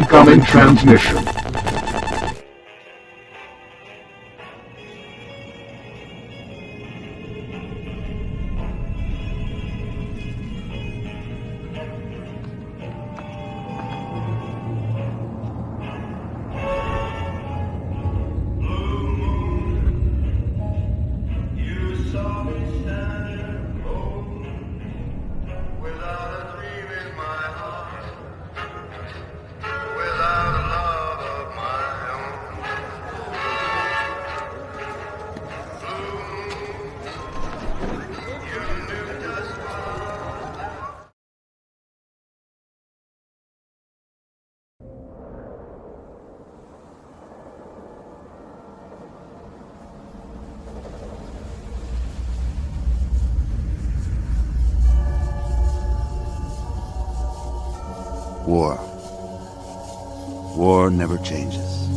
Incoming transmission. War. War never changes.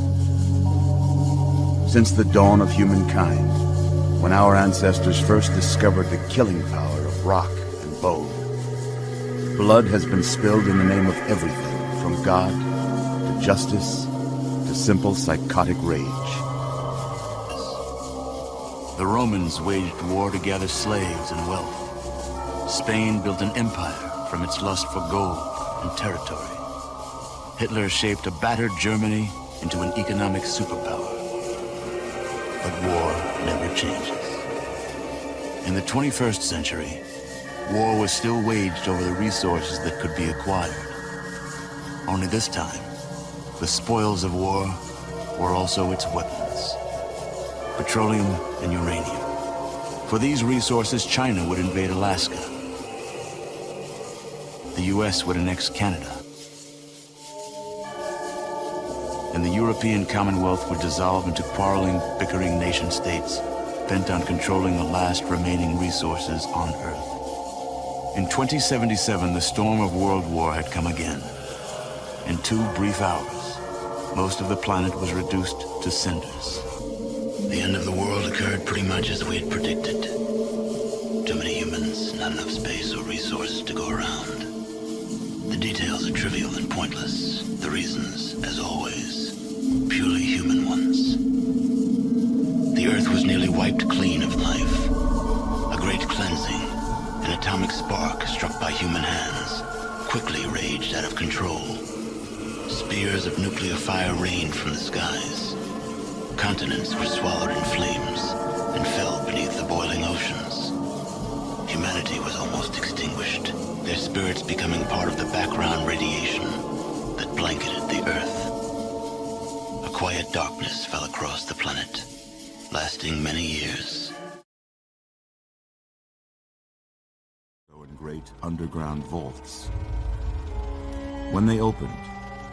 Since the dawn of humankind, when our ancestors first discovered the killing power of rock and bone, blood has been spilled in the name of everything, from God to justice to simple psychotic rage. The Romans waged war to gather slaves and wealth. Spain built an empire from its lust for gold and territory. Hitler shaped a battered Germany into an economic superpower. But war never changes. In the 21st century, war was still waged over the resources that could be acquired. Only this time, the spoils of war were also its weapons. Petroleum and uranium. For these resources, China would invade Alaska. The US would annex Canada. And the European Commonwealth would dissolve into quarreling, bickering nation-states bent on controlling the last remaining resources on Earth. In 2077, the storm of World War had come again. In 2 brief hours, most of the planet was reduced to cinders. The end of the world occurred pretty much as we had predicted. Too many humans, not enough space or resources to go around. The details are trivial and pointless. The reasons, as always, purely human ones. The Earth was nearly wiped clean of life. A great cleansing, an atomic spark struck by human hands, quickly raged out of control. Spears of nuclear fire rained from the skies. Continents were swallowed in flames and fell beneath the boiling oceans. Humanity was almost extinguished, their spirits becoming part of the background radiation that blanketed the Earth. A quiet darkness fell across the planet, lasting many years. In great underground vaults. When they opened,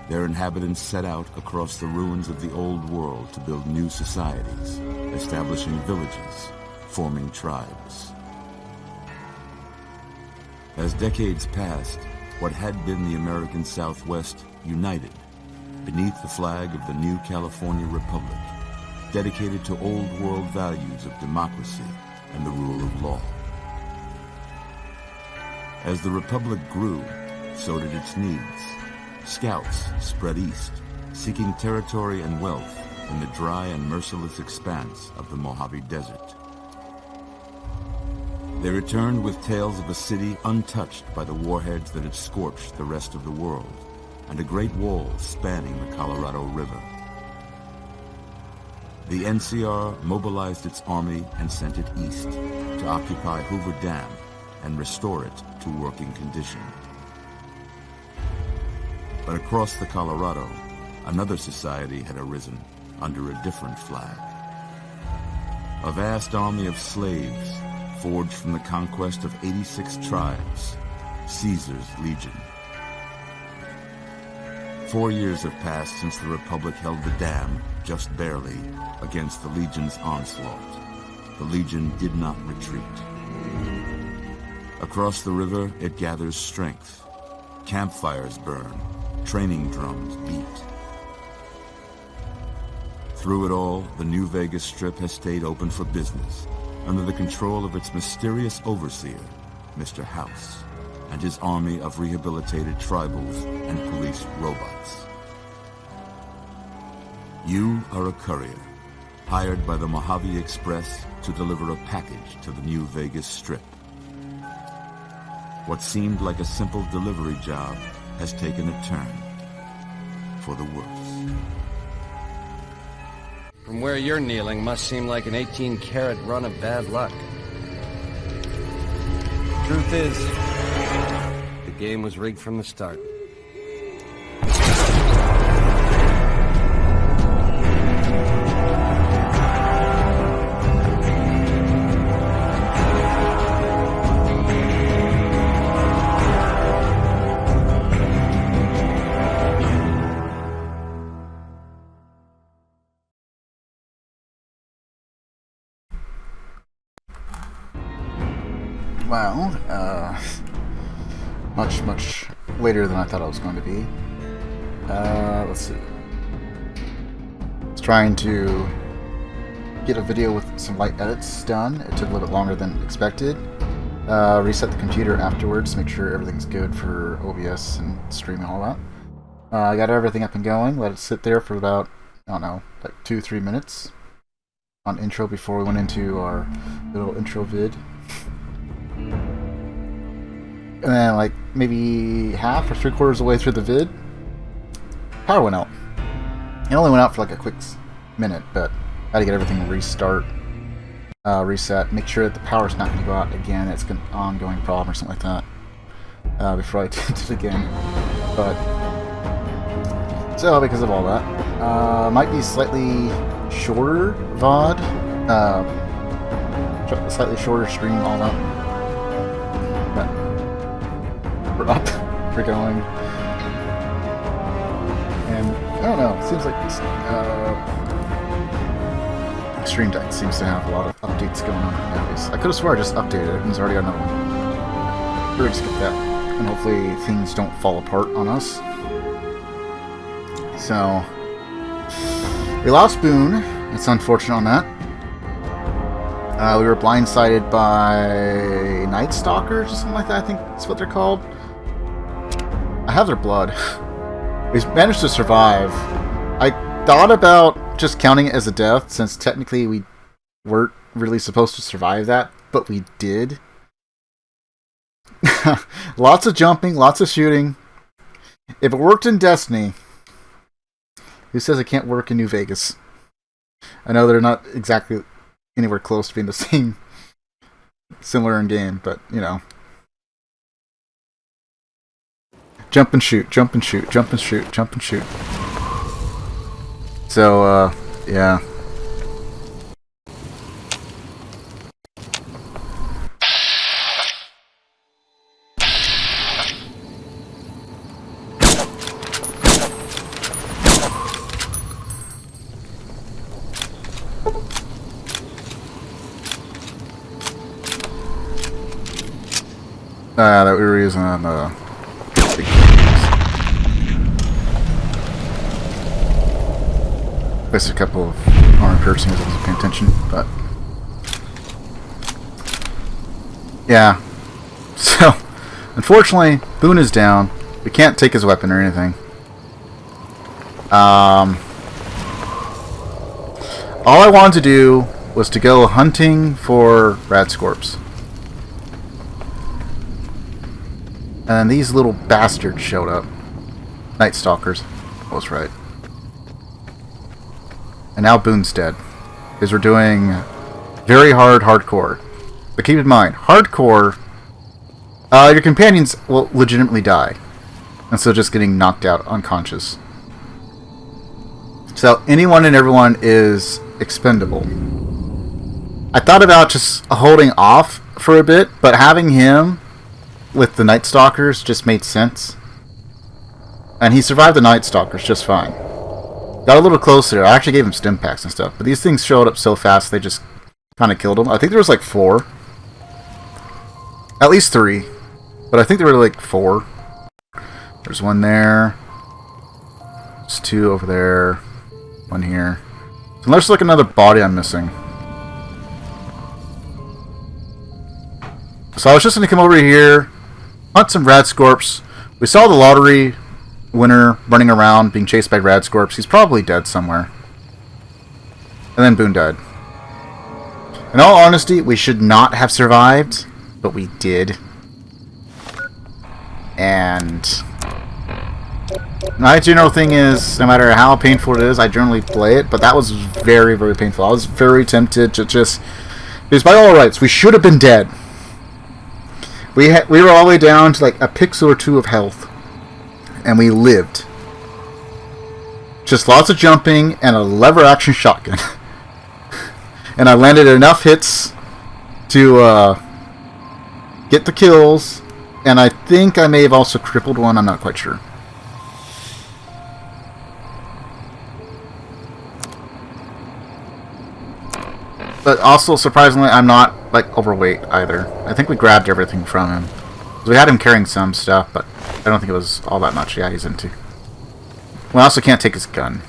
their inhabitants set out across the ruins of the old world to build new societies, establishing villages, forming tribes. As decades passed, what had been the American Southwest united beneath the flag of the new California Republic, dedicated to old world values of democracy and the rule of law. As the Republic grew, so did its needs. Scouts spread east, seeking territory and wealth in the dry and merciless expanse of the Mojave Desert. They returned with tales of a city untouched by the warheads that had scorched the rest of the world, and a great wall spanning the Colorado River. The NCR mobilized its army and sent it east to occupy Hoover Dam and restore it to working condition. But across the Colorado, another society had arisen under a different flag. A vast army of slaves forged from the conquest of 86 tribes, Caesar's Legion. 4 years have passed since the Republic held the dam, just barely, against the Legion's onslaught. The Legion did not retreat. Across the river, it gathers strength. Campfires burn, training drums beat. Through it all, the New Vegas Strip has stayed open for business, under the control of its mysterious overseer, Mr. House, and his army of rehabilitated tribals and police robots. You are a courier, hired by the Mojave Express to deliver a package to the New Vegas Strip. What seemed like a simple delivery job has taken a turn for the worse. From where you're kneeling must seem like an 18-carat run of bad luck. Truth is, the game was rigged from the start. Well, much later than I thought I was going to be. Let's see. I was trying to get a video with some light edits done. It took a little bit longer than expected. Reset the computer afterwards, make sure everything's good for OBS and streaming, all that. I got everything up and going, let it sit there for about, I don't know, like 2-3 minutes on intro before we went into our little intro vid. And then, like, maybe half or 3/4 of the way through the vid, power went out. It only went out for like a quick minute, but I had to get everything reset, make sure that the power's not going to go out again. It's an ongoing problem or something like that before I did it again. But so because of all that, might be slightly shorter VOD, slightly shorter stream, all that. But we're up, we're going, and I don't know, it seems like this Stream Deck seems to have a lot of updates going on nowadays. I could have swore I just updated it and it's already got another one. We're gonna skip that, and hopefully things don't fall apart on us. So, we lost Boone. It's unfortunate on that. We were blindsided by Night Stalkers or something like that, I think that's what they're called. I have their blood. We managed to survive. I thought about just counting it as a death, since technically we weren't really supposed to survive that, but we did. Lots of jumping, lots of shooting. If it worked in Destiny, who says it can't work in New Vegas? I know they're not exactly anywhere close to being the same, similar in game, but you know. Jump and shoot, jump and shoot, jump and shoot, jump and shoot. So, yeah. That we were using on big there's a couple of armored persons I wasn't paying attention, but yeah. So, unfortunately, Boone is down. We can't take his weapon or anything. All I wanted to do was to go hunting for Radscorps. And then these little bastards showed up. Night Stalkers. I was right. And now Boone's dead. Because we're doing very hardcore. But keep in mind, hardcore, your companions will legitimately die. And so just getting knocked out unconscious. So anyone and everyone is expendable. I thought about just holding off for a bit, but having him with the Night Stalkers just made sense. And he survived the Night Stalkers just fine. Got a little closer. I actually gave him stim packs and stuff, but these things showed up so fast they just kind of killed him. I think there was like 4. At least 3. But I think there were like 4. There's one there. There's 2 over there. 1 here. So there's like another body I'm missing. So I was just going to come over here, hunt some Radscorps. We saw the lottery winner running around being chased by Radscorps. He's probably dead somewhere. And then Boone died. In all honesty, we should not have survived, but we did. And my general thing is, no matter how painful it is, I generally play it, but that was very, very painful. I was very tempted to just... Because by all rights, we should have been dead. We were all the way down to like a pixel or two of health. And we lived. Just lots of jumping and a lever action shotgun. And I landed enough hits to get the kills. And I think I may have also crippled one, I'm not quite sure. But also, surprisingly, I'm not, like, overweight either. I think we grabbed everything from him. We had him carrying some stuff, but I don't think it was all that much. Yeah, he's into. We also can't take his gun.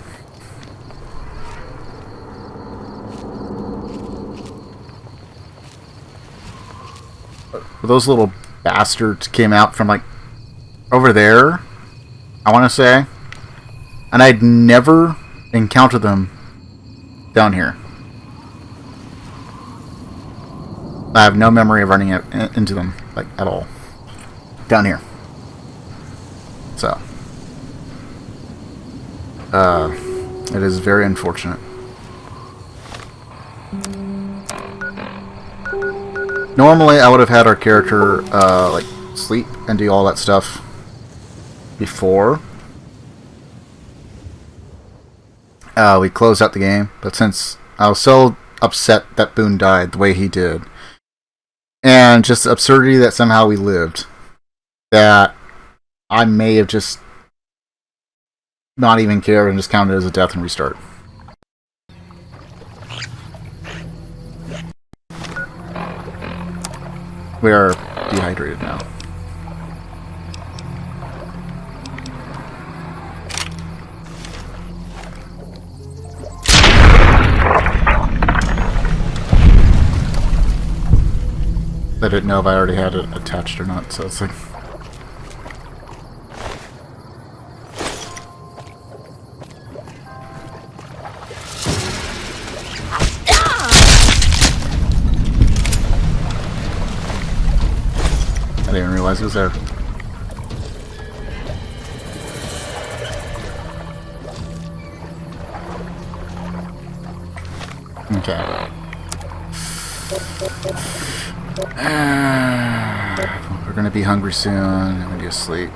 Those little bastards came out from, like, over there, I want to say. And I'd never encountered them down here. I have no memory of running into them, like, at all. Down here. So. It is very unfortunate. Normally, I would have had our character, like, sleep and do all that stuff before we closed out the game. But since I was so upset that Boone died the way he did, and just the absurdity that somehow we lived, that I may have just not even cared and just counted it as a death and restart. We are dehydrated now. I didn't know if I already had it attached or not, so it's like... I didn't realize it was there. Okay. We're gonna be hungry soon. I'm gonna be asleep.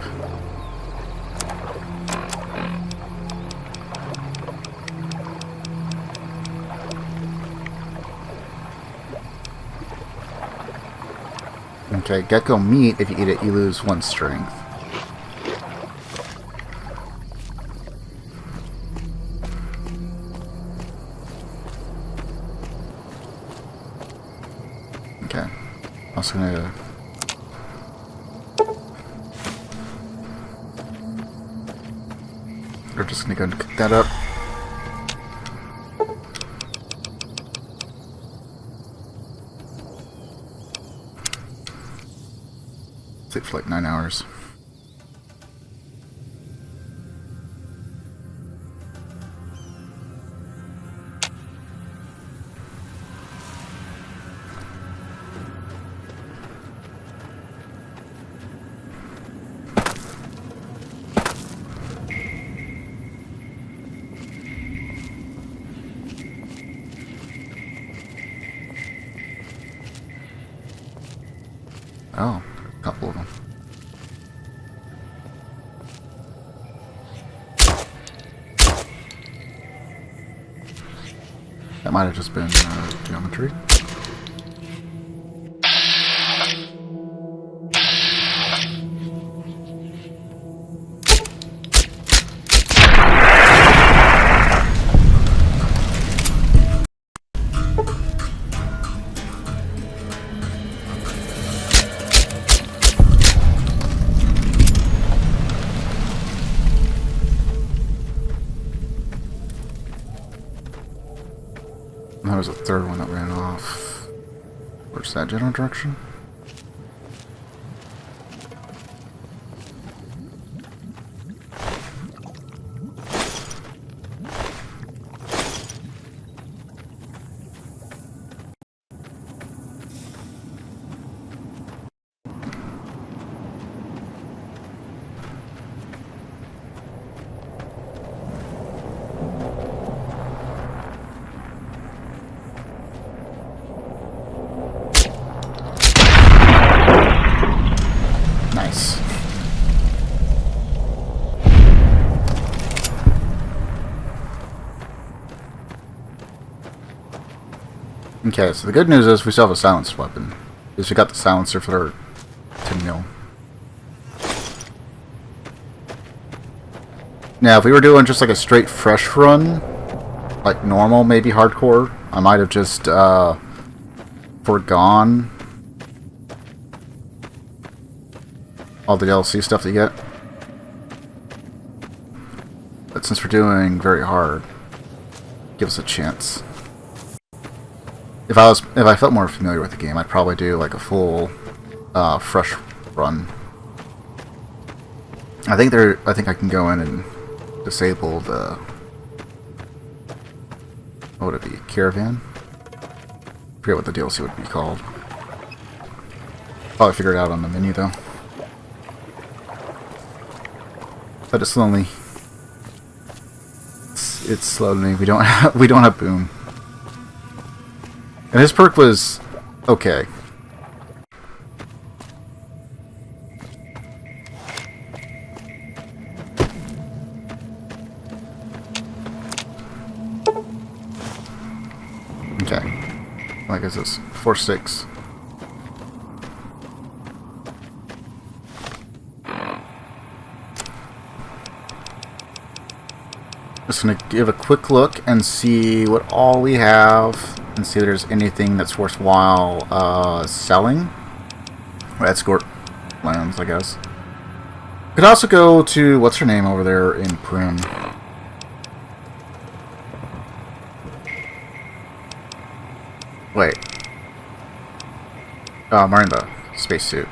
Okay, gecko meat, if you eat it, you lose 1 strength. Okay. Also gonna... We're just gonna go and cook that up. Sleep for like 9 hours. Oh, a couple of them. That might have just been geometry. There was a third one that ran off. Where's that general direction? Okay, so the good news is we still have a silenced weapon. Because we got the silencer for 10 mil. Now, if we were doing just like a straight fresh run, like normal, maybe hardcore, I might have just forgone all the DLC stuff that you get. But since we're doing very hard, give us a chance. If I felt more familiar with the game, I'd probably do like a full fresh run. I think I can go in and disable the, what would it be? Caravan? I forget what the DLC would be called. Probably figure it out on the menu though. But it's lonely. It's lonely. We don't have Boone. And his perk was okay. Okay. Like is this 4-6? Just gonna give a quick look and see what all we have, and see if there's anything that's worthwhile selling. Or escort lands, I guess. Could also go to what's her name over there in Prim. Wait. Marimba spacesuit.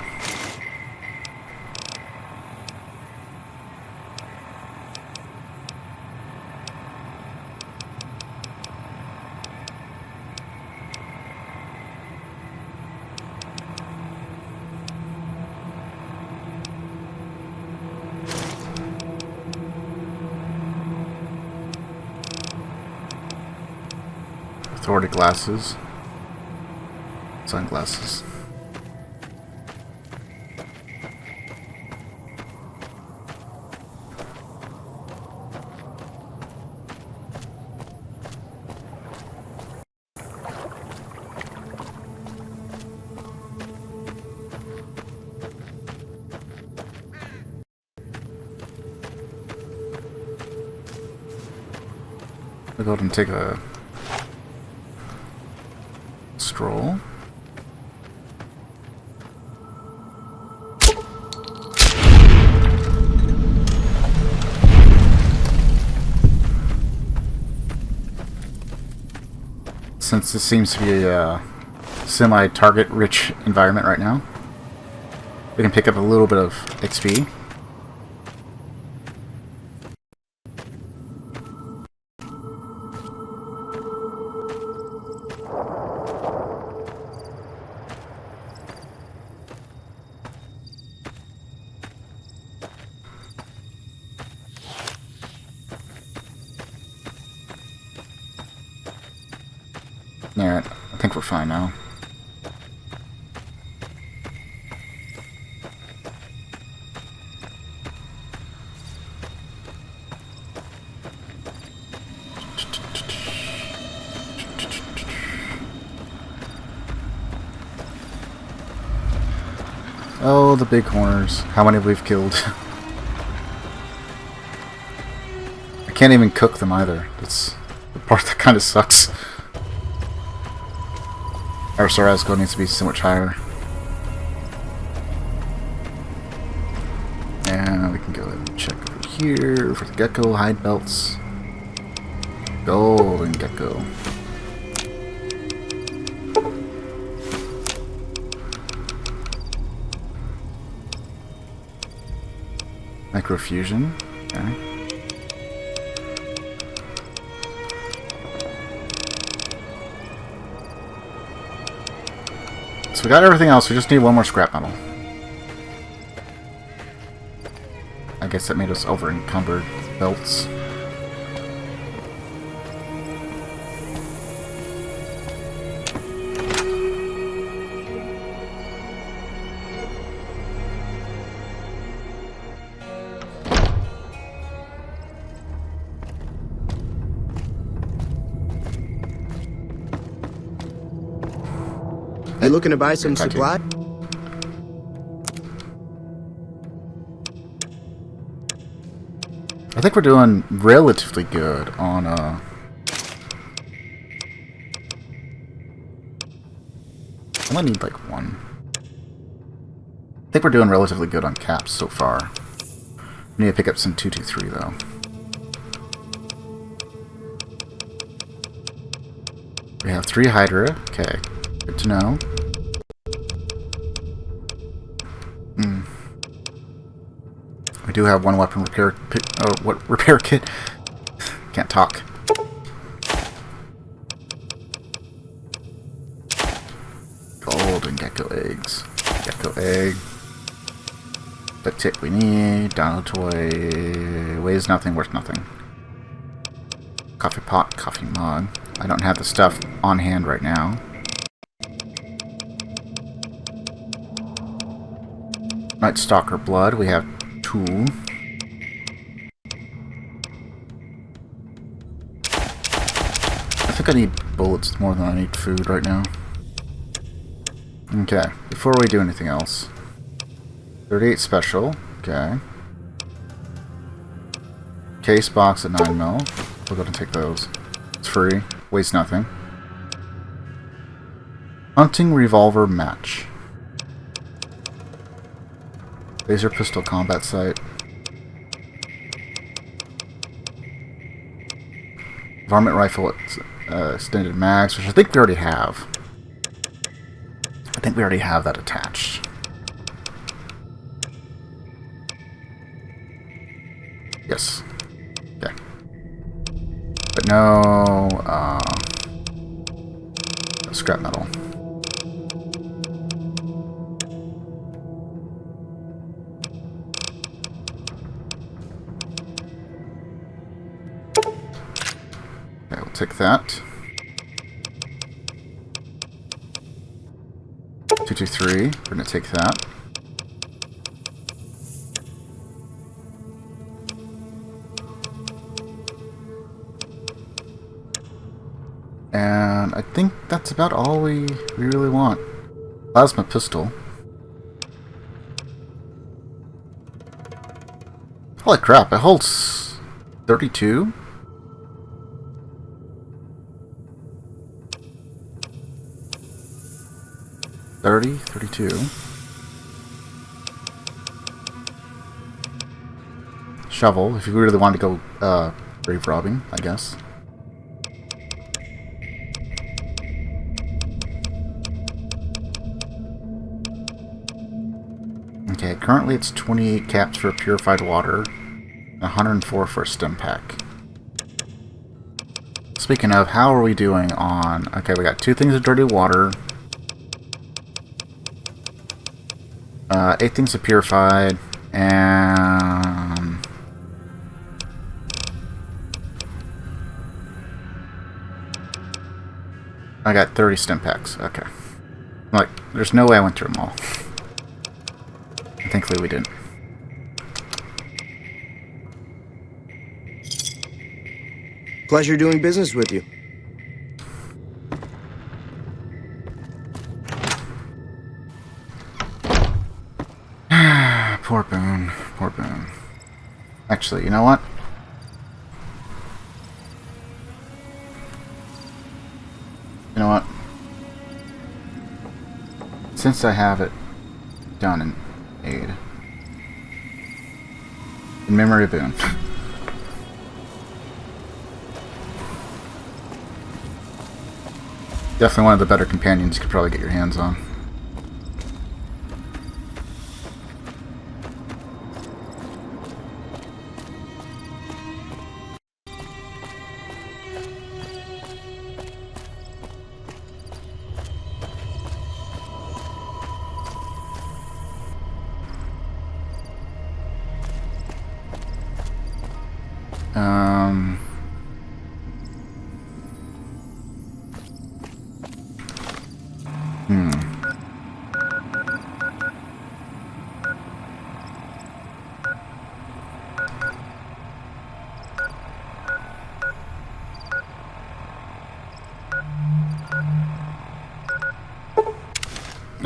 Authority glasses. Sunglasses. I'll go ahead and take a stroll. Since this seems to be a semi-target rich environment right now, we can pick up a little bit of XP. Alright, I think we're fine now. Oh, the big horners. How many have we killed? I can't even cook them either. That's the part that kind of sucks. Our Sarasco needs to be so much higher. And we can go ahead and check over here for the gecko hide belts. Golden gecko. Microfusion. Okay. So we got everything else, we just need one more scrap metal. I guess that made us over encumbered with belts. You looking to buy some If I do. supply? I think we're doing relatively good on I only need like one. I think we're doing relatively good on caps so far. We need to pick up some 223 though. We have 3 Hydra. Okay, good to know. We do have 1 weapon repair repair kit. Can't talk. Golden gecko eggs. Gecko egg. The tip we need. Dino toy. Weighs nothing, worth nothing. Coffee pot, coffee mug. I don't have the stuff on hand right now. Night Stalker blood. We have 2. I think I need bullets more than I need food right now. Okay, before we do anything else. 38 special. Okay. Case box at 9mm. We're going to take those. It's free. Weighs nothing. Hunting revolver match. Laser pistol combat sight. Varmint rifle extended mags, which I think we already have. I think we already have that attached. Yes. Okay. But no scrap metal. Okay, we'll take that. 223, we're gonna take that. And I think that's about all we really want. Plasma pistol. Holy crap, it holds 32? $32. Shovel, if you really want to go grave robbing, I guess. Okay, currently it's 28 caps for purified water, 104 for a stim pack. Speaking of, how are we doing on... Okay, we got 2 things of dirty water. 8 things of purified, and... I got 30 stim packs. Okay. Like, there's no way I went through them all. Thankfully we didn't. Pleasure doing business with you. Poor Boone. Poor Boone. Actually, you know what? You know what? Since I have it done in aid. In memory of Boone. Definitely one of the better companions you could probably get your hands on.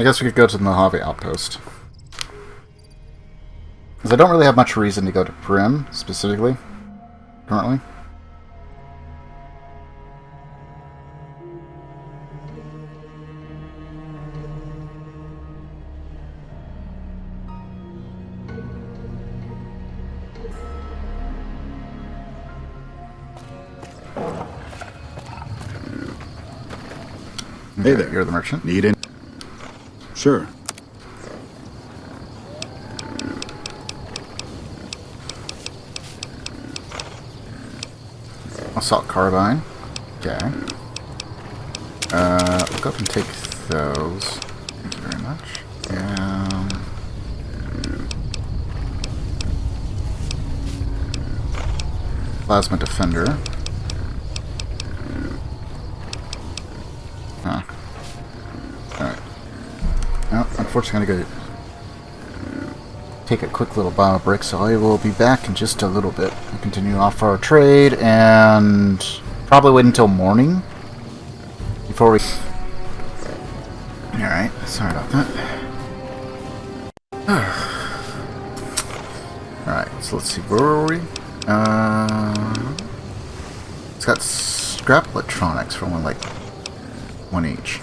I guess we could go to the Mojave Outpost. Because I don't really have much reason to go to Prim, specifically, currently. Hey there. You're the merchant. Need it? Sure. Assault carbine. Okay. I'll go up and take those. Thank you very much. Plasma defender. Huh. Alright. Well, unfortunately, I'm going to go take a quick little bio break, so I will be back in just a little bit. We'll continue off our trade and probably wait until morning before we... Alright, sorry about that. Alright, so let's see, where were we? It's got scrap electronics for only like one each.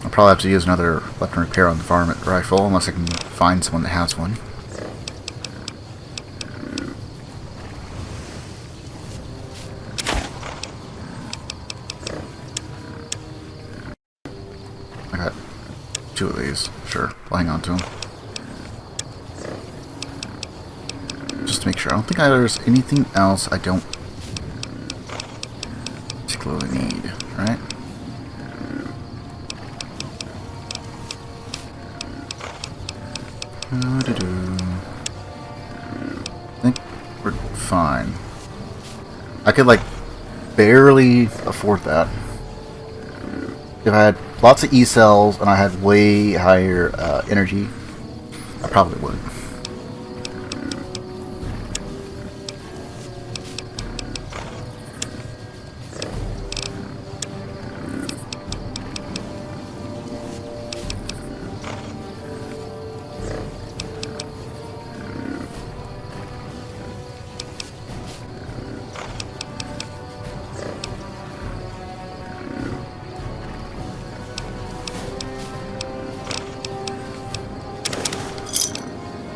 I'll probably have to use another weapon repair on the varmint rifle unless I can find someone that has one. I got two of these. Sure, I'll hang on to them. Just to make sure. I don't think there's anything else I don't particularly need, right? I think we're fine. I could, like, barely afford that. If I had lots of E-cells and I had way higher energy, I probably would.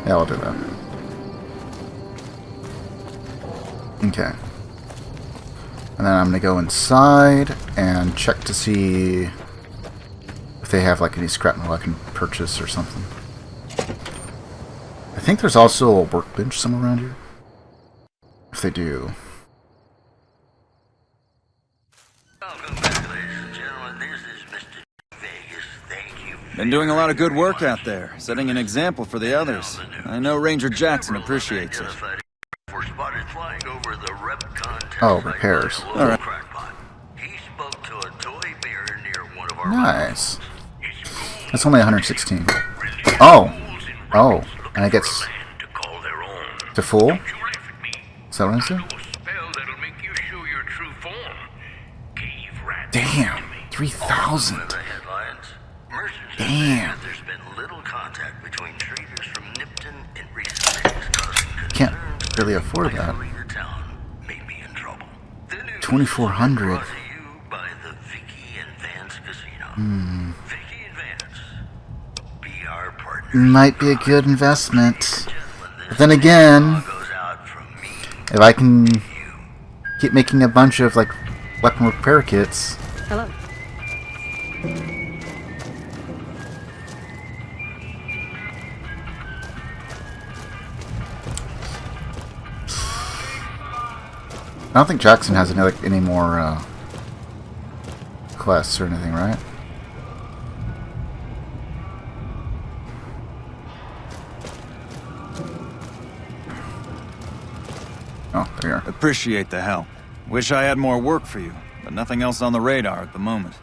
Yeah, I'll do that. Okay. And then I'm going to go inside and check to see if they have like any scrap metal I can purchase or something. I think there's also a workbench somewhere around here. If they do. Welcome back, ladies and gentlemen. This is Mr. Vegas. Thank you. Been doing a lot of good work out there, setting an example for the others. I know Ranger Jackson appreciates it. We're spotted flying over the Repcon Oh, repairs. All right. He spoke to a toy bear near one of our Nice. That's only 116. Oh. Oh. And it gets to full? Is that what I said? Damn. 3,000. Damn. There's been little contact between traders from Nipton in recent days, causing Can't really afford that. 2,400. Might be a good investment. But then again, if I can keep making a bunch of like weapon repair kits. Hello. I don't think Jackson has any more quests or anything, right? Oh, there you are. Appreciate the help. Wish I had more work for you, but nothing else on the radar at the moment.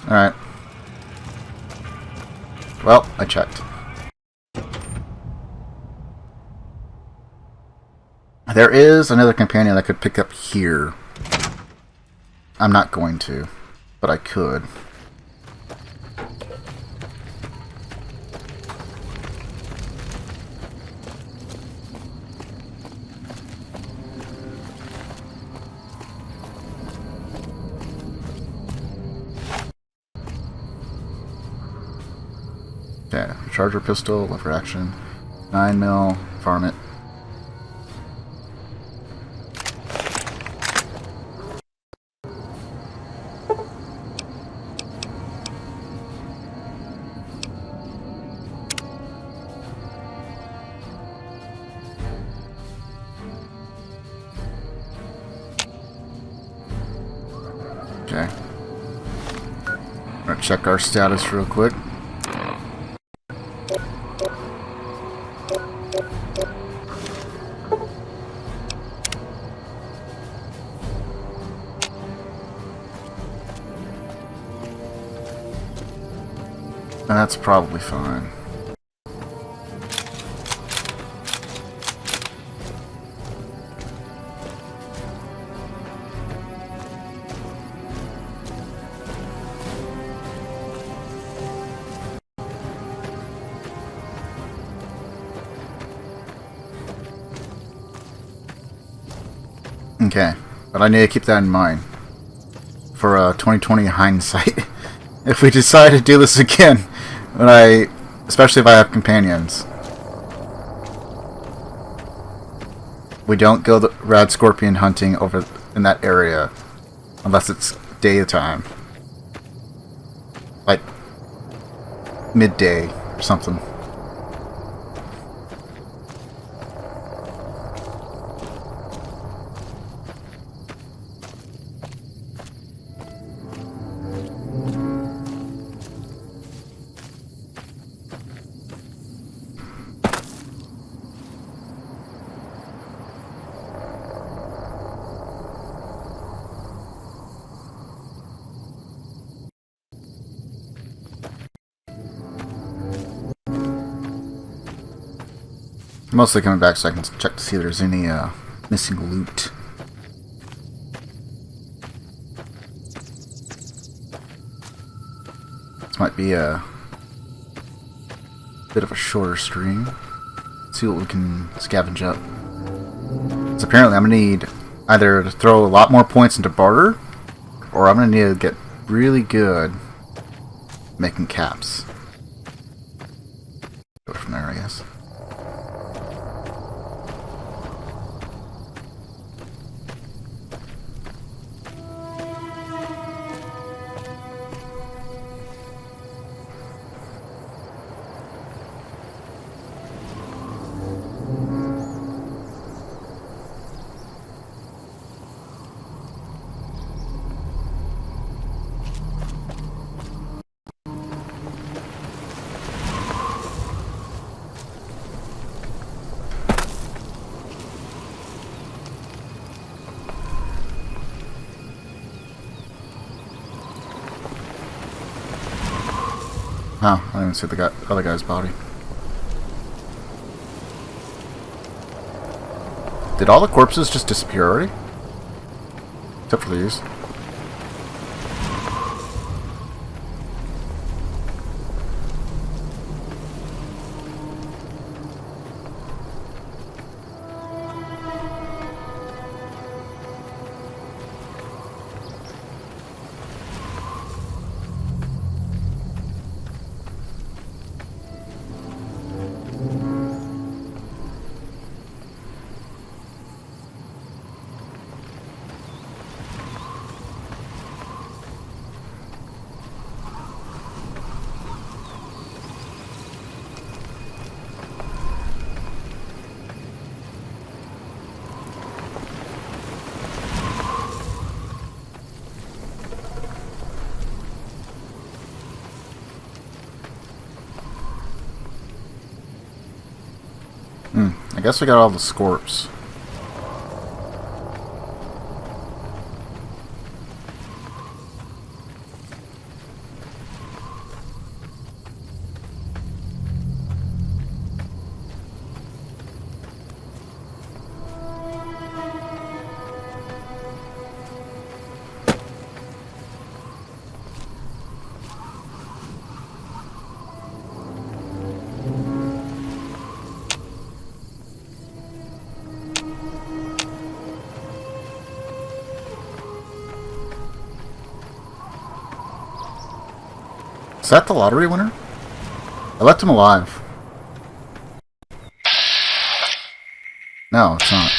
Alright. Well, I checked. There is another companion I could pick up here. I'm not going to, but I could. Okay, charger pistol, lever action, 9mm, farm it. Okay. I'm gonna check our status real quick. That's probably fine. Okay, but I need to keep that in mind for 2020 hindsight. If we decide to do this again, especially if I have companions, we don't go the rad scorpion hunting over in that area unless it's daytime, like midday or something. Mostly coming back so I can check to see if there's any missing loot. This might be a bit of a shorter stream. Let's see what we can scavenge up. So apparently I'm going to need either to throw a lot more points into barter, or I'm going to need to get really good making caps. Go from there, I guess. Oh, I didn't even see the other guy's body. Did all the corpses just disappear already? Except for these. I guess we got all the scorps. Is that the lottery winner? I left him alive. No, it's not.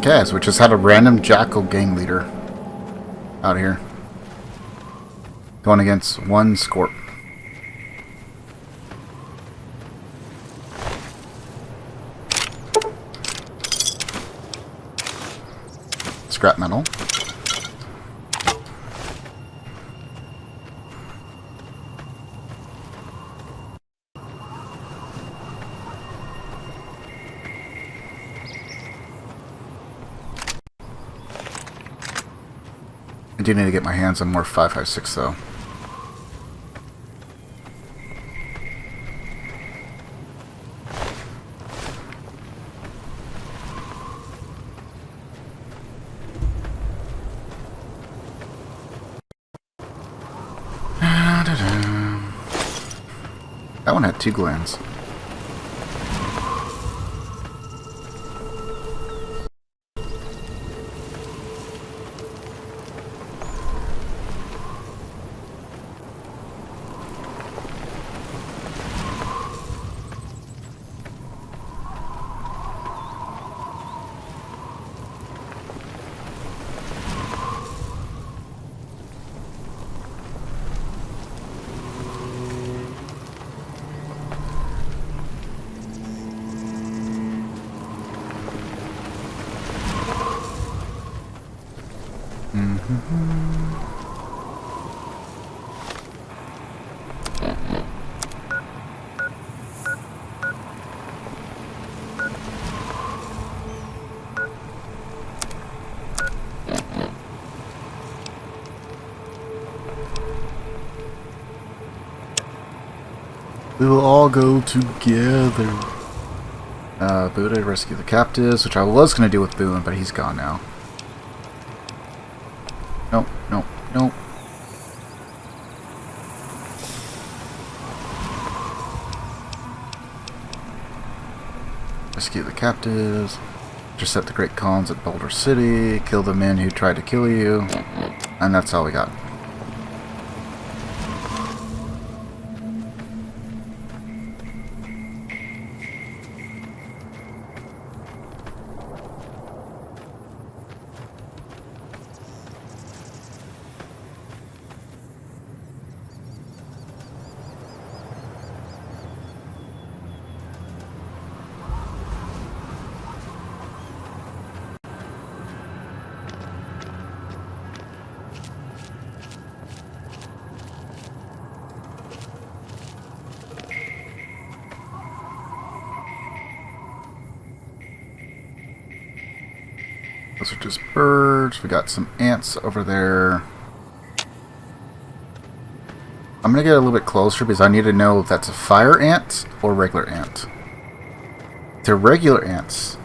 Okay, so we just had a random Jackal gang leader out here. Going against one Scorp. Scrap metal. I do need to get my hands on more 5.56 though. That one had 2 glands. We will all go together. Buddha to rescue the captives, which I was going to do with Boone, but he's gone now. Nope, nope, nope. Rescue the captives. Intercept the Great Khans at Boulder City. Kill the men who tried to kill you. And that's all we got. Those are just birds. We got some ants over there. I'm going to get a little bit closer because I need to know if that's a fire ant or regular ant. If they're regular ants,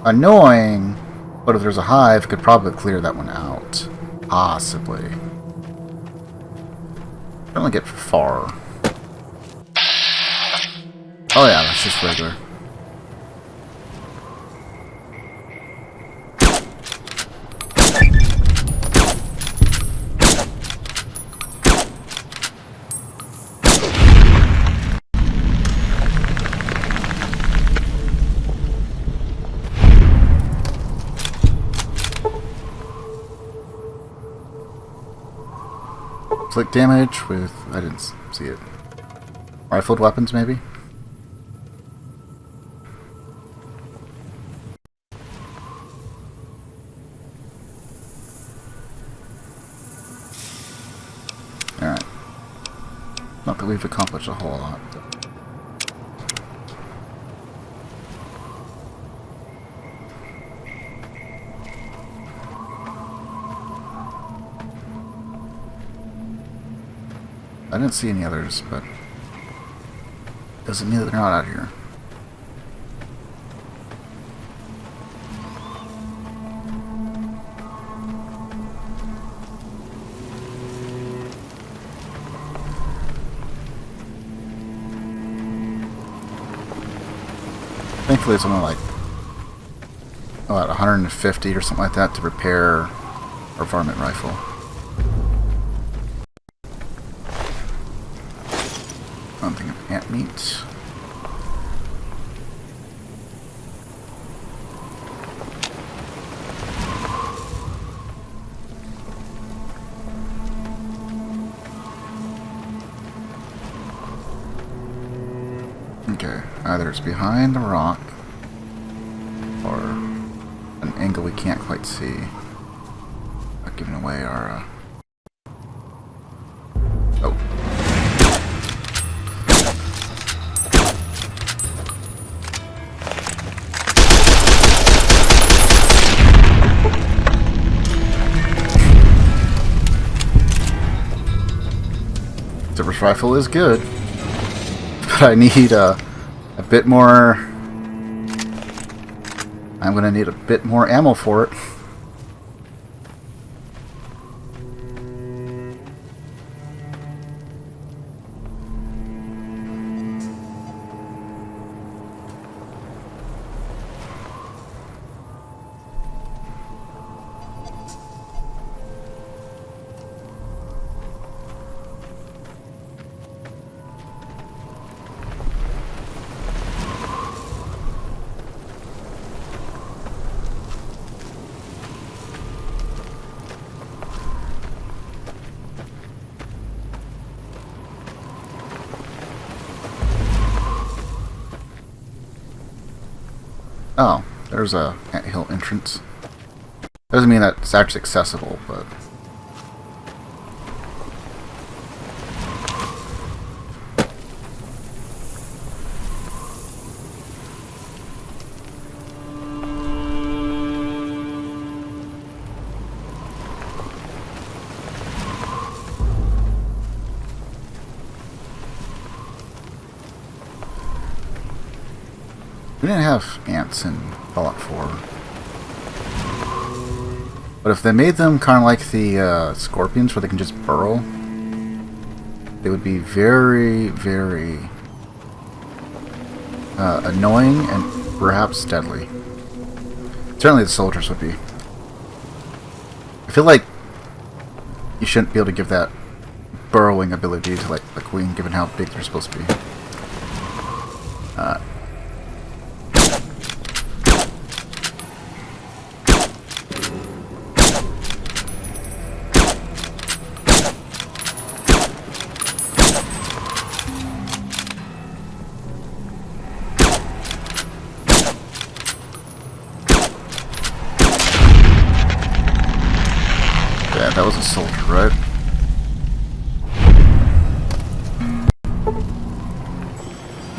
annoying, but if there's a hive, could probably clear that one out. Possibly. I don't get far. Oh yeah, that's just regular. Flick damage with... I didn't see it. Rifled weapons, maybe? Alright. Not that we've accomplished a whole lot. I didn't see any others, but doesn't mean that they're not out here. Thankfully, it's only like about 150 or something like that to repair our varmint rifle. I'm thinking of ant meat. Okay, either it's behind the rock or an angle we can't quite see. Not giving away our oh. Zipper's rifle is good, but I need a bit more. I'm gonna need a bit more ammo for it. Oh, there's a anthill entrance. Doesn't mean that it's actually accessible, but we didn't have ants in Fallout 4. But if they made them kind of like the scorpions where they can just burrow, they would be very, very annoying and perhaps deadly. Certainly the soldiers would be. I feel like you shouldn't be able to give that burrowing ability to like the queen, given how big they're supposed to be. Yeah, that was a soldier, right?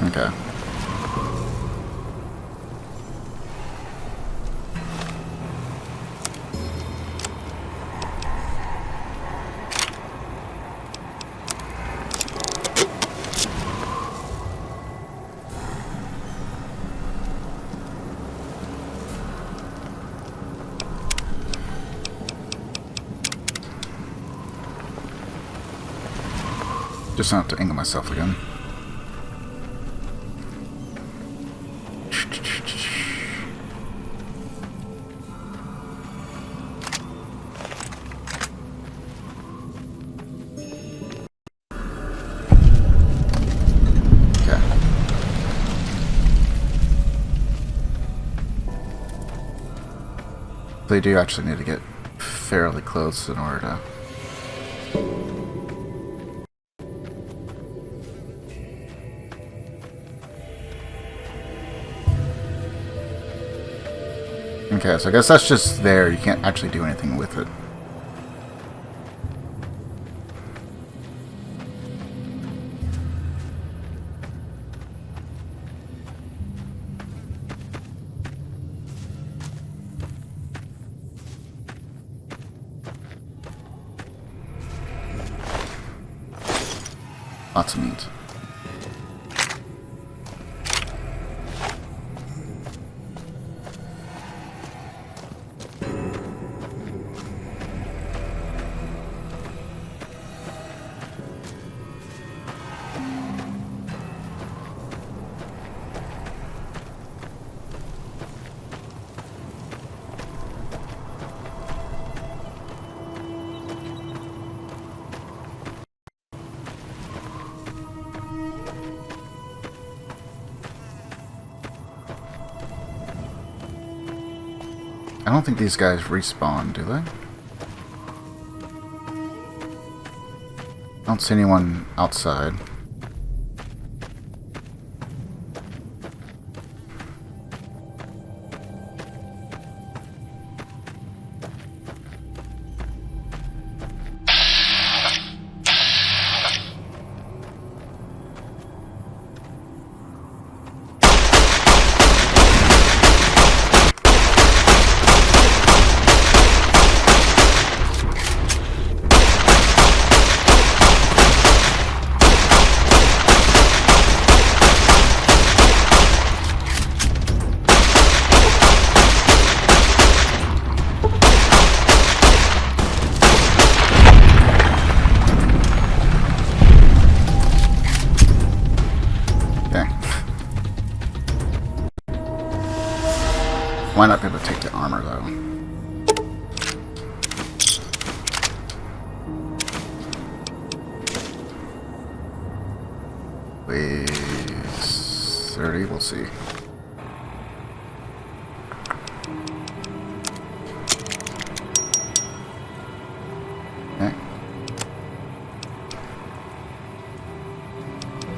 Okay. Just don't have to angle myself again. Okay. They do actually need to get fairly close in order to... Okay, so I guess that's just there. You can't actually do anything with it. Lots of meat. I don't think these guys respawn, do they? I don't see anyone outside. Might not be able to take the armor, though. Weighs 30, we'll see. Okay.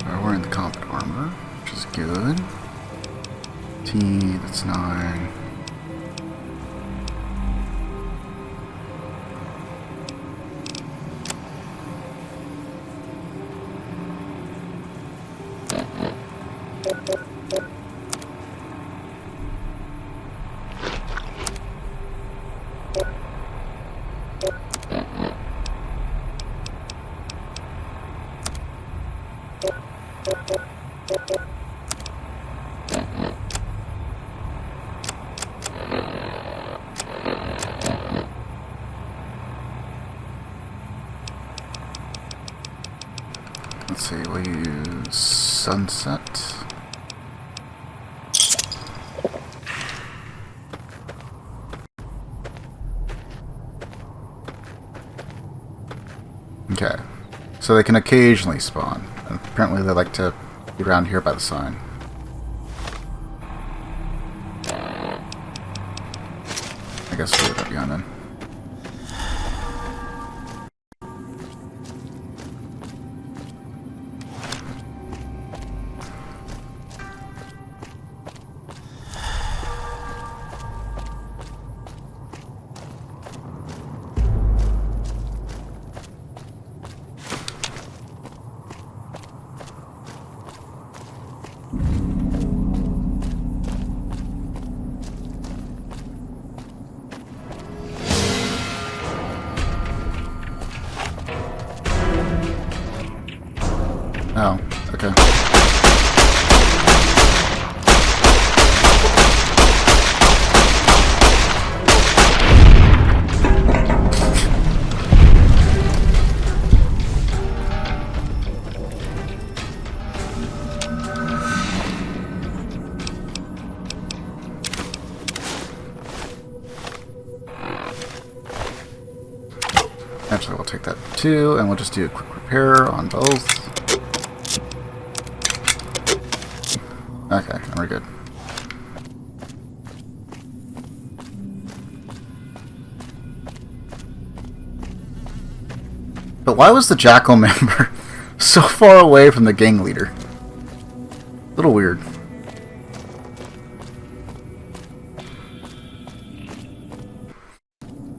We're wearing the combat armor, which is good. T, that's 9. Let's see, we'll use Sunset. Okay, so they can occasionally spawn. Apparently they like to be around here by the sign. I guess we'll leave that behind then. Oh, okay. Actually, we'll take that too, and we'll just do a quick repair on both. Okay, and we're good. But why was the Jackal member so far away from the gang leader? A little weird.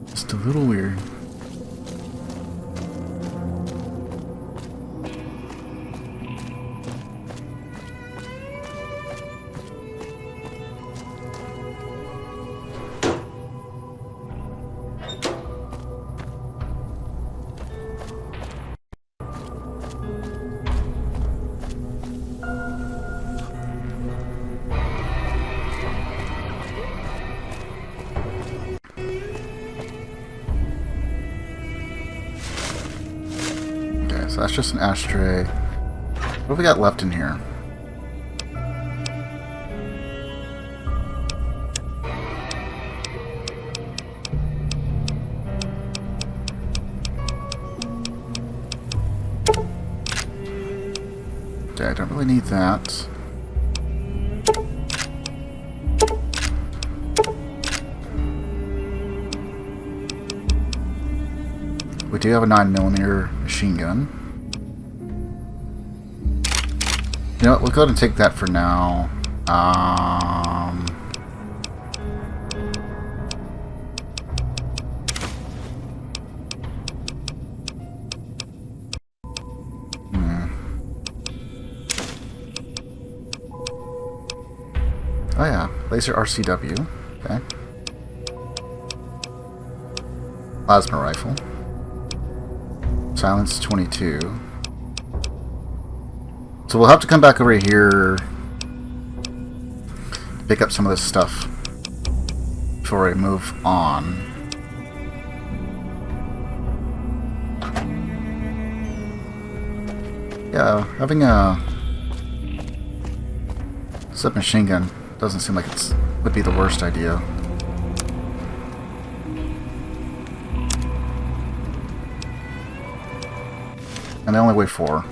Just a little weird. So that's just an ashtray. What have we got left in here? Okay, I don't really need that. We do have a 9mm machine gun. You know what, we'll go ahead and take that for now. Oh yeah, laser RCW. Okay. Plasma rifle. Silence 22. So we'll have to come back over here, pick up some of this stuff before we move on. Yeah, having a submachine gun doesn't seem like it would be the worst idea. And they only weigh 4.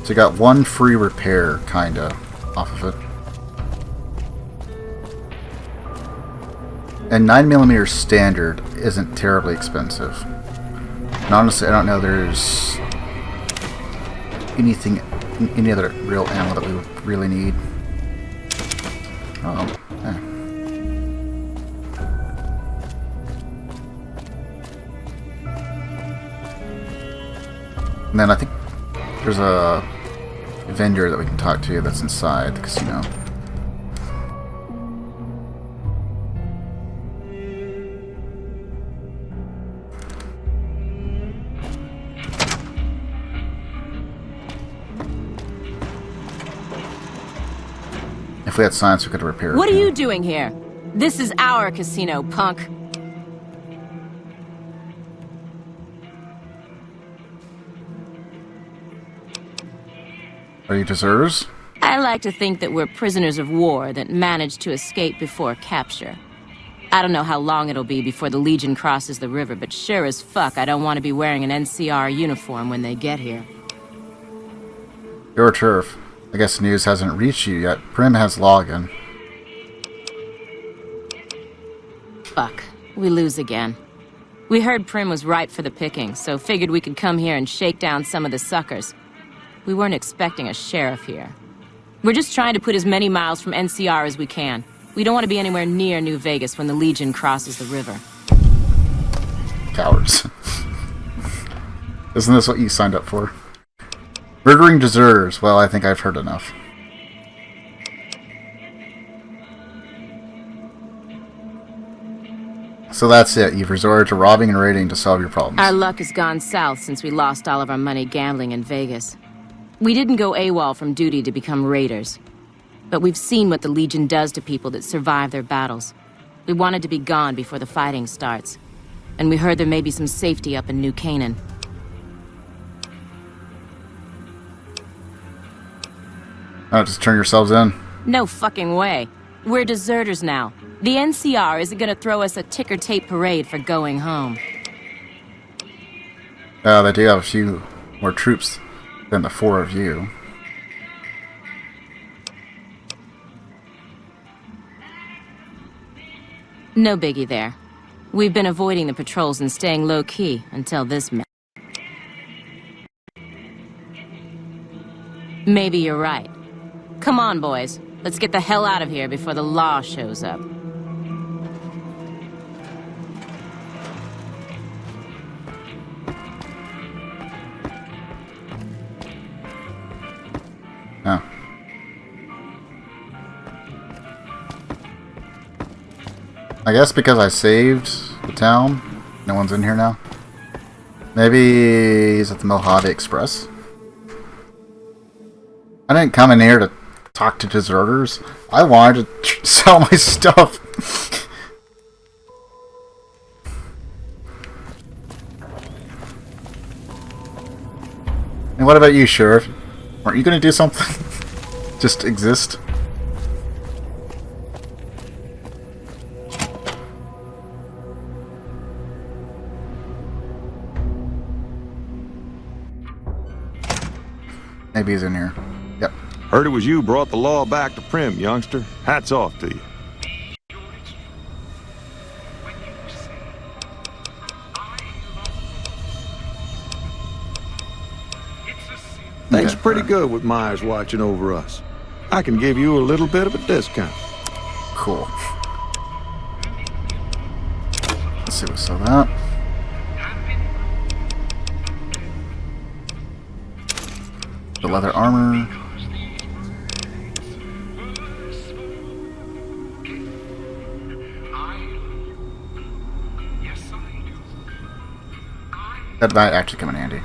So you got 1 free repair, kinda, off of it. And 9mm standard isn't terribly expensive. And honestly, I don't know there's any other real ammo that we would really need. Oh, yeah. And then I think there's a vendor that we can talk to that's inside the casino. If we had science, we could repair it. What are you doing here? This is our casino, punk. Are you deserters? I like to think that we're prisoners of war that managed to escape before capture. I don't know how long it'll be before the Legion crosses the river, but sure as fuck I don't want to be wearing an NCR uniform when they get here. Your turf. I guess news hasn't reached you yet. Prim has login. Fuck. We lose again. We heard Prim was ripe for the picking, so figured we could come here and shake down some of the suckers. We weren't expecting a sheriff here. We're just trying to put as many miles from NCR as we can. We don't want to be anywhere near New Vegas when the Legion crosses the river. Cowards. Isn't this what you signed up for? Murdering deserters. Well, I think I've heard enough. So that's it. You've resorted to robbing and raiding to solve your problems. Our luck has gone south since we lost all of our money gambling in Vegas. We didn't go AWOL from duty to become raiders. But we've seen what the Legion does to people that survive their battles. We wanted to be gone before the fighting starts. And we heard there may be some safety up in New Canaan. Oh, just turn yourselves in. No fucking way. We're deserters now. The NCR isn't gonna throw us a ticker tape parade for going home. They do have a few more troops than the 4 of you. No biggie there. We've been avoiding the patrols and staying low-key until this minute. Maybe you're right. Come on, boys. Let's get the hell out of here before the law shows up. Oh. I guess because I saved the town, no one's in here now. Maybe he's at the Mojave Express. I didn't come in here to talk to deserters. I wanted to sell my stuff. And what about you, Sheriff? Aren't you going to do something? Just exist? Maybe he's in here. Yep. Heard it was you brought the law back to Prim, youngster. Hats off to you. Things pretty good with Myers watching over us. I can give you a little bit of a discount. Cool. Let's see what's on that. The leather armor. That might actually come in handy.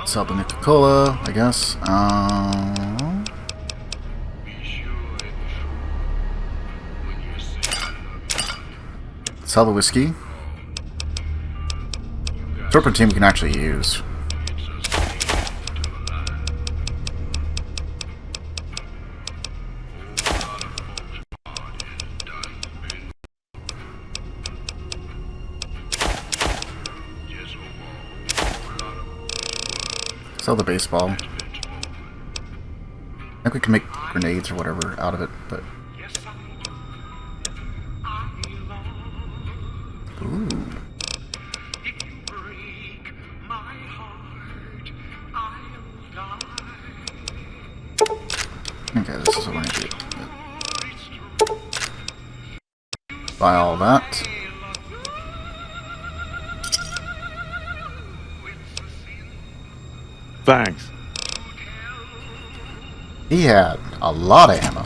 Sell the Nuka-Cola, I guess. Sell the whiskey. Serpentine we can actually use. Sell the baseball. I think we can make grenades or whatever out of it, but... Ooh. Okay, this is what we're gonna do. Buy all that. Thanks. He had a lot of ammo.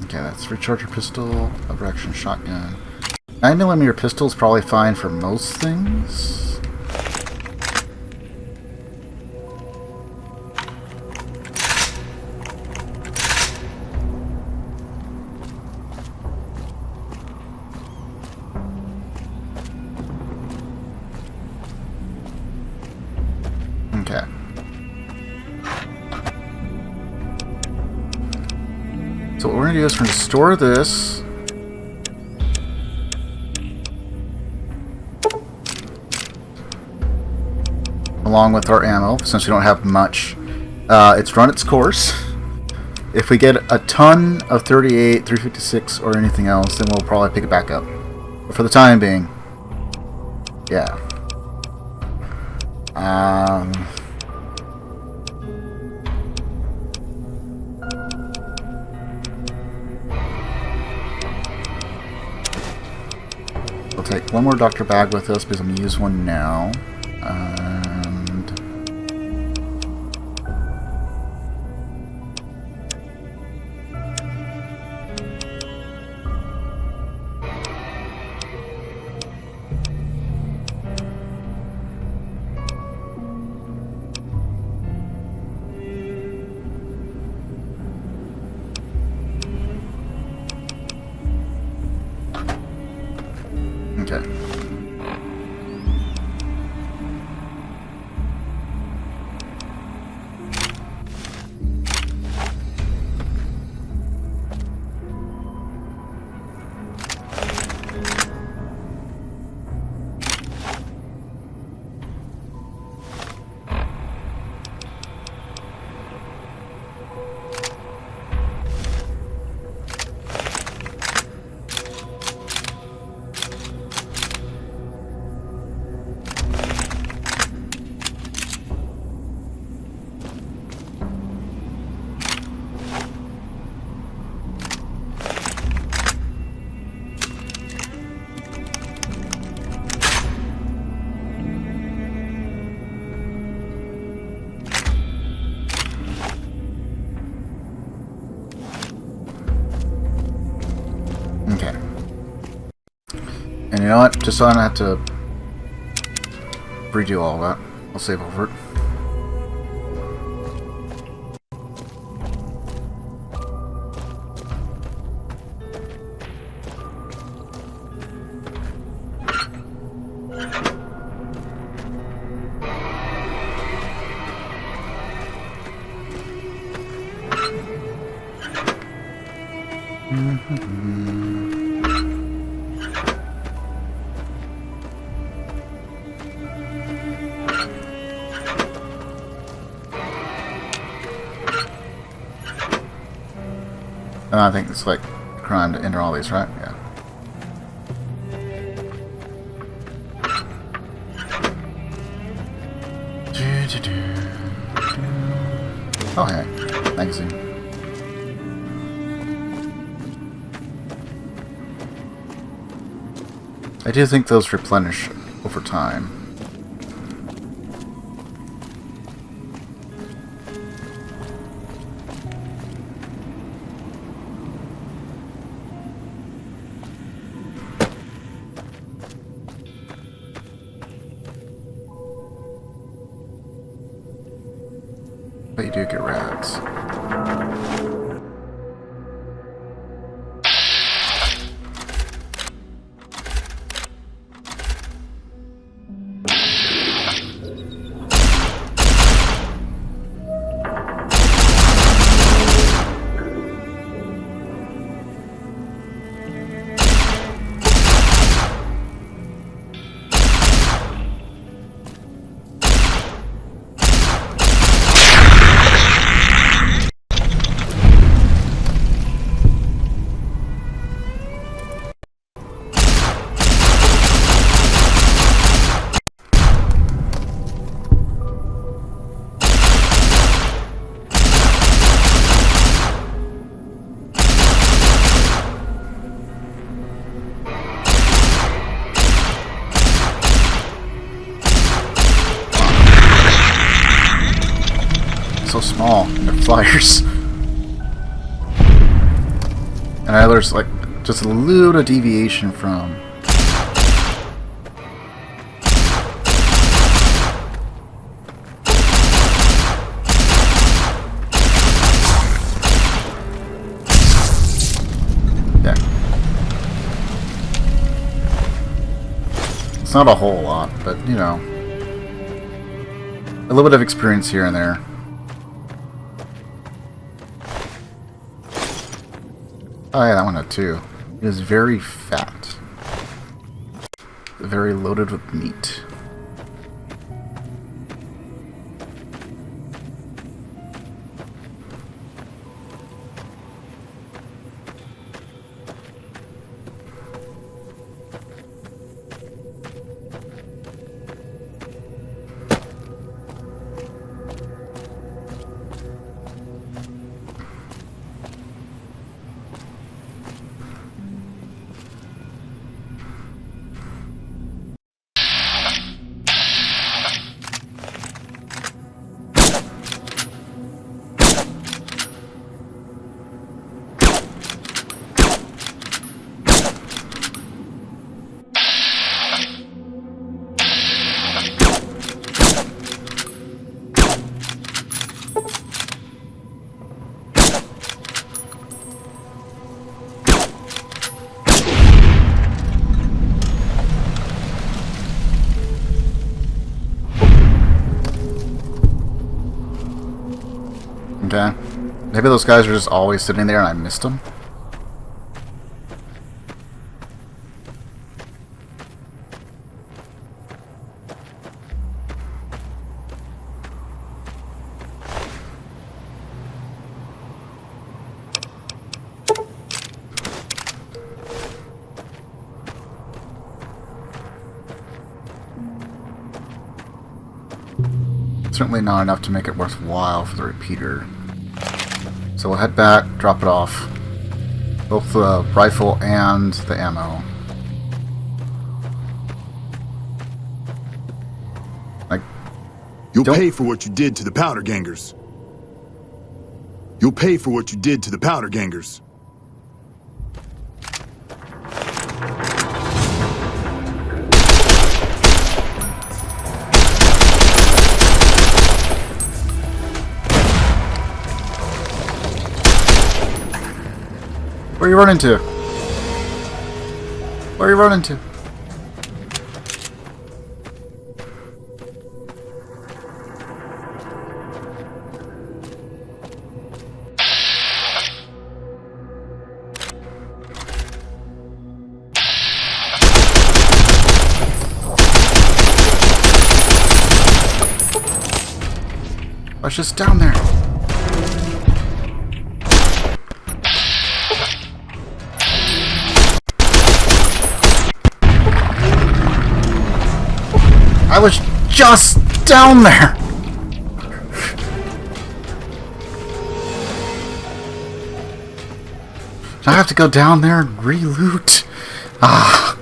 Okay, that's recharger pistol, lever action shotgun. 9mm pistol is probably fine for most things. Okay. So what we're going to do is we're going to store this. Along with our ammo, since we don't have much. It's run its course. If we get a ton of 38, 356, or anything else, then we'll probably pick it back up. But for the time being, yeah. We'll take one more doctor bag with us because I'm going to use one now. And okay. Okay. And you know what? Just so I don't have to redo all that, I'll save over it. I think it's like a crime to enter all these, right? Yeah. Oh, hey. Magazine. I do think those replenish over time. But you do get rats. So small, and they're flyers. And I know there's like just a little deviation from yeah. It's not a whole lot, but you know, a little bit of experience here and there. Oh yeah, that one had 2. It is very fat. Very loaded with meat. Okay. Maybe those guys are just always sitting there and I missed them. Certainly not enough to make it worthwhile for the repeater. So we'll head back, drop it off. Both the rifle and the ammo. You'll pay for what you did to the powder gangers. You'll pay for what you did to the powder gangers. Where are you running to? Where are you running to? I was just down there. I was just down there. I have to go down there and re-loot. Ah.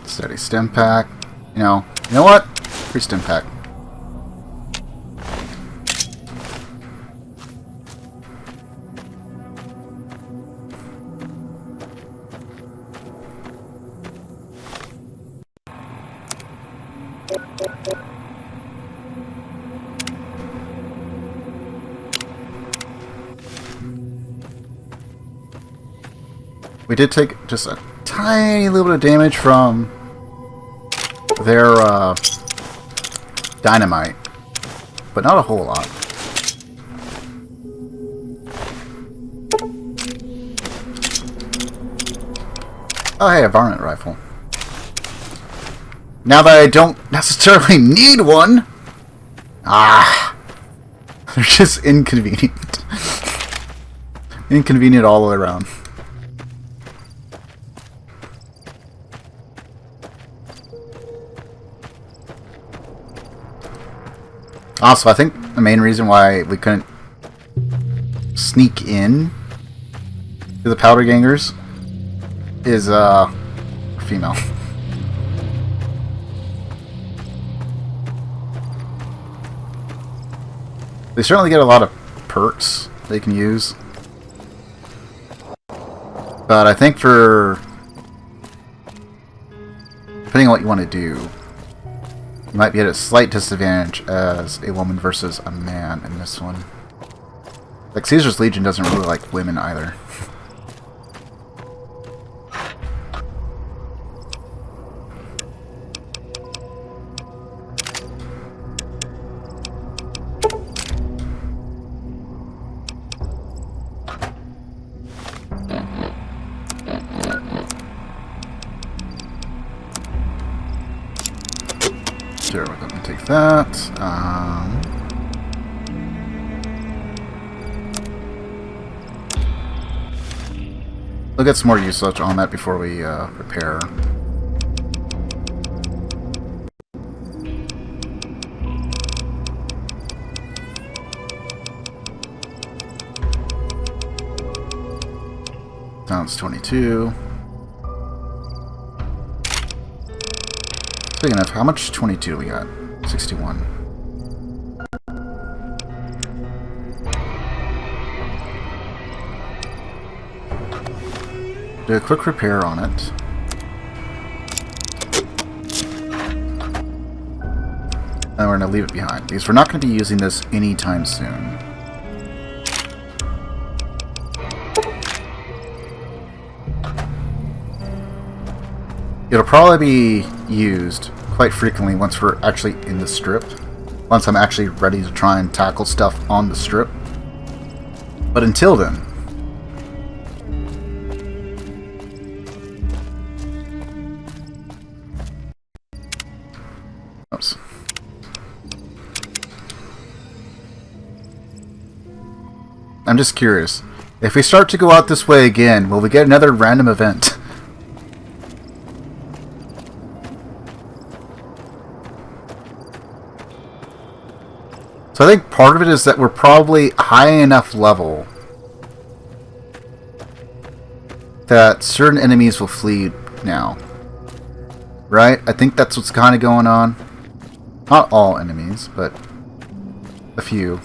Steady stim pack. You know what? Free stim pack. We did take just a tiny little bit of damage from their dynamite, but not a whole lot. Oh hey, a varmint rifle. Now that I don't necessarily need one, they're just inconvenient. Inconvenient all the way around. Also, I think the main reason why we couldn't sneak in to the powder gangers is female. They certainly get a lot of perks they can use. But I think for depending on what you want to do, you might be at a slight disadvantage as a woman versus a man in this one. Like, Caesar's Legion doesn't really like women either. Sure, we're going to take that. We'll get some more usage on that before we repair. Down to 22. Speaking of, how much 22 do we got? 61. Do a quick repair on it. And we're going to leave it behind, because we're not going to be using this anytime soon. It'll probably be used quite frequently once we're actually in the strip. Once I'm actually ready to try and tackle stuff on the strip. But until then, oops. I'm just curious. If we start to go out this way again, will we get another random event? So I think part of it is that we're probably high enough level that certain enemies will flee now. Right? I think that's what's kind of going on. Not all enemies, but a few.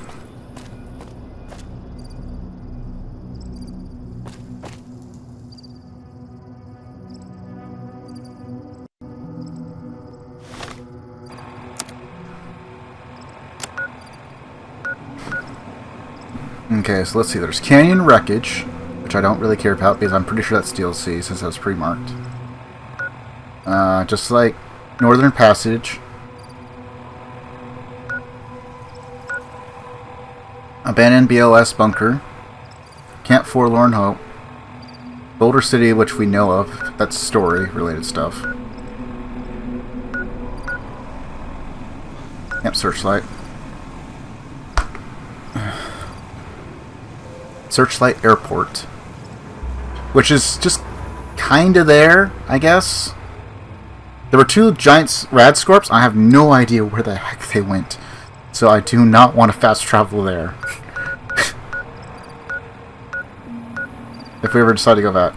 Okay, so let's see. There's Canyon Wreckage, which I don't really care about because I'm pretty sure that's DLC since that's pre-marked. Just like Northern Passage. Abandoned BLS Bunker. Camp Forlorn Hope. Boulder City, which we know of. That's story-related stuff. Camp Searchlight. Searchlight Airport. Which is just kinda there, I guess. There were 2 giant Radscorps. I have no idea where the heck they went. So I do not want to fast travel there. If we ever decide to go back.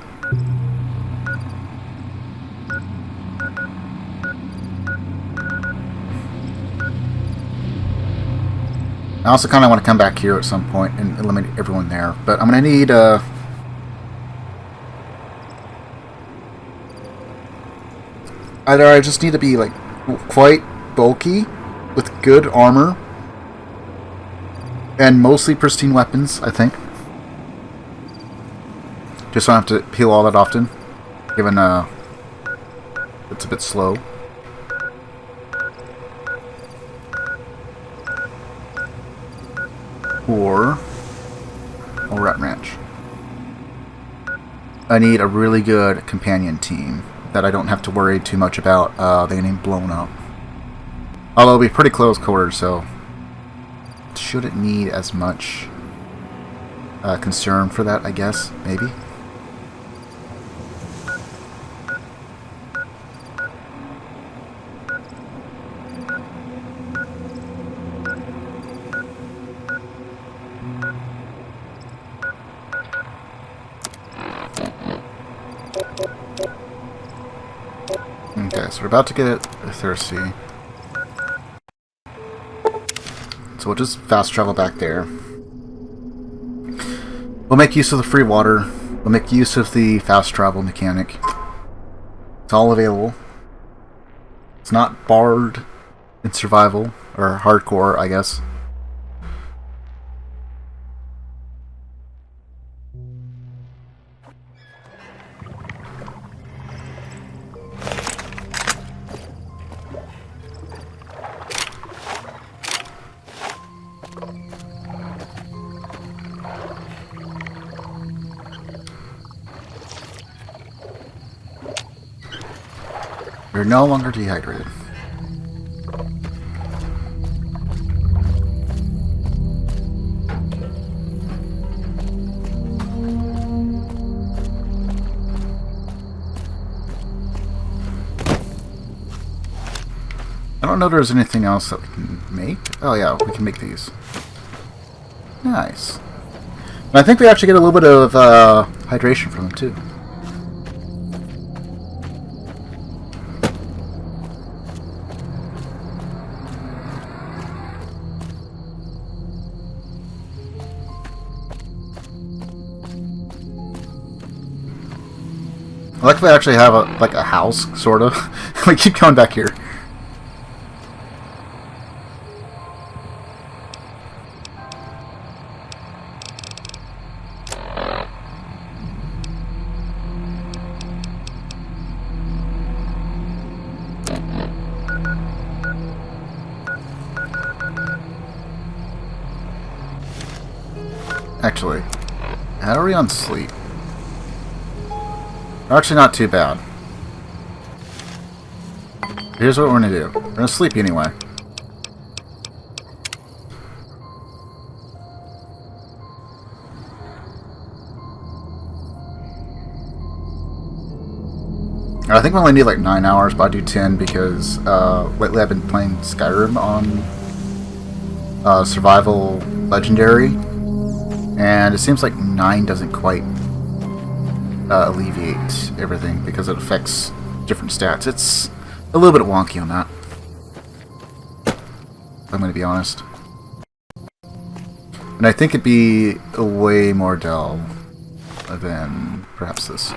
I also kind of want to come back here at some point and eliminate everyone there. But I'm going to need either I just need to be like quite bulky with good armor and mostly pristine weapons, I think. Just don't have to heal all that often, given it's a bit slow. Or Rat Ranch. I need a really good companion team that I don't have to worry too much about they getting blown up. Although it'll be pretty close quarters, so shouldn't need as much concern for that, I guess, maybe. Okay, so we're about to get thirsty. So we'll just fast travel back there. We'll make use of the free water. We'll make use of the fast travel mechanic. It's all available. It's not barred in survival, or hardcore, I guess. You're no longer dehydrated. I don't know if there's anything else that we can make. Oh yeah, we can make these. Nice. And I think we actually get a little bit of hydration from them too. I like if we actually have a house, sort of. We keep going back here. Actually, how are we on sleep? Actually, not too bad. Here's what we're gonna do. We're gonna sleep anyway. I think we only need like 9 hours, but I do 10 because lately I've been playing Skyrim on Survival Legendary, and it seems like 9 doesn't quite alleviate everything because it affects different stats. It's a little bit wonky on that, I'm going to be honest. And I think it'd be way more dull than perhaps this.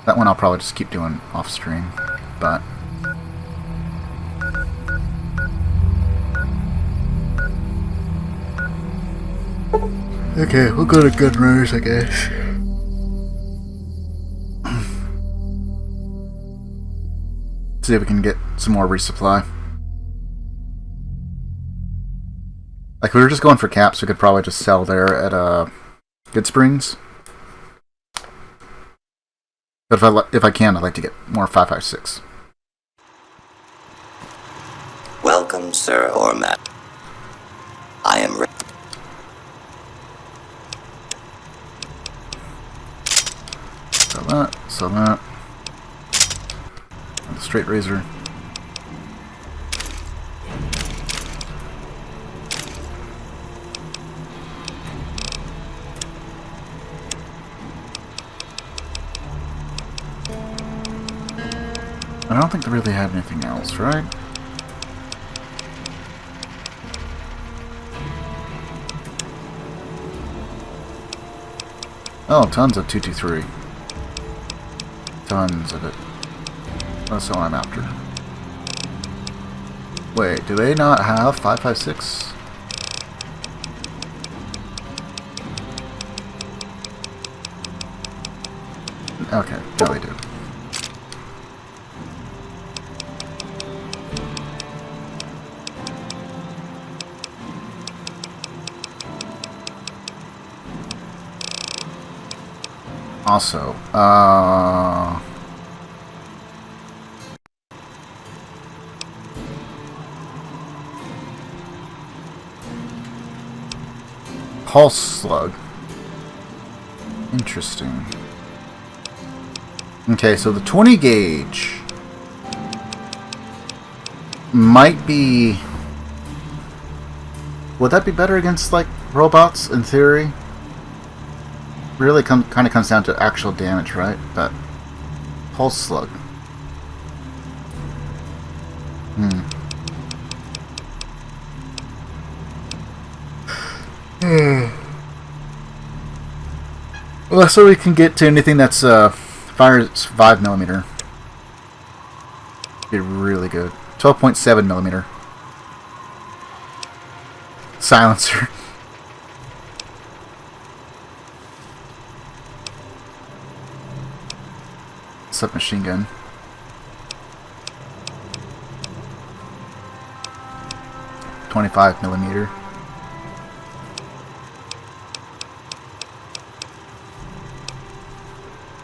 That one I'll probably just keep doing off stream, but Okay, we'll go to gun runners, I guess. See if we can get some more resupply. Like, if we were just going for caps, we could probably just sell there at Good Springs. But if I can, I'd like to get more 5.56. Welcome, sir or madam. I am ready. Sell that. And the straight razor. I don't think they really have anything else, right? Oh, tons of 223. Tons of it. That's all I'm after. Wait, do they not have 5.56? Okay, no they do. Also, pulse slug. Interesting. Okay, so the 20 gauge might be... Would that be better against, like, robots, in theory? Really kind of comes down to actual damage, right? But pulse slug. Well, so we can get to anything that's fires 5mm. Be really good. 12.7mm. Silencer. Submachine gun. .25mm.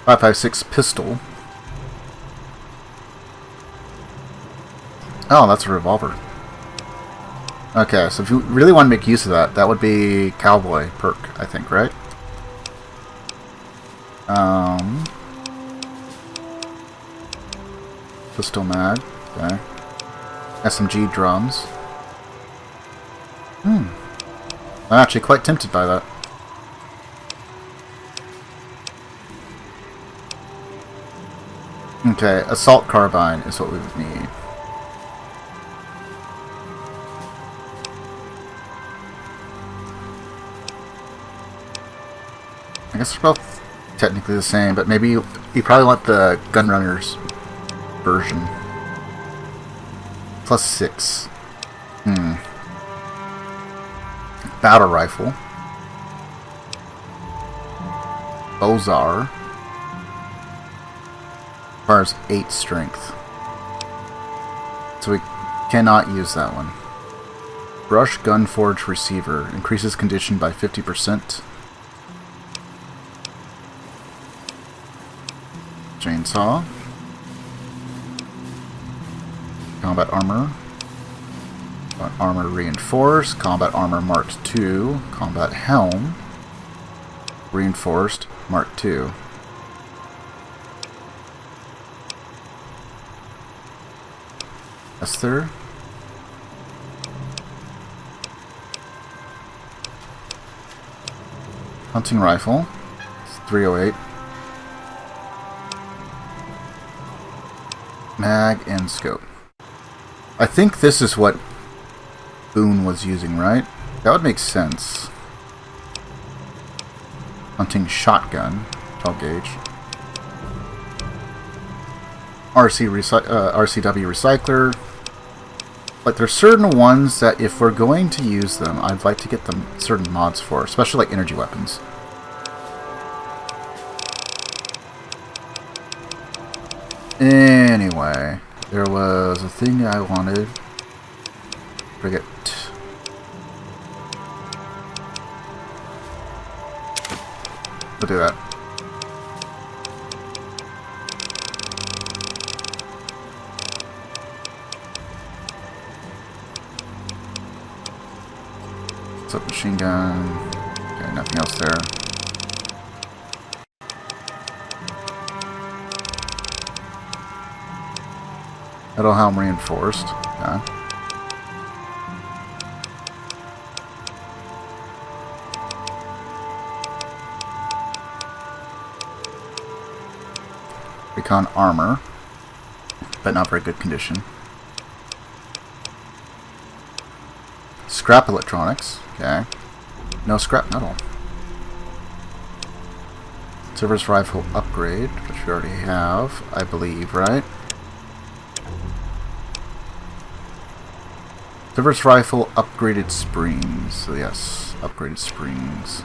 .556 pistol. Oh, that's a revolver. Okay, so if you really want to make use of that, that would be cowboy perk, I think, right? Pistol mag. Okay. SMG drums. I'm actually quite tempted by that. Okay, assault carbine is what we would need. I guess they're both technically the same, but maybe you probably want the Gunrunners version. +6. Battle rifle. Bozar. Requires 8 strength. So we cannot use that one. Brush Gun Forge Receiver. Increases condition by 50%. Chainsaw. Combat Armor. Armor Reinforced. Combat Armor Mark II. Combat Helm. Reinforced Mark II. Esther. Hunting Rifle. It's 308. Mag and scope. I think this is what Boone was using, right? That would make sense. Hunting shotgun, 12 gauge. RCW recycler, like there's certain ones that if we're going to use them, I'd like to get them certain mods for, especially like energy weapons. Anyway, there was a thing I wanted. Forget. We'll do that. Submachine gun. Okay, nothing else there. Metal helm reinforced. Okay. Recon armor, but not very good condition. Scrap electronics. Okay. No scrap metal. Service rifle upgrade, which we already have, I believe, right? Service rifle upgraded springs. So yes, upgraded springs.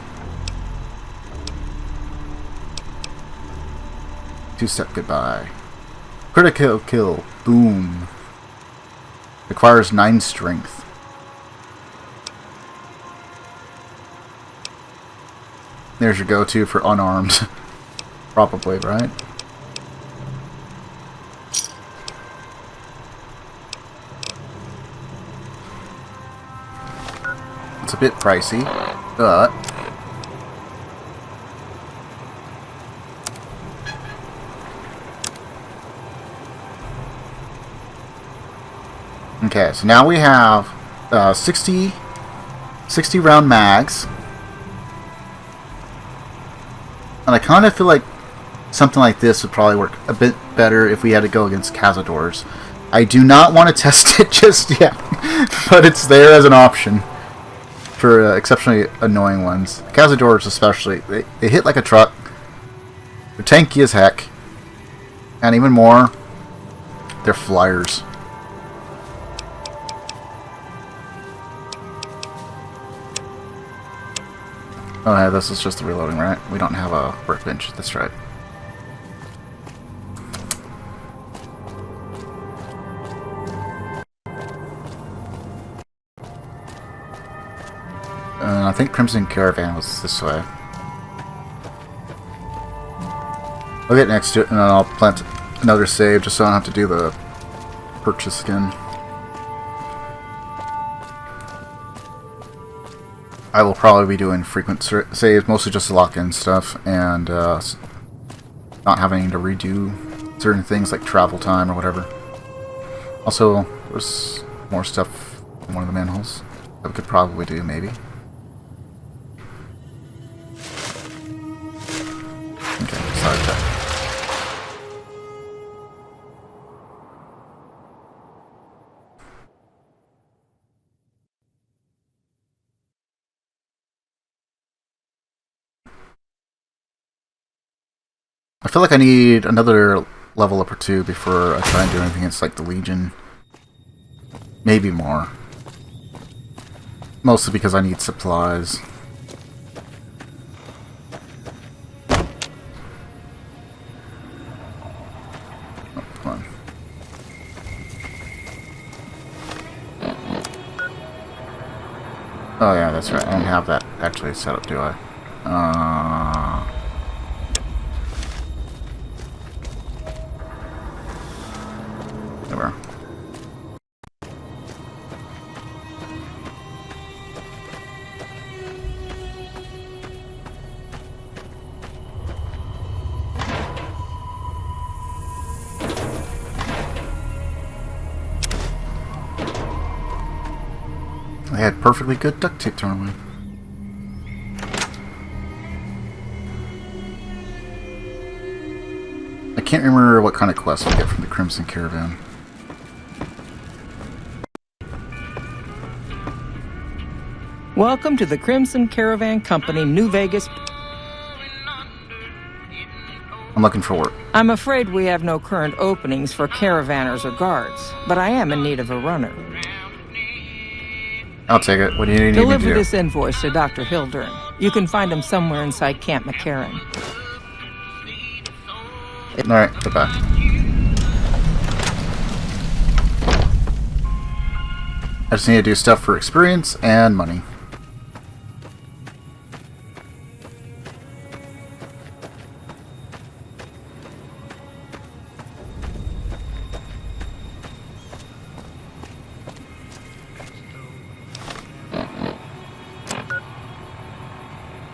Two-step goodbye. Critical kill. Boom. Requires 9 strength. There's your go-to for unarmed. Probably, right? It's a bit pricey, but okay, so now we have 60 round mags. And I kind of feel like something like this would probably work a bit better if we had to go against Cazadors. I do not want to test it just yet, but it's there as an option for exceptionally annoying ones. Cazadors especially, they hit like a truck. They're tanky as heck. And even more, they're flyers. Oh yeah, this is just the reloading, right? We don't have a workbench, that's right. I think Crimson Caravan was this way. I'll get next to it and then I'll plant another save just so I don't have to do the purchase again. I will probably be doing frequent saves, mostly just to lock in stuff and not having to redo certain things like travel time or whatever. Also, there's more stuff in one of the manholes that we could probably do, maybe. Okay, sorry about that. I feel like I need another level up or two before I try and do anything against like the Legion. Maybe more. Mostly because I need supplies. Oh, come on. Oh yeah, that's right. I don't have that actually set up, do I? Whatever. I had perfectly good duct tape thrown away. I can't remember what kind of quest we get from the Crimson Caravan. Welcome to the Crimson Caravan Company, New Vegas. I'm looking for work. I'm afraid we have no current openings for caravanners or guards, but I am in need of a runner. I'll take it. What do you need me to Deliver do? this invoice to Dr. Hildern. You can find him somewhere inside Camp McCarran. Alright, goodbye. I just need to do stuff for experience and money.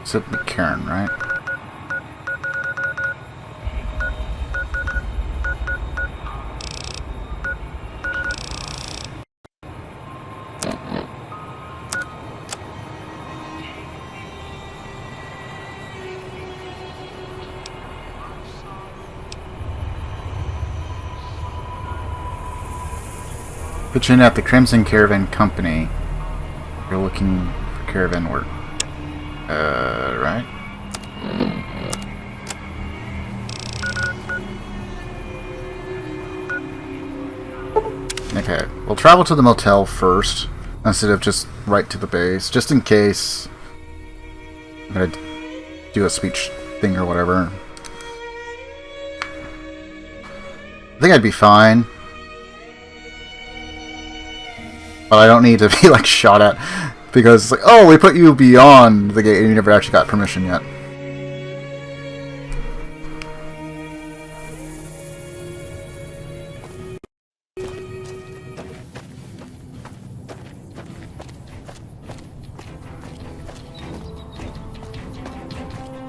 It's at McCarran, right? Pitching at the Crimson Caravan Company. You're looking for caravan work. Right? Okay, we'll travel to the motel first, instead of just right to the base, just in case I'm gonna do a speech thing or whatever. I think I'd be fine. But I don't need to be, like, shot at, because it's like, oh, we put you beyond the gate and you never actually got permission yet.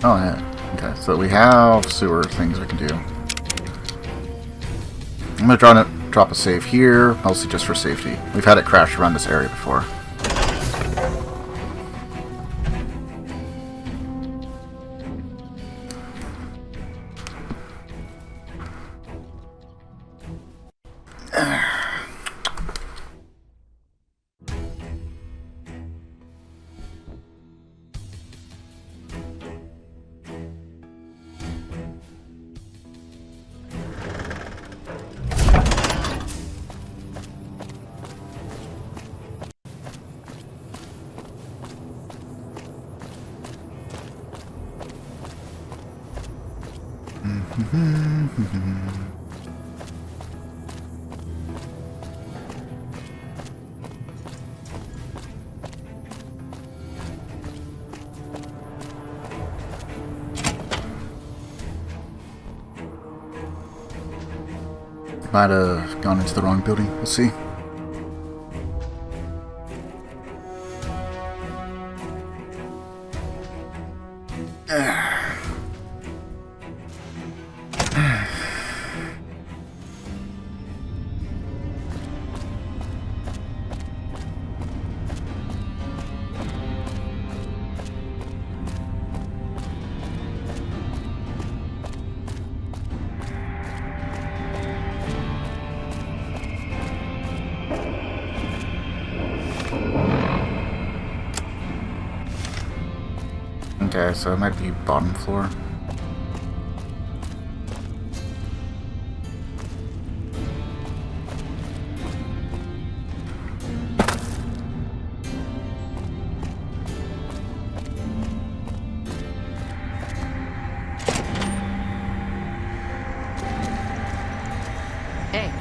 Oh, yeah. Okay, so we have sewer things we can do. I'm gonna drop a save here, mostly just for safety. We've had it crash around this area before. Might have gone into the wrong building. We'll see. Okay, so it might be bottom floor. Hey.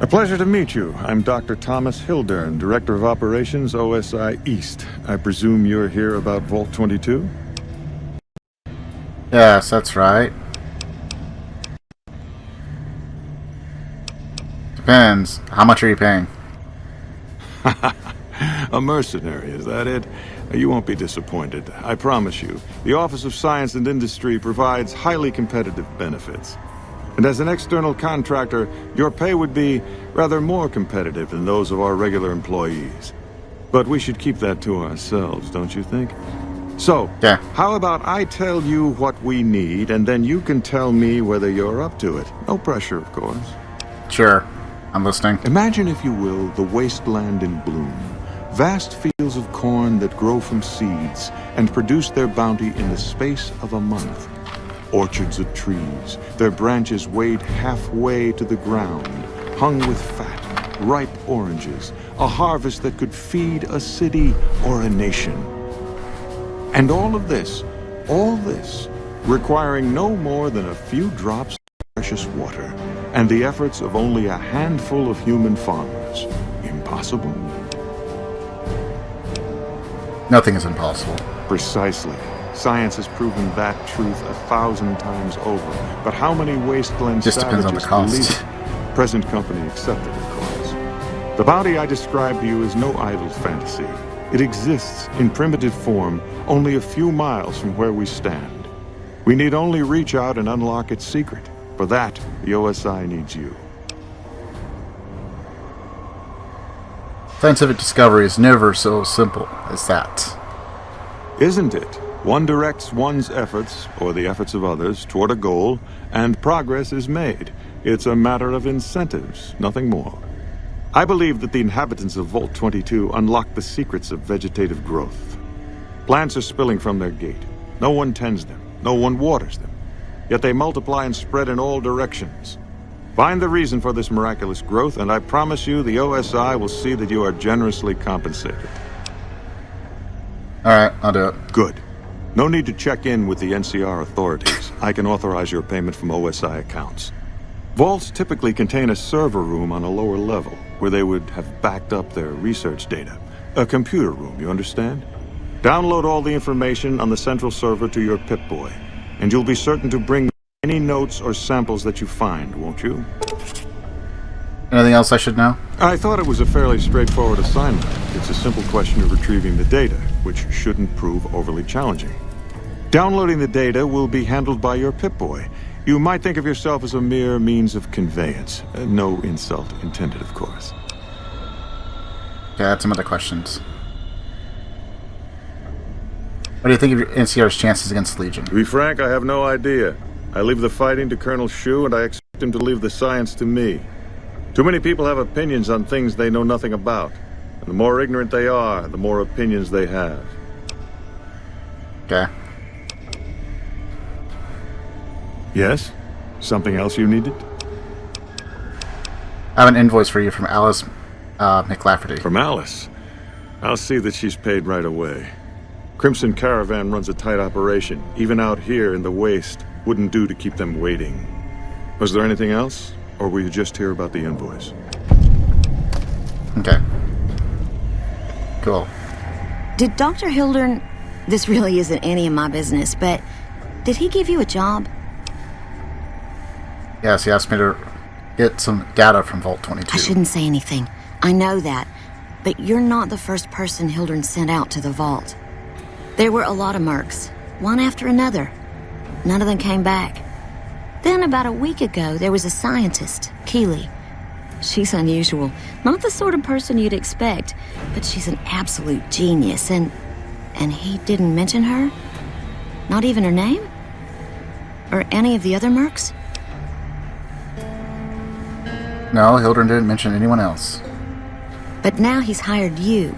A pleasure to meet you. I'm Dr. Thomas Hildern, Director of Operations, OSI East. I presume you're here about Vault 22? Yes, that's right. Depends. How much are you paying? A mercenary, is that it? You won't be disappointed, I promise you. The Office of Science and Industry provides highly competitive benefits. And as an external contractor, your pay would be rather more competitive than those of our regular employees. But we should keep that to ourselves, don't you think? So, yeah. How about I tell you what we need, and then you can tell me whether you're up to it. No pressure, of course. Sure. I'm listening. Imagine, if you will, the wasteland in bloom. Vast fields of corn that grow from seeds and produce their bounty in the space of a month. Orchards of trees, their branches weighed halfway to the ground, hung with fat, ripe oranges, a harvest that could feed a city or a nation. And all this, requiring no more than a few drops of precious water, and the efforts of only a handful of human farmers. Impossible? Nothing is impossible. Precisely. Science has proven that truth 1,000 times over. But how many wasteland Just depends on the cost. believe it? Present company accepted, of course. The bounty I described to you is no idle fantasy. It exists in primitive form only a few miles from where we stand. We need only reach out and unlock its secret. For that, the OSI needs you. Scientific discovery is never so simple as that. Isn't it? One directs one's efforts, or the efforts of others, toward a goal, and progress is made. It's a matter of incentives, nothing more. I believe that the inhabitants of Vault 22 unlock the secrets of vegetative growth. Plants are spilling from their gate. No one tends them. No one waters them. Yet they multiply and spread in all directions. Find the reason for this miraculous growth, and I promise you the OSI will see that you are generously compensated. Alright, I'll do it. Good. No need to check in with the NCR authorities. I can authorize your payment from OSI accounts. Vaults typically contain a server room on a lower level, where they would have backed up their research data. A computer room, you understand? Download all the information on the central server to your Pip-Boy, and you'll be certain to bring any notes or samples that you find, won't you? Anything else I should know? I thought it was a fairly straightforward assignment. It's a simple question of retrieving the data, which shouldn't prove overly challenging. Downloading the data will be handled by your Pip-Boy. You might think of yourself as a mere means of conveyance. No insult intended, of course. Okay, I had some other questions. What do you think of your NCR's chances against Legion? To be frank, I have no idea. I leave the fighting to Colonel Shu, and I expect him to leave the science to me. Too many people have opinions on things they know nothing about. And the more ignorant they are, the more opinions they have. Okay. Yes? Something else you needed? I have an invoice for you from Alice McLafferty. From Alice? I'll see that she's paid right away. Crimson Caravan runs a tight operation. Even out here in the waste, wouldn't do to keep them waiting. Was there anything else? Or were you just here about the invoice? Okay. Cool. Did Dr. Hildern... This really isn't any of my business, but... Did he give you a job? Yes, he asked me to get some data from Vault 22. I shouldn't say anything. I know that. But you're not the first person Hildern sent out to the Vault. There were a lot of mercs, one after another. None of them came back. Then, about a week ago, there was a scientist, Keeley. She's unusual. Not the sort of person you'd expect, but she's an absolute genius, and he didn't mention her? Not even her name? Or any of the other mercs? No, Hildern didn't mention anyone else. But now he's hired you,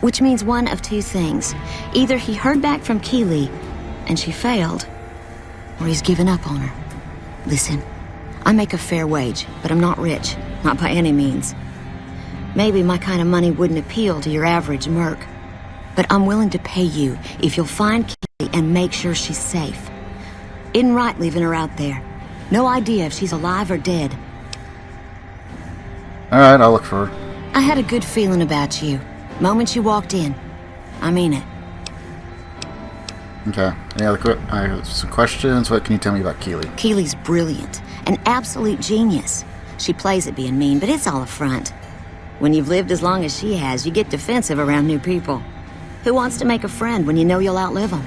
which means one of two things. Either he heard back from Keeley, and she failed, or he's given up on her. Listen, I make a fair wage, but I'm not rich, not by any means. Maybe my kind of money wouldn't appeal to your average merc, but I'm willing to pay you if you'll find Keeley and make sure she's safe. Isn't right leaving her out there. No idea if she's alive or dead. Alright, I'll look for her. I had a good feeling about you. Moment you walked in. I mean it. Okay. Any other I have some questions. What can you tell me about Keeley? Keeley's brilliant. An absolute genius. She plays at being mean, but it's all a front. When you've lived as long as she has, you get defensive around new people. Who wants to make a friend when you know you'll outlive them?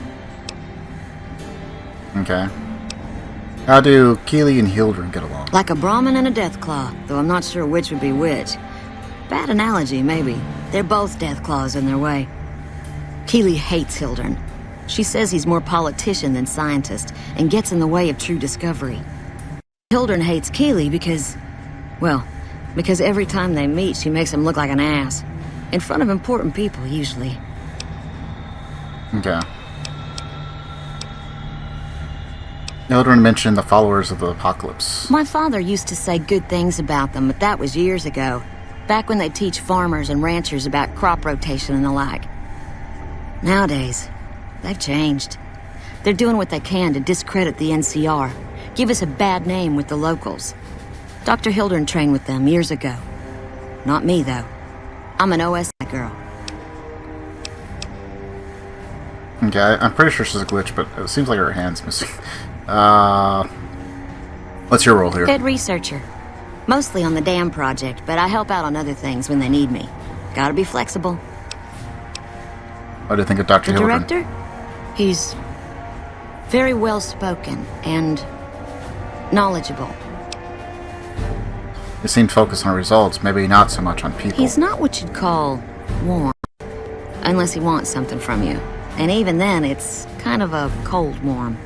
Okay. How do Keeley and Hildern get along? Like a Brahmin and a Deathclaw, though I'm not sure which would be which. Bad analogy, maybe. They're both Deathclaws in their way. Keeley hates Hildern. She says he's more politician than scientist, and gets in the way of true discovery. Hildern hates Keeley because every time they meet, she makes him look like an ass. In front of important people, usually. Okay. Hildern mentioned the followers of the apocalypse. My father used to say good things about them, but that was years ago. Back when they'd teach farmers and ranchers about crop rotation and the like. Nowadays, they've changed. They're doing what they can to discredit the NCR, give us a bad name with the locals. Dr. Hildern trained with them years ago. Not me, though. I'm an OSI girl. Okay, I'm pretty sure she's a glitch, but it seems like her hand's missing. What's your role here? Head researcher. Mostly on the dam project, but I help out on other things when they need me. Gotta be flexible. What do you think of Dr. The Hildern? director? He's very well-spoken and knowledgeable. He seemed focused on results, maybe not so much on people. He's not what you'd call warm, unless he wants something from you. And even then, it's kind of a cold warm.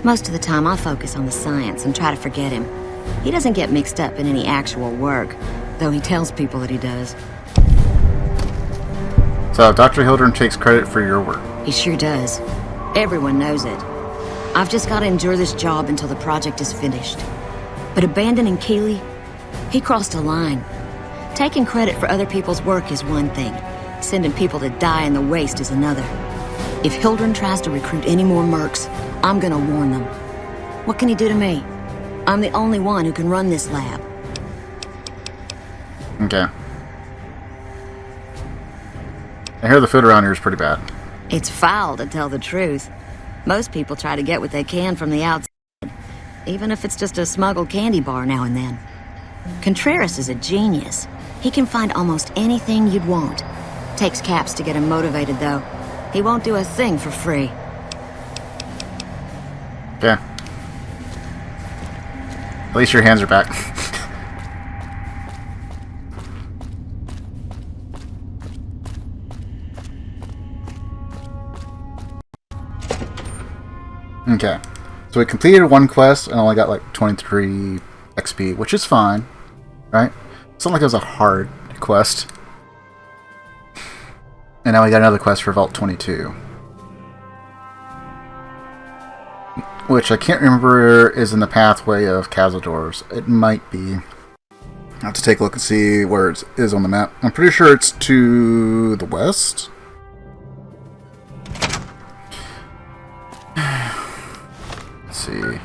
Most of the time, I focus on the science and try to forget him. He doesn't get mixed up in any actual work, though he tells people that he does. So, Dr. Hildern takes credit for your work. He sure does. Everyone knows it. I've just got to endure this job until the project is finished. But abandoning Keeley, he crossed a line. Taking credit for other people's work is one thing. Sending people to die in the waste is another. If Hildern tries to recruit any more mercs, I'm gonna warn them. What can he do to me? I'm the only one who can run this lab. Okay. I hear the food around here is pretty bad. It's foul, to tell the truth. Most people try to get what they can from the outside, even if it's just a smuggled candy bar now and then. Contreras is a genius. He can find almost anything you'd want. Takes caps to get him motivated, though. He won't do a thing for free. Okay. At least your hands are back. Okay. So we completed one quest and only got like 23 XP, which is fine. Right? It's not like it was a hard quest. And now we got another quest for Vault 22. Which I can't remember is in the pathway of Cazador's. It might be. I'll have to take a look and see where it is on the map. I'm pretty sure it's to the west. Let's see.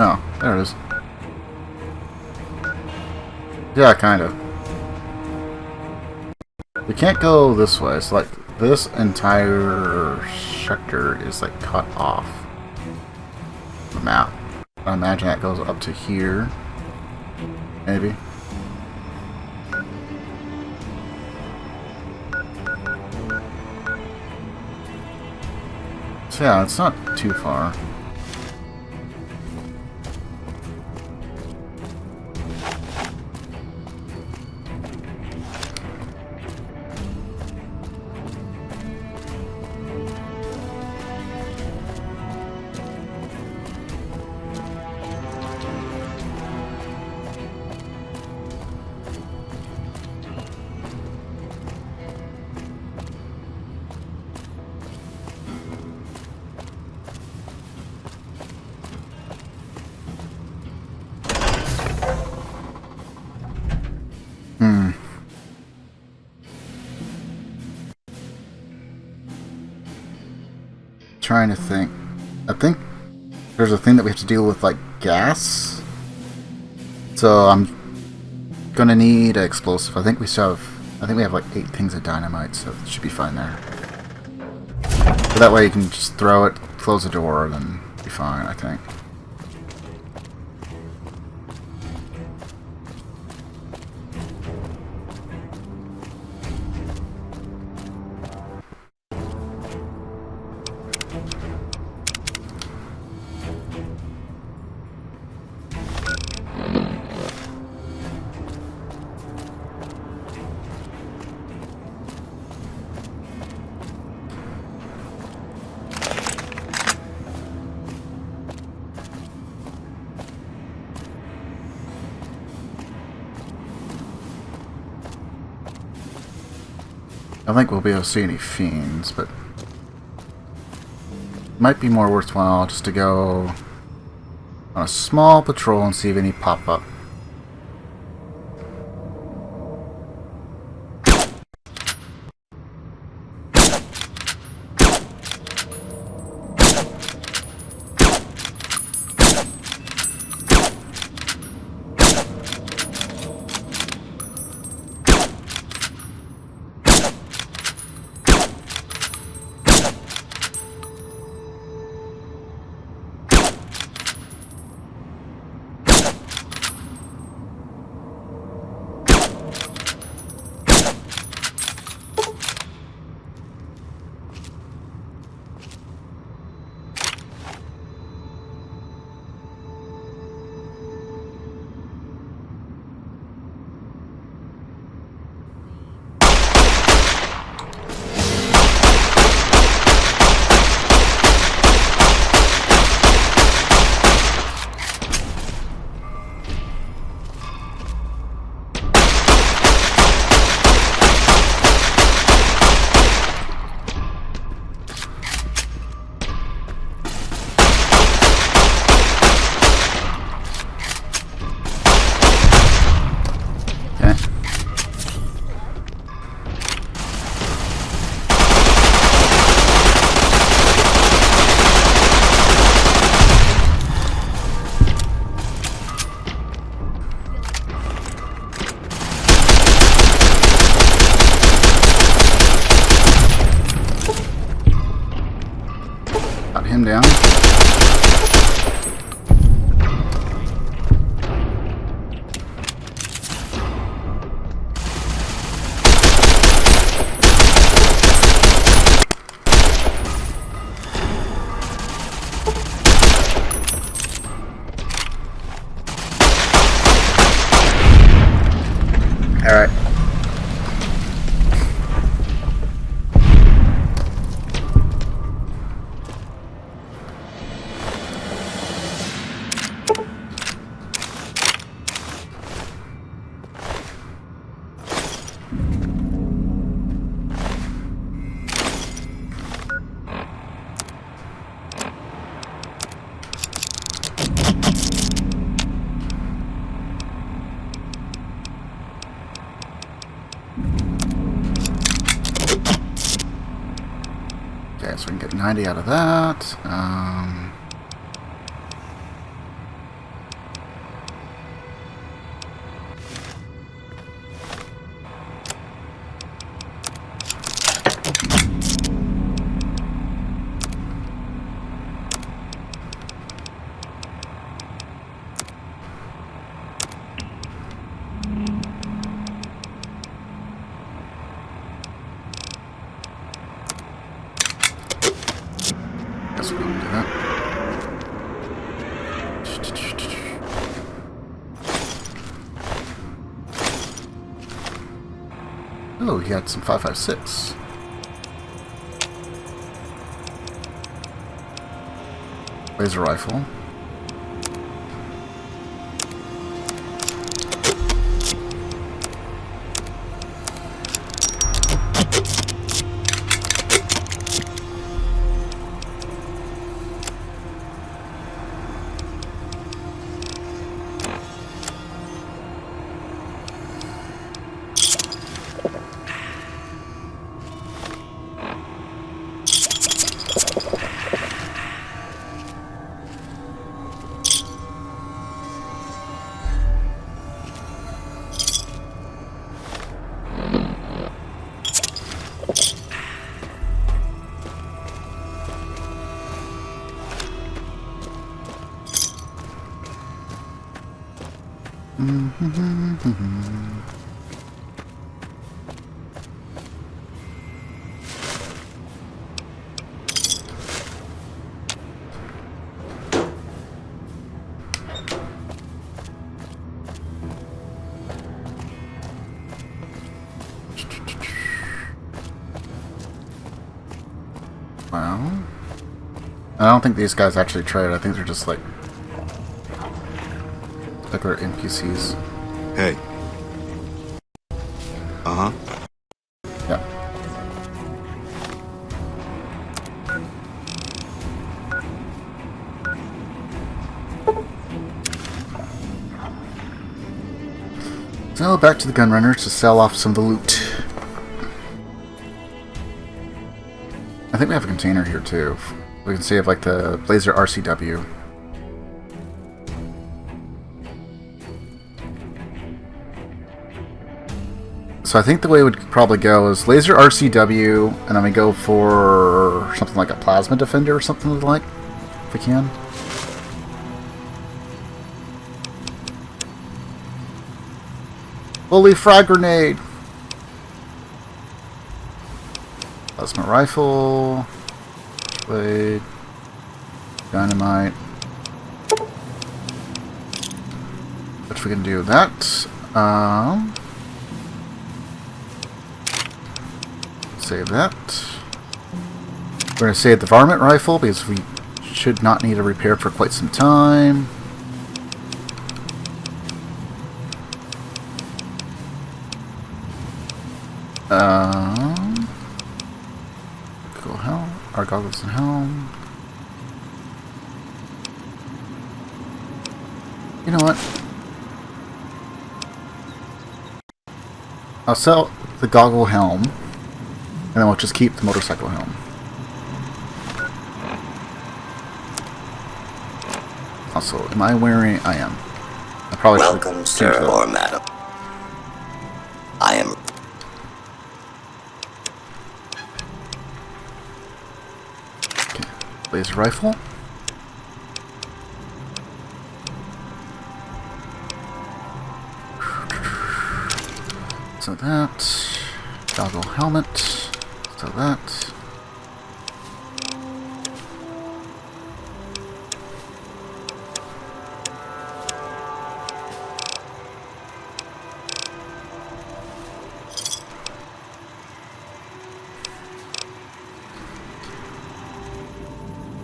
Oh, there it is. Yeah, kind of. We can't go this way. It's like this entire sector is like cut off the map. I imagine that goes up to here. Maybe. So yeah, it's not too far. Trying to think. I think there's a thing that we have to deal with, like gas. So I'm gonna need an explosive. I think we still have. I think we have like 8 things of dynamite, so it should be fine there. So that way you can just throw it, close the door, and then be fine. I think. I don't think we'll be able to see any fiends, but might be more worthwhile just to go on a small patrol and see if any pop up. Got him down. All right. Okay, so we can get 90 out of that. Guess we can do that. Oh, he had some 5.56. Laser rifle. Well, I don't think these guys actually trade. I think they're just like they're NPCs. Hey. Uh-huh. Yeah. So back to the gunrunners to sell off some of the loot. I think we have a container here too. We can save like the laser RCW. So I think the way it would probably go is laser RCW, and then we go for something like a plasma defender or something like, if we can. Holy frag grenade! Plasma rifle, blade, dynamite. If we can do that, save that. We're going to save the varmint rifle because we should not need a repair for quite some time. Go helm. Our goggles and helm. You know what? I'll sell the goggle helm, and then we'll just keep the motorcycle helm. Also, am I wearing? I am. I probably Welcome, sir or madam. I am. Okay. Laser rifle. So that. Goggle helmet. So that.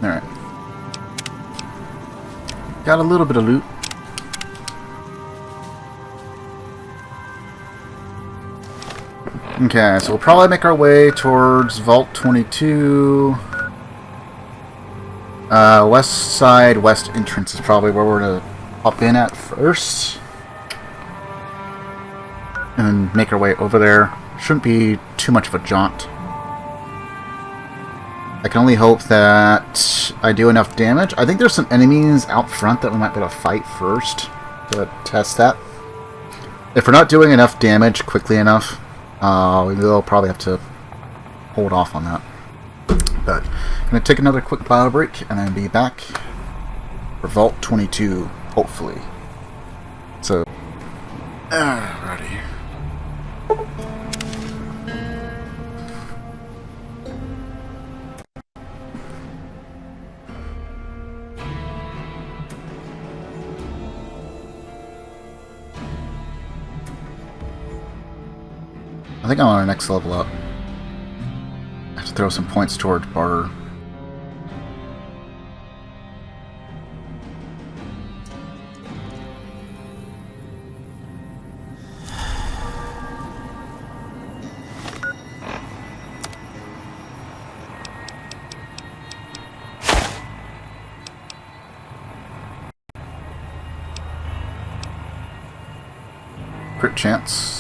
Alright. Got a little bit of loot. Okay, so we'll probably make our way towards Vault 22. West side, west entrance is probably where we're going to hop in at first. And make our way over there. Shouldn't be too much of a jaunt. I can only hope that I do enough damage. I think there's some enemies out front that we might be able to fight first to test that. If we're not doing enough damage quickly enough, we will probably have to hold off on that. But I'm going to take another quick bio break and then be back for Vault 22, hopefully. So, alrighty. I think I'm on our next level up. I have to throw some points towards barter. Crit chance.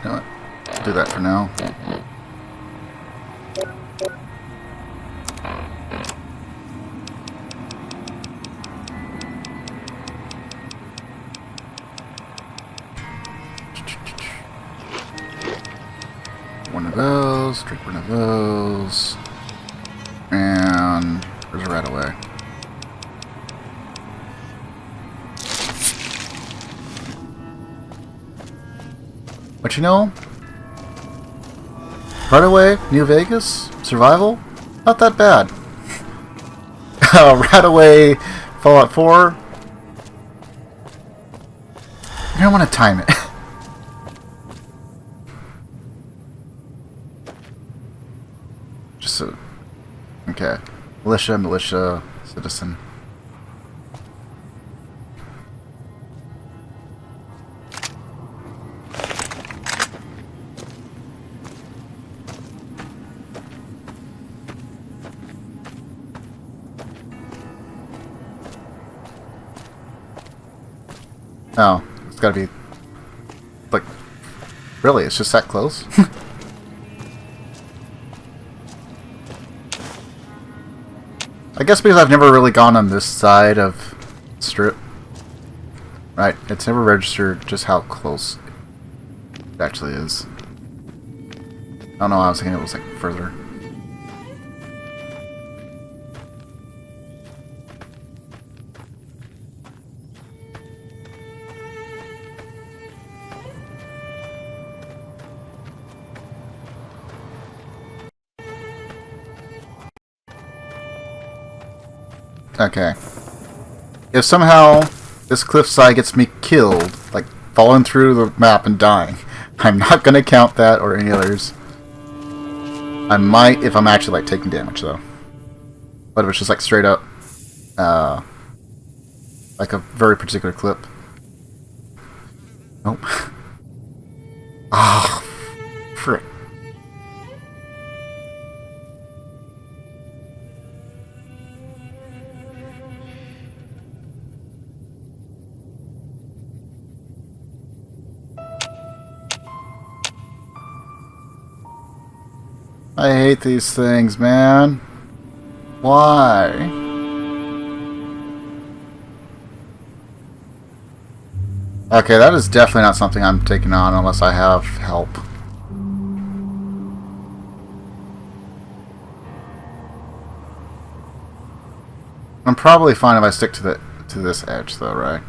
You know what? I'll do that for now. One of those, drink one of those, and there's a rat away. But you know, right away, New Vegas, survival, not that bad. Right away, Fallout 4, you're gonna want to time it. Just so, okay, militia, citizen. Oh, it's gotta be... Like, really? It's just that close? I guess because I've never really gone on this side of Strip. Right, it's never registered just how close it actually is. I don't know, I was thinking it was like further. Okay. If somehow this cliffside gets me killed, like falling through the map and dying, I'm not gonna count that or any others. I might if I'm actually like taking damage though. But if it's just like straight up, like a very particular clip. Nope. Ah, oh, frick. I hate these things, man. Why? Okay, that is definitely not something I'm taking on unless I have help. I'm probably fine if I stick to this edge though, right?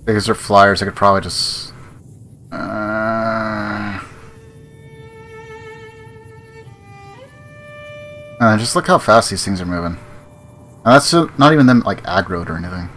Because they're flyers, I could probably just... just look how fast these things are moving. And that's not even them like aggroed or anything.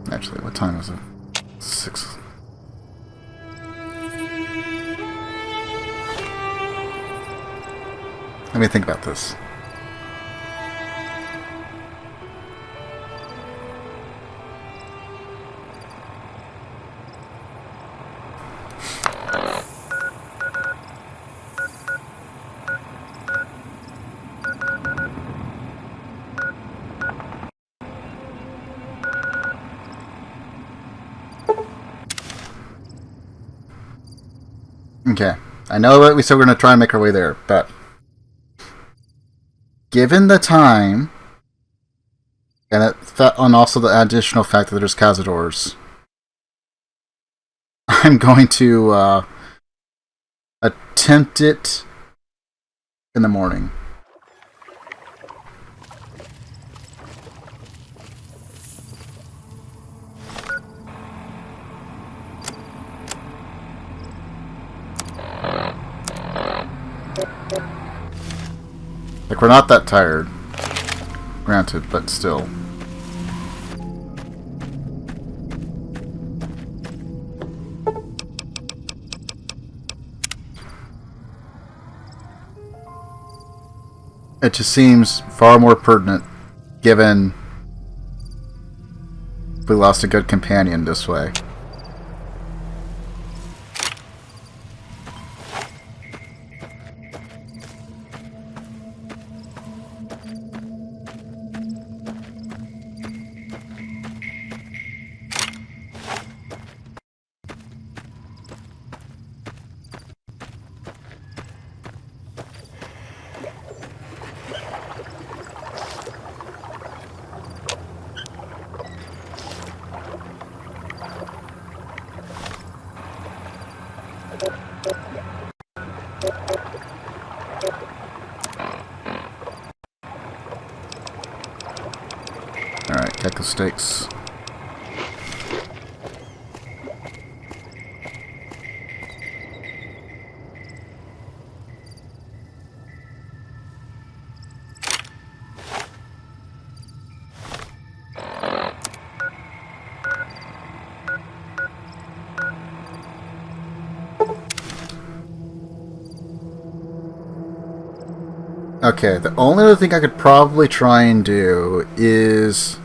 Actually, what time is it? 6. Let me think about this. Okay, I know that we said we're going to try and make our way there, but given the time, and also the additional fact that there's cazadors, I'm going to attempt it in the morning. Like, we're not that tired, granted, but still. It just seems far more pertinent, given we lost a good companion this way. Alright, gecko steaks. Okay, the only other thing I could probably try and do is...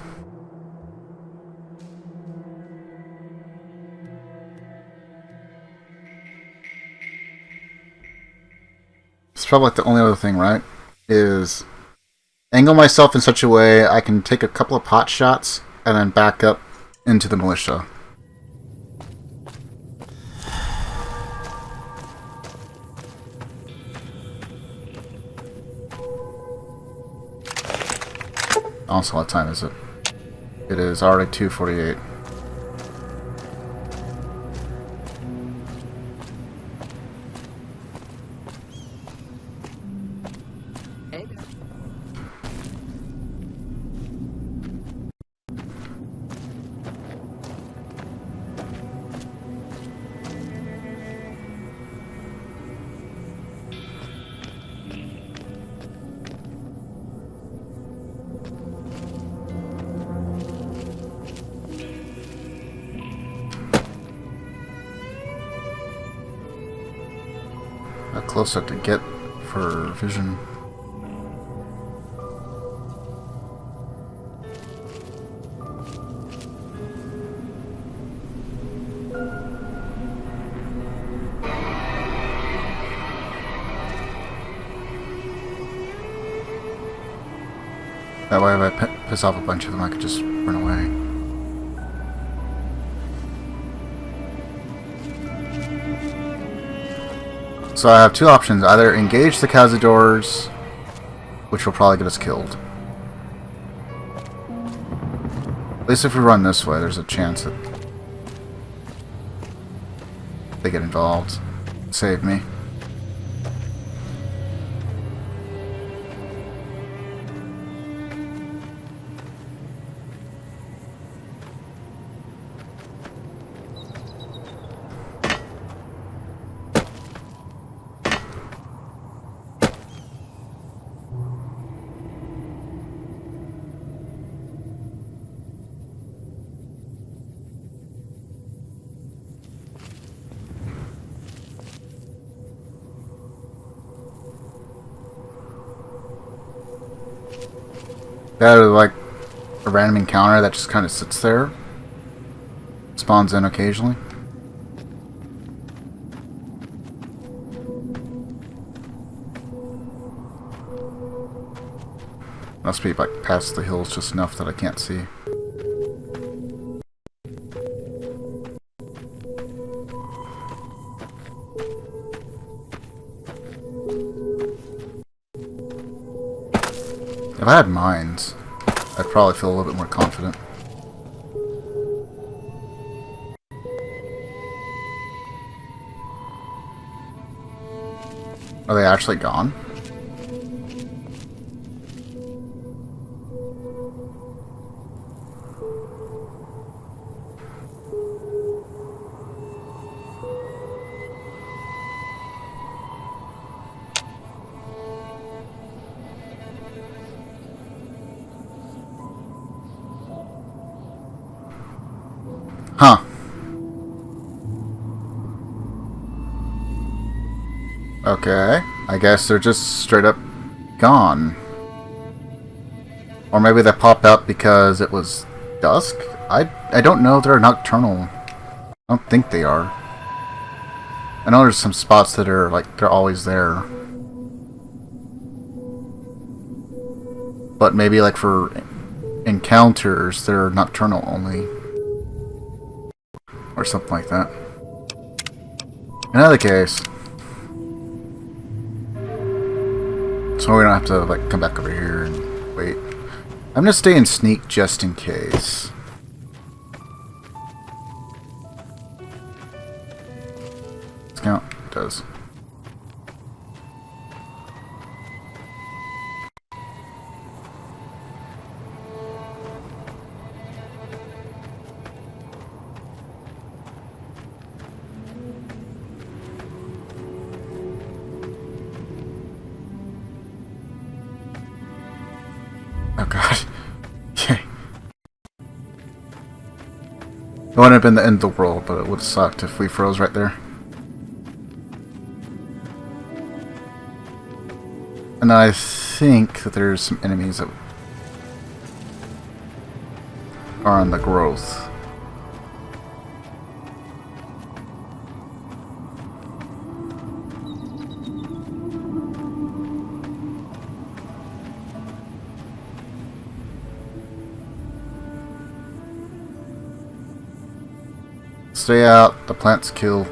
It's probably like the only other thing, right? Is angle myself in such a way I can take a couple of pot shots and then back up into the militia. Also, what time is it? It is already 2:48. How close I have to get for vision. That way, if I piss off a bunch of them, I could just run away. So I have two options. Either engage the cazadores, which will probably get us killed. At least if we run this way, there's a chance that they get involved. Save me. That is like a random encounter that just kind of sits there. Spawns in occasionally. Must be like past the hills just enough that I can't see. If I had mines, I'd probably feel a little bit more confident. Are they actually gone? Huh. Okay. I guess they're just straight up gone. Or maybe they popped up because it was dusk? I don't know if they're nocturnal. I don't think they are. I know there's some spots that are like they're always there. But maybe like for encounters they're nocturnal only. Or something like that. In either case, so we don't have to like come back over here and wait. I'm gonna stay and sneak just in case. Count does. Oh god. Yay. It wouldn't have been the end of the world, but it would have sucked if we froze right there. And I think that there's some enemies that are on the growth. Stay out, the plants kill.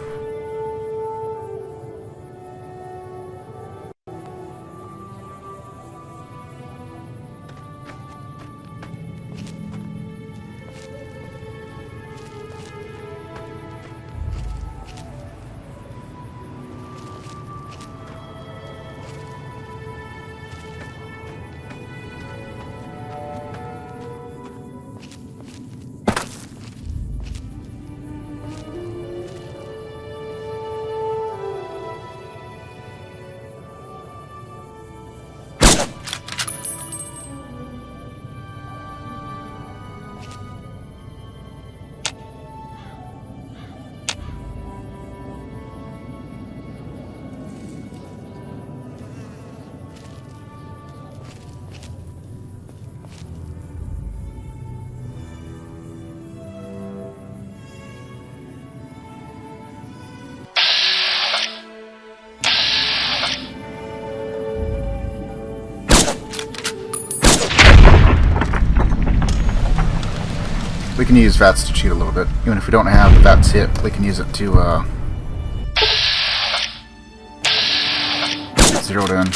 We can use VATS to cheat a little bit. Even if we don't have the VATS hit, we can use it to get zeroed in.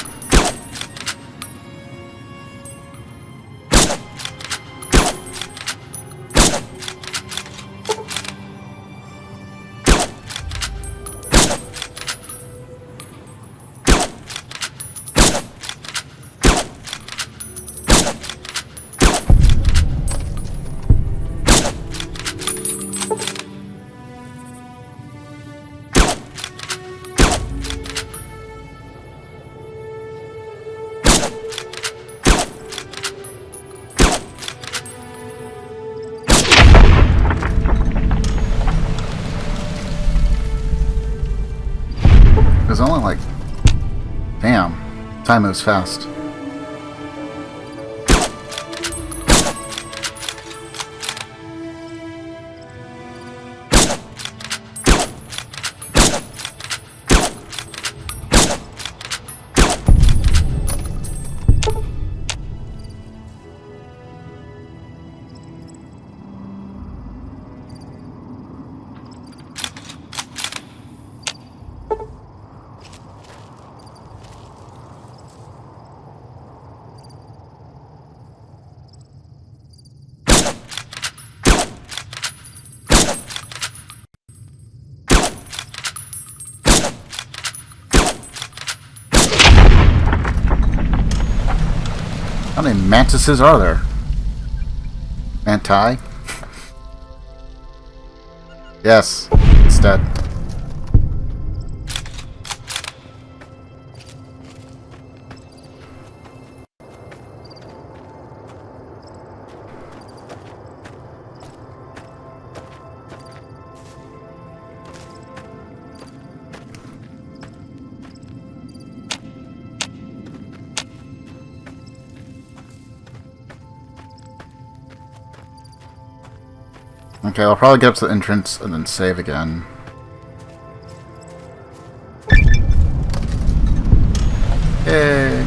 It was only like... Damn. Time moves fast. How many mantises are there? Manti? Yes, it's dead. Okay, I'll probably get up to the entrance and then save again. Yay!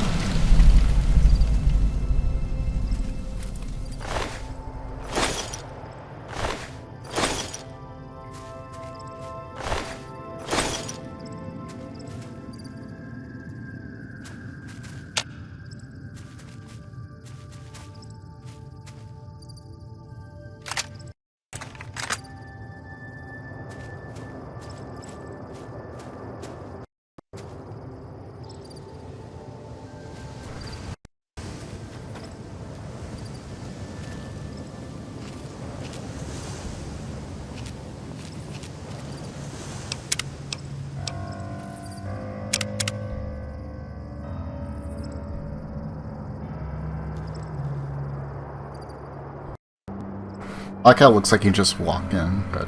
I like how it looks like you just walk in, but...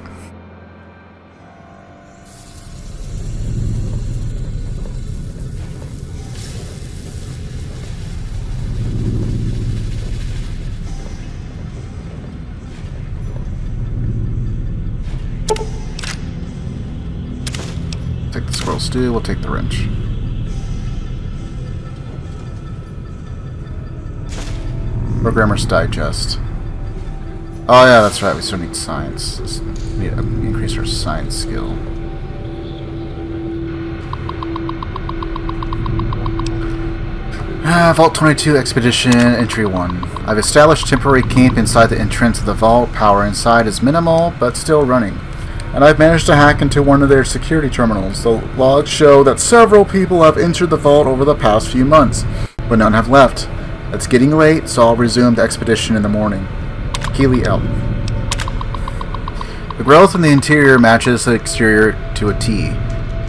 else do? We'll take the wrench. Programmer's Digest. Oh yeah, that's right. We still need science. We need to increase our science skill. Vault 22 Expedition Entry 1. I've established temporary camp inside the entrance of the vault. Power inside is minimal, but still running. And I've managed to hack into one of their security terminals. The logs show that several people have entered the vault over the past few months, but none have left. It's getting late, so I'll resume the expedition in the morning. Keeley out. The growth in the interior matches the exterior to a T.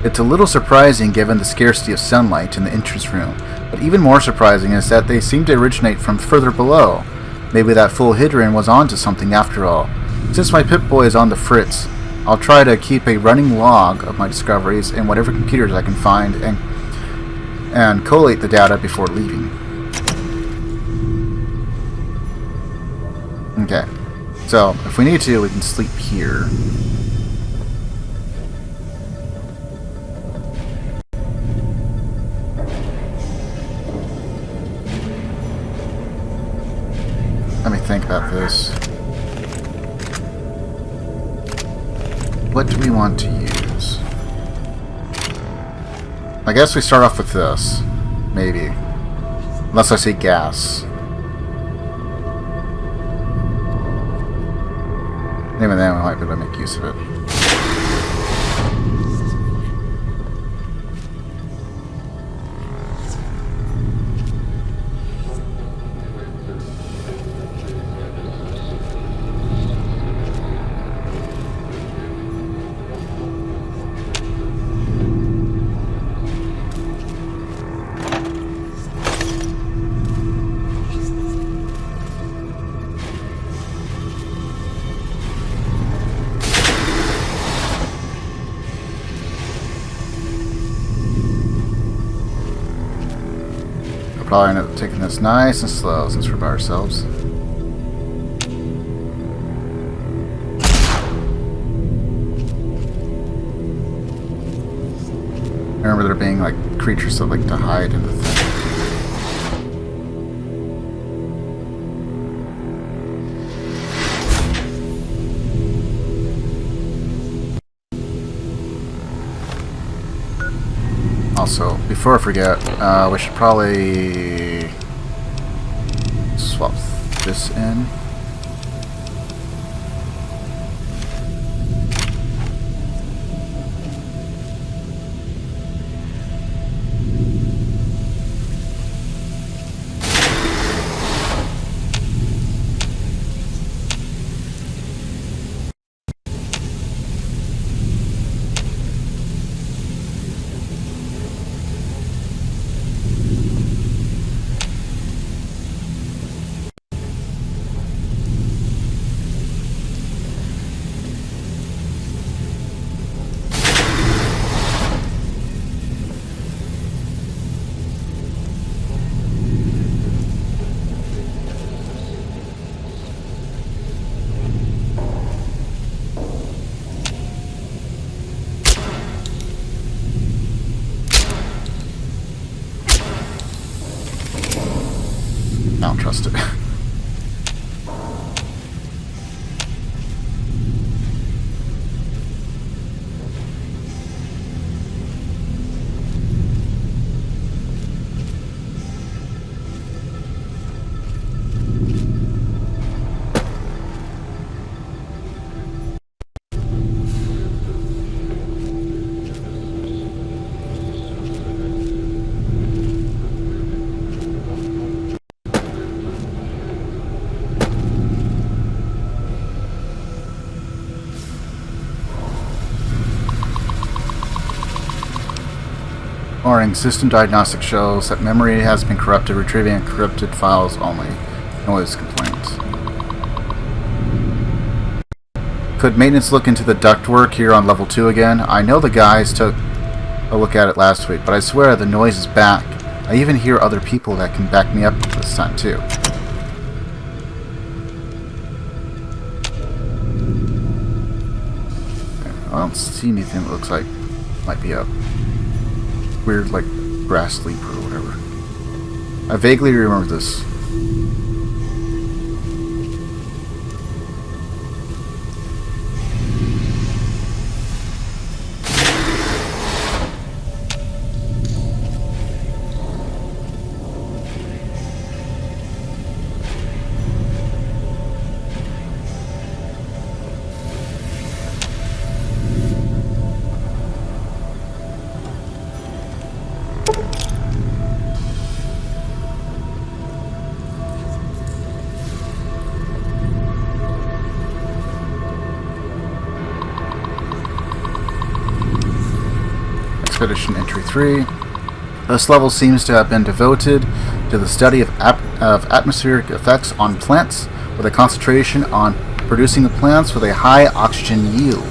It's a little surprising given the scarcity of sunlight in the entrance room, but even more surprising is that they seem to originate from further below. Maybe that fool Hildern was onto something after all. Since my Pip-Boy is on the fritz, I'll try to keep a running log of my discoveries in whatever computers I can find and collate the data before leaving. Okay, so if we need to, we can sleep here. Let me think about this. What do we want to use? I guess we start off with this. Maybe. Unless I see gas. Even then, we might be able to make use of it. Probably end up taking this nice and slow since we're by ourselves. I remember there being like creatures that like to hide in the thing. Also, before I forget, we should probably swap this in. I don't trust it. Warning, system diagnostic shows that memory has been corrupted, retrieving encrypted files only. Noise complaint. Could maintenance look into the ductwork here on level 2 again? I know the guys took a look at it last week, but I swear the noise is back. I even hear other people that can back me up this time too. I don't see anything that looks like might be up. weird, like, grass leap or whatever. I vaguely remember this. Expedition Entry 3. This level seems to have been devoted to the study of atmospheric effects on plants, with a concentration on producing the plants with a high oxygen yield.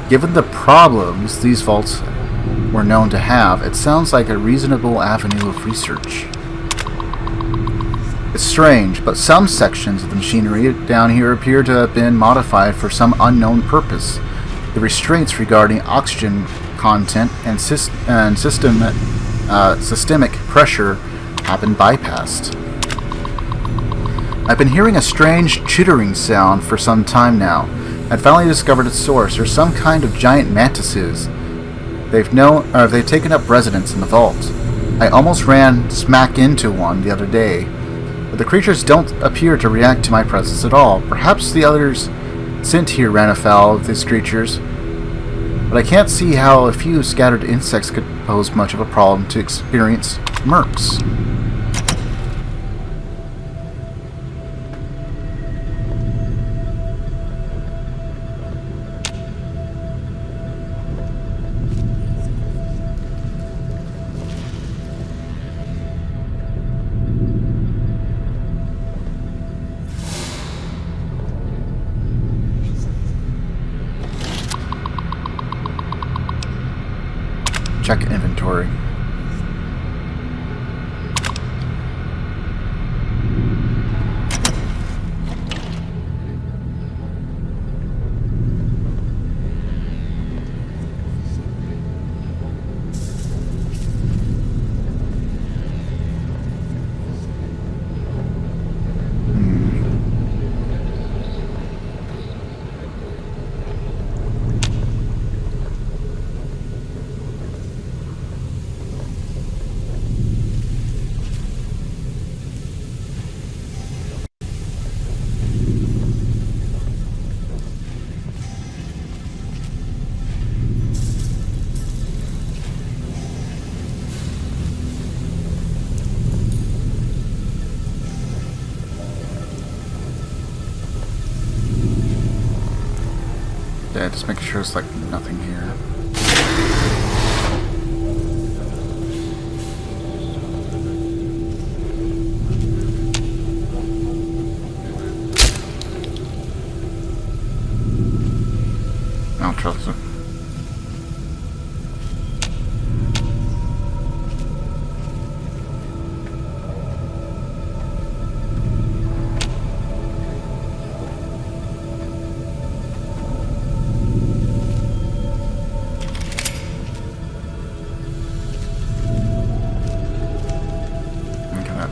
Given the problems these vaults were known to have, it sounds like a reasonable avenue of research. It's strange, but some sections of the machinery down here appear to have been modified for some unknown purpose. The restraints regarding oxygen content and systemic pressure have been bypassed. I've been hearing a strange chittering sound for some time now, and finally discovered its source. There's some kind of giant mantises. They've taken up residence in the vault. I almost ran smack into one the other day, but the creatures don't appear to react to my presence at all. Perhaps the others sent here ran afoul of these creatures, but I can't see how a few scattered insects could pose much of a problem to experienced mercs. Check inventory. Yeah, just making sure it's like nothing here. I don't trust it.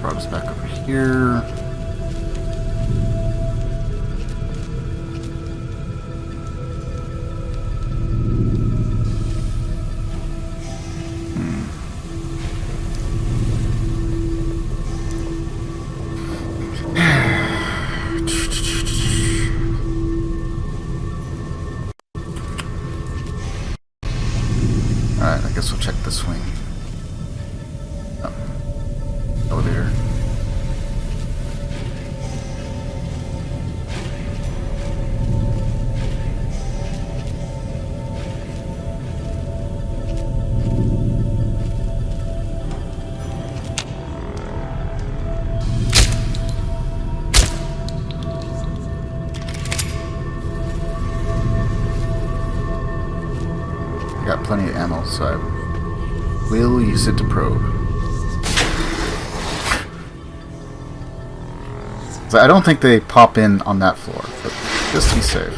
Brought us back over here. Alright, I guess we'll check this wing. Oh. Elevator. Got plenty of ammo, so I will use it to probe. So I don't think they pop in on that floor, but just to be safe.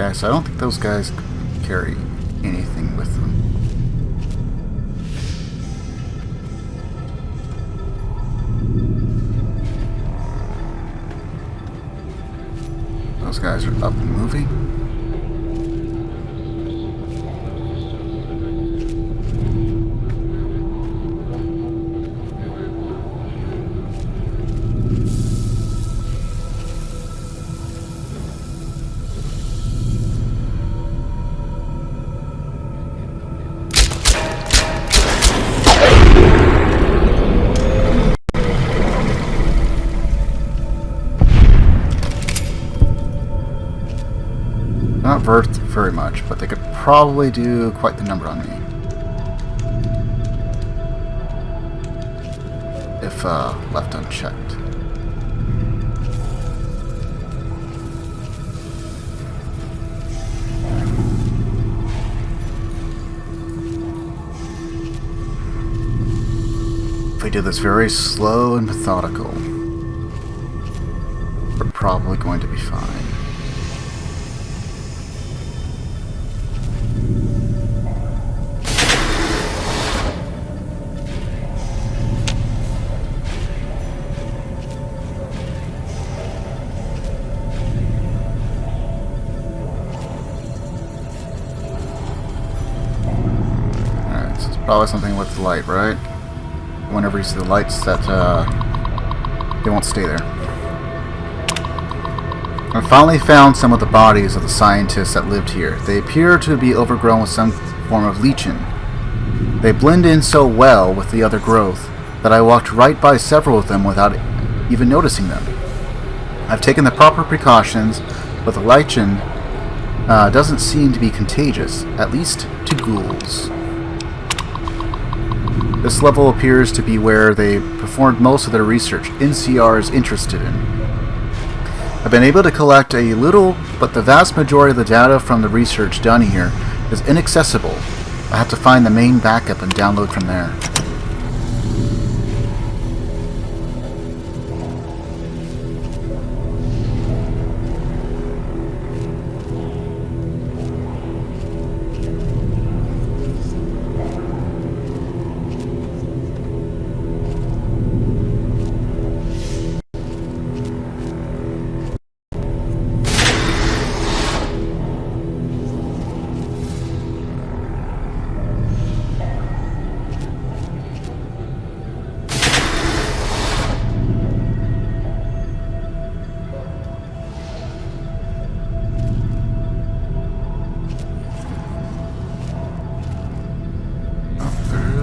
Okay, so I don't think those guys carry anything with them. Those guys are up and moving. Not worth very much, but they could probably do quite the number on me. If left unchecked. If we do this very slow and methodical, we're probably going to be fine. Probably something with the light, right? Whenever you see the lights, that they won't stay there. I finally found some of the bodies of the scientists that lived here. They appear to be overgrown with some form of lichen. They blend in so well with the other growth that I walked right by several of them without even noticing them. I've taken the proper precautions, but the lichen doesn't seem to be contagious, at least to ghouls. This level appears to be where they performed most of their research NCR is interested in. I've been able to collect a little, but the vast majority of the data from the research done here is inaccessible. I have to find the main backup and download from there.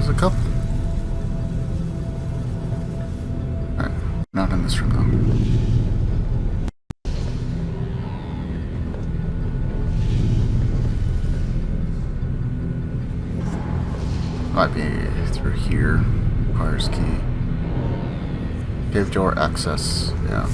A couple. Alright, not in this room though. Might be through here. Requires key. Cave door access. Yeah.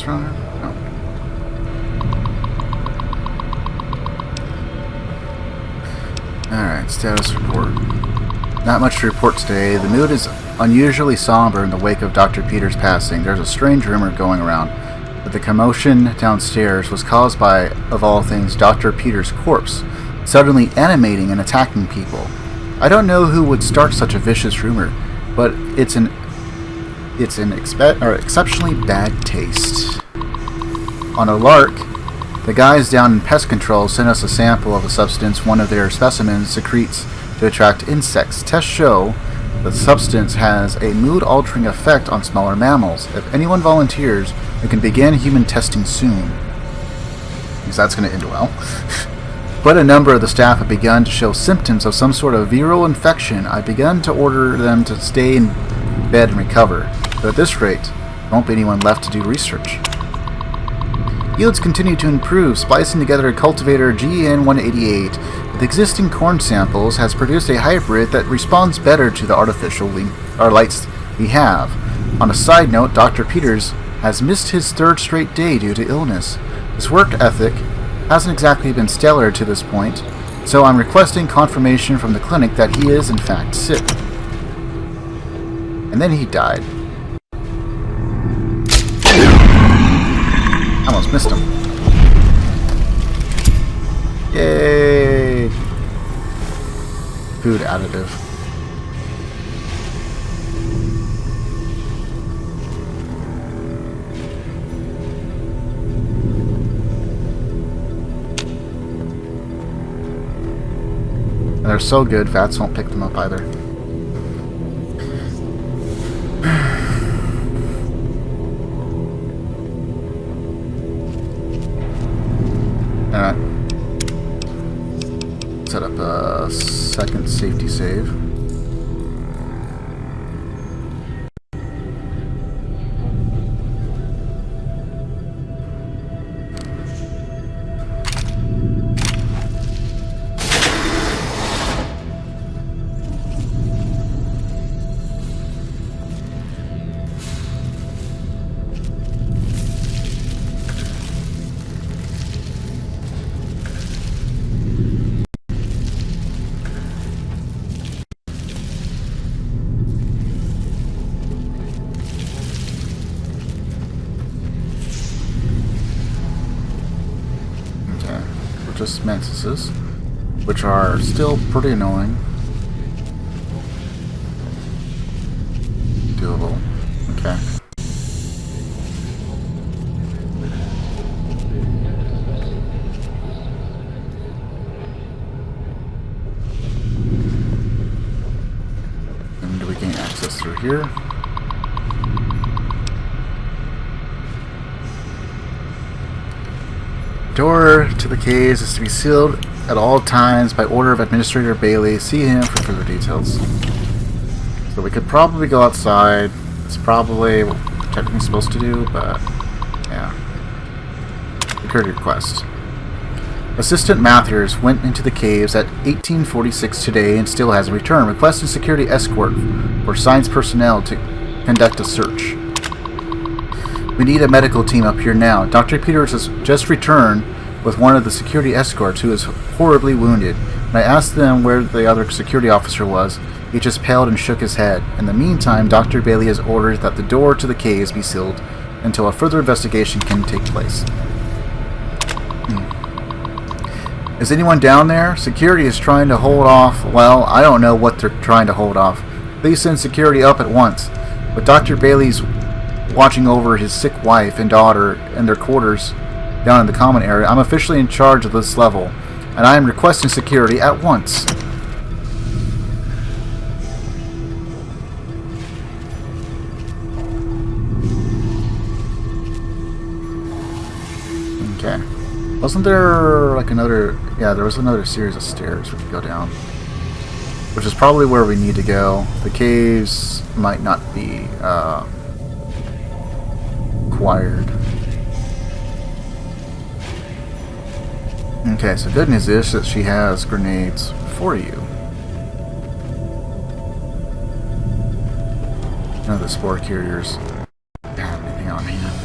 Around here? No. Alright, status report. Not much to report today. The mood is unusually somber in the wake of Dr. Peter's passing. There's a strange rumor going around But the commotion downstairs was caused by, of all things, Dr. Peter's corpse, suddenly animating and attacking people. I don't know who would start such a vicious rumor, but it's an exceptionally bad taste. On a lark, the guys down in pest control sent us a sample of a substance one of their specimens secretes to attract insects. Tests show that the substance has a mood-altering effect on smaller mammals. If anyone volunteers, we can begin human testing soon. Because that's going to end well. Quite a number of the staff have begun to show symptoms of some sort of viral infection. I've begun to order them to stay in bed and recover. But at this rate, there won't be anyone left to do research. Yields continue to improve. Splicing together a cultivator GN188 with existing corn samples has produced a hybrid that responds better to the artificial lights we have. On a side note, Dr. Peters has missed his third straight day due to illness. His work ethic hasn't exactly been stellar to this point, so I'm requesting confirmation from the clinic that he is in fact sick. And then he died. Almost missed him. Yay! Food additive. And they're so good, Vats won't pick them up either. Alright. Set up a second safety save. Just mantises, which are still pretty annoying. Doable. Okay. And do we gain access through here? Door to the caves is to be sealed at all times by order of Administrator Bailey. See him for further details. So we could probably go outside. It's probably what we're technically supposed to do, but yeah. Security request. Assistant Mathers went into the caves at 1846 today and still hasn't returned. Requesting security escort for science personnel to conduct a search. We need a medical team up here now. Dr. Peters has just returned with one of the security escorts who is horribly wounded. When I asked them where the other security officer was, he just paled and shook his head. In the meantime, Dr. Bailey has ordered that the door to the caves be sealed until a further investigation can take place. Is anyone down there? Security is trying to hold off. Well, I don't know what they're trying to hold off. Please send security up at once. But Dr. Bailey's watching over his sick wife and daughter in their quarters down in the common area. I'm officially in charge of this level, and I am requesting security at once. Okay. Wasn't there like another... Yeah, there was another series of stairs we could go down. Which is probably where we need to go. The caves might not be acquired. Okay, so good news is that she has grenades for you. None of the spore carriers have anything on hand.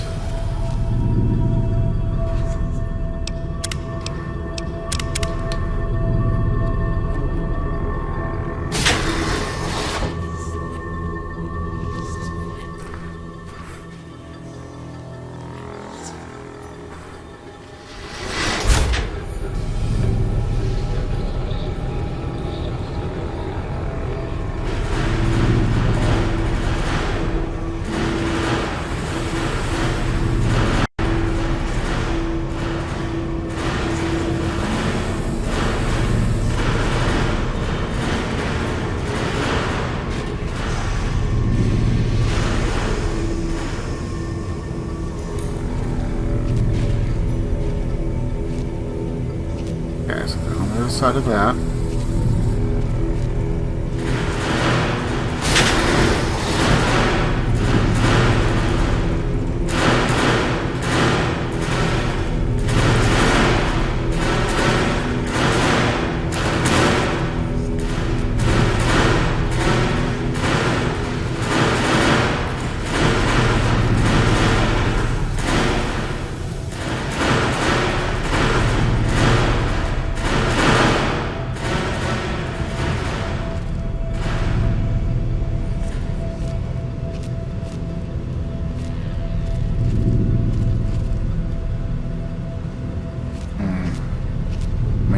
side of that.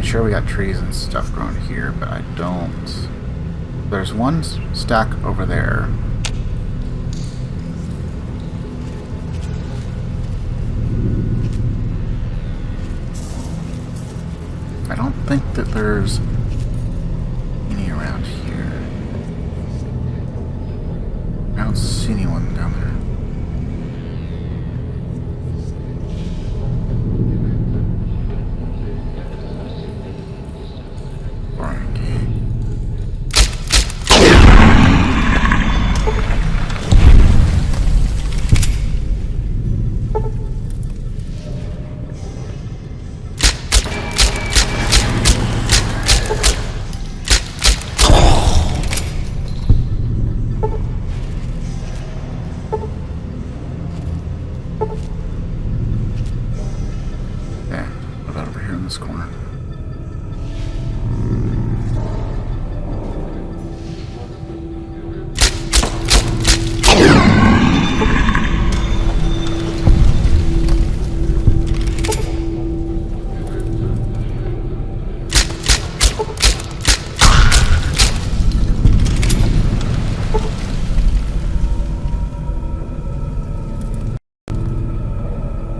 Sure, we got trees and stuff growing here, but I don't. There's one stack over there. I don't think that there's any around here. I don't see anyone down there. Corner.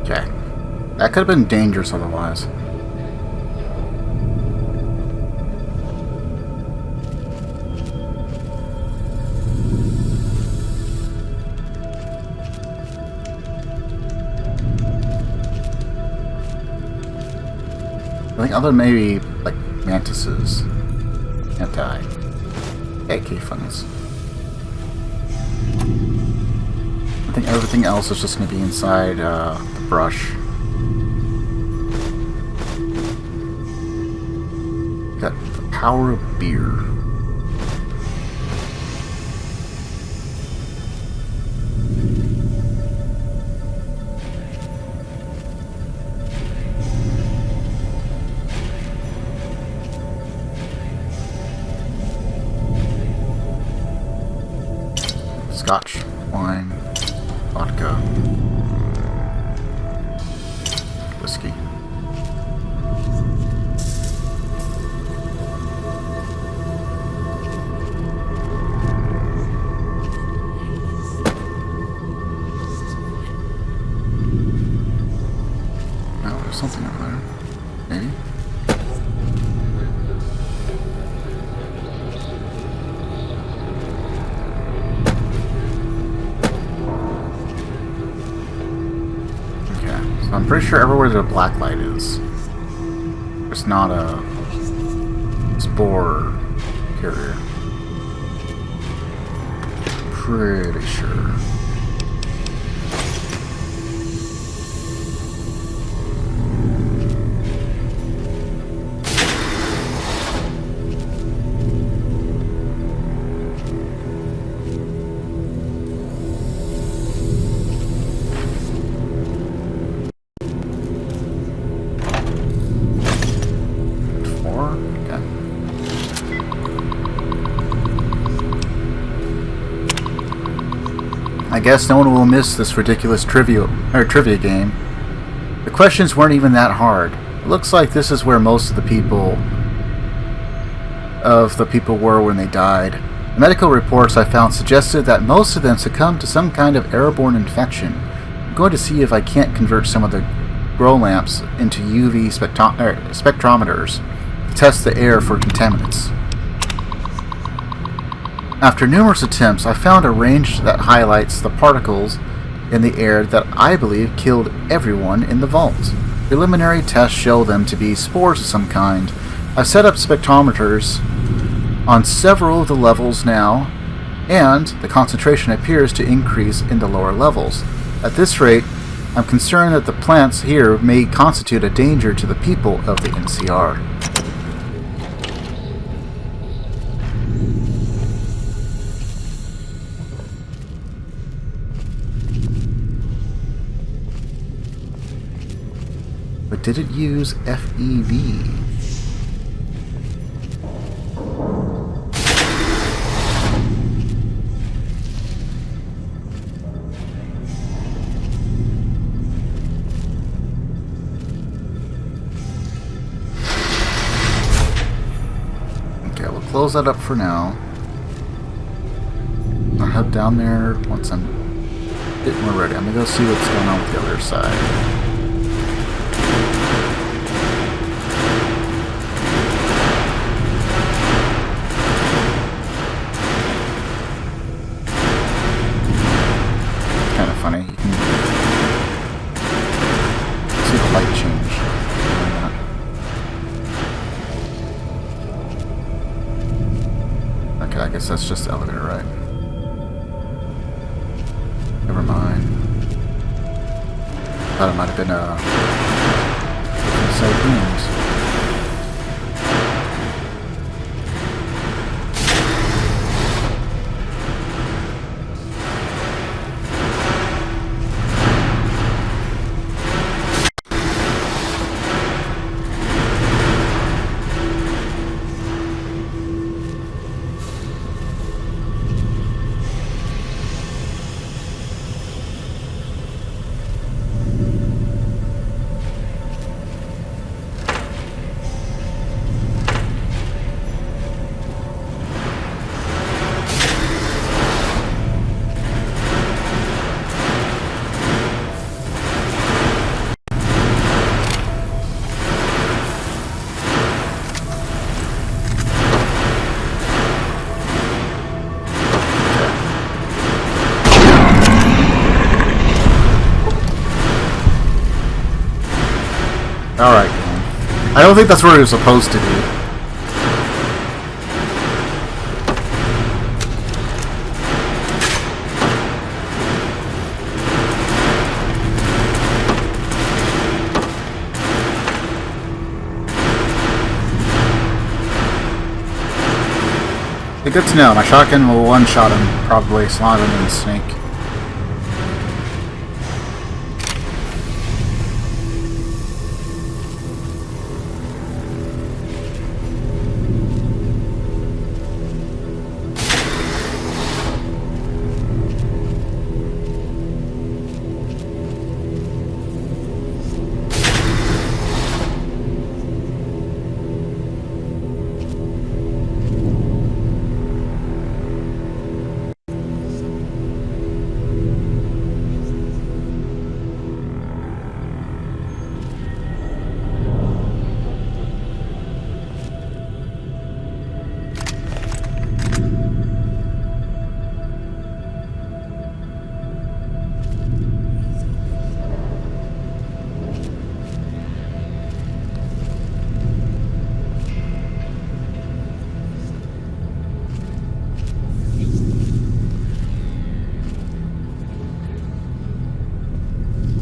Okay. That could have been dangerous otherwise. I think other than maybe like mantises, AK funds. I think everything else is just going to be inside the brush. Got the power of beer. Scotch, wine, vodka, whiskey. Oh, there's something over there. Maybe? I'm pretty sure everywhere the black light is, there's not a spore carrier. Pretty sure. I guess no one will miss this ridiculous trivia game. The questions weren't even that hard. It looks like this is where most of the people were when they died. The medical reports I found suggested that most of them succumbed to some kind of airborne infection. I'm going to see if I can't convert some of the grow lamps into UV spectrometers to test the air for contaminants. After numerous attempts, I found a range that highlights the particles in the air that I believe killed everyone in the vault. Preliminary tests show them to be spores of some kind, I've set up spectrometers on several of the levels now, and the concentration appears to increase in the lower levels. At this rate, I'm concerned that the plants here may constitute a danger to the people of the NCR. But did it use FEV? Close that up for now. I'll head down there once I'm a bit more ready. I'm gonna go see what's going on with the other side. Kind of funny. You can see the light change. I guess that's just the elevator, right? Never mind. Thought it might have been a set of rooms. Alright. I don't think that's where he was supposed to be. Good to know. My shotgun will one-shot him, probably slot him in the snake.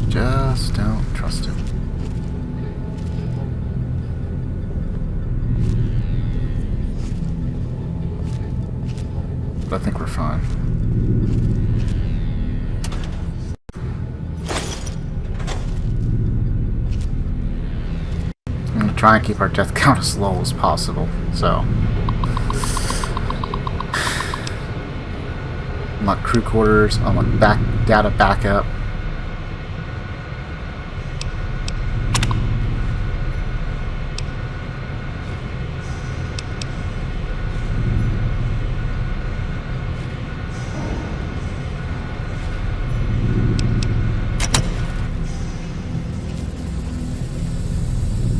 Just don't trust him. But I think we're fine. I'm gonna try and keep our death count as low as possible, so. Unlock crew quarters, unlock data backup.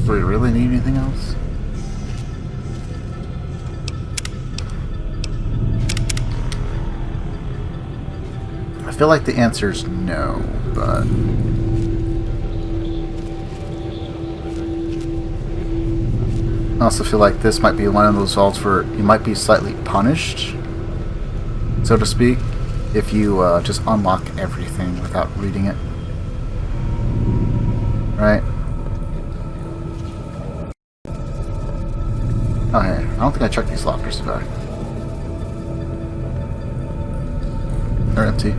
Do we really need anything else? I feel like the answer is no, but... I also feel like this might be one of those vaults where you might be slightly punished, so to speak, if you just unlock everything without reading it. Right? Oh, hey, I don't think I checked these lockers, did I? They're empty.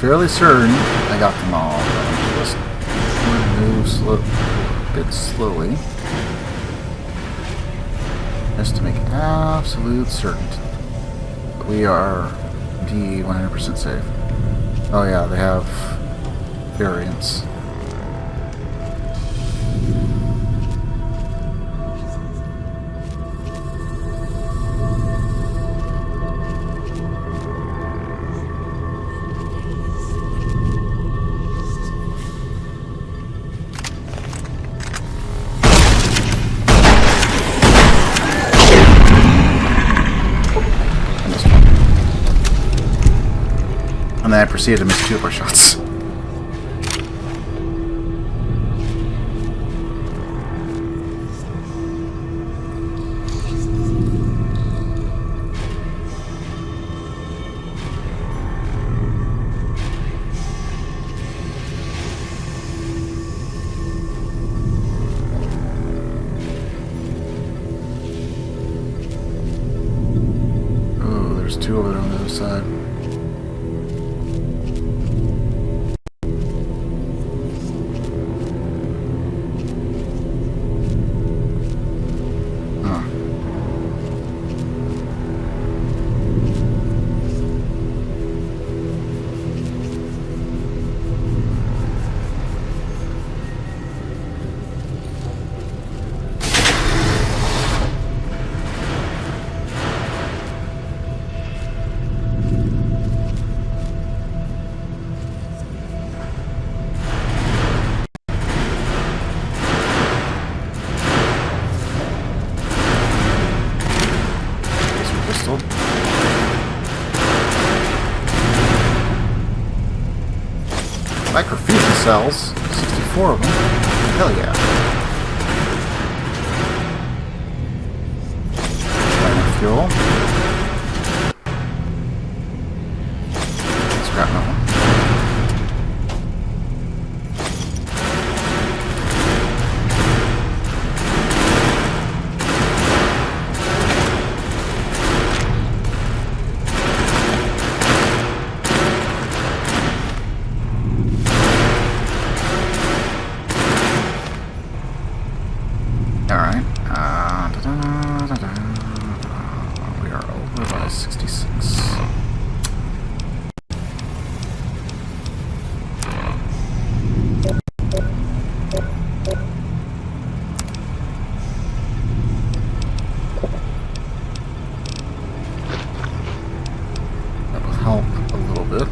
Fairly certain I got them all, but I'm just going to move a bit slowly, just to make absolute certainty that we are indeed 100% safe. Oh yeah, they have variants. And then I proceeded to miss 2 of our shots. Oh, there's 2 over there on the other side. Microfusion cells, 64 of them. Hell yeah. Fuel. Scrap metal. Alright. We are over by 66. That will help a little bit.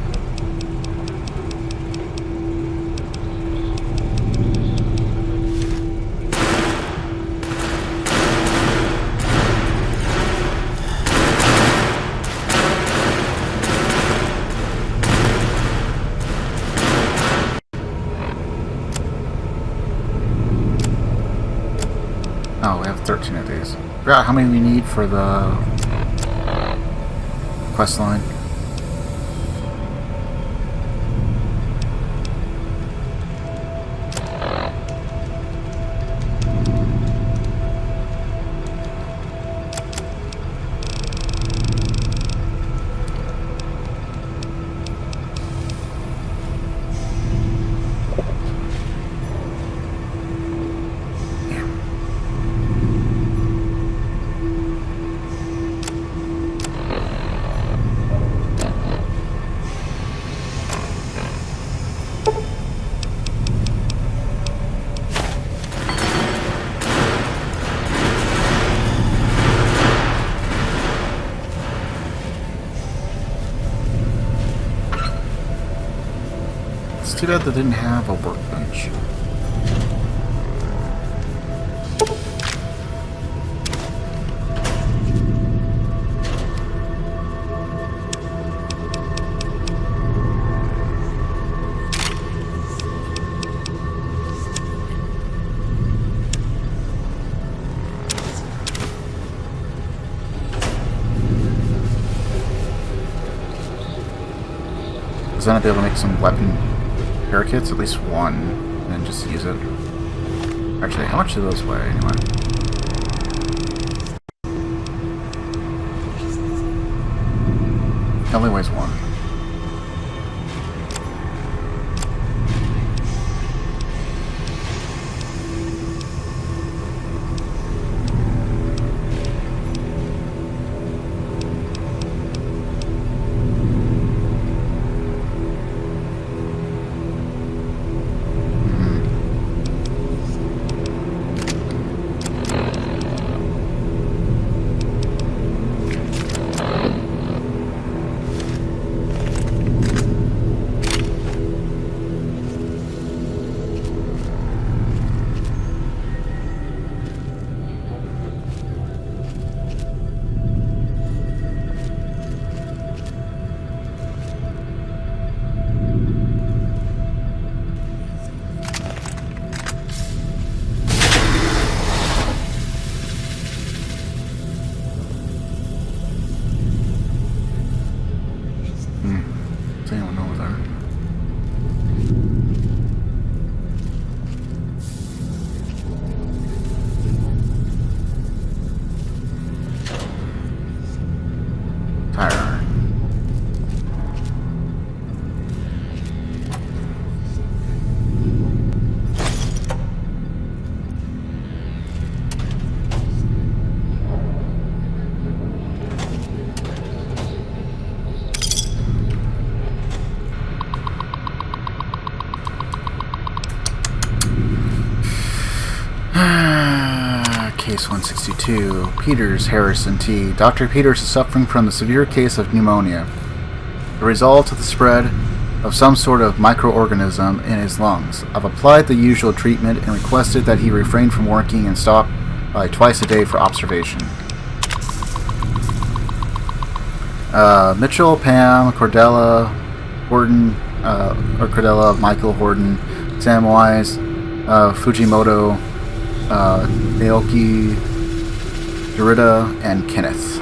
Oh, we have 13 of these. Forgot how many we need for the quest line. too bad they didn't have a workbench. Then I'll be able to make some weapon repair kits, at least one, and then just use it. Actually, how much do those weigh anyway? It only weighs one. Case 162. Peters, Harrison T. Dr. Peters is suffering from a severe case of pneumonia, the result of the spread of some sort of microorganism in his lungs. I've applied the usual treatment and requested that he refrain from working and stop by twice a day for observation. Mitchell, Pam, Cordella, Horton, Cordella, Michael, Horton, Samwise, Fujimoto, Naoki, Dorita, and Kenneth.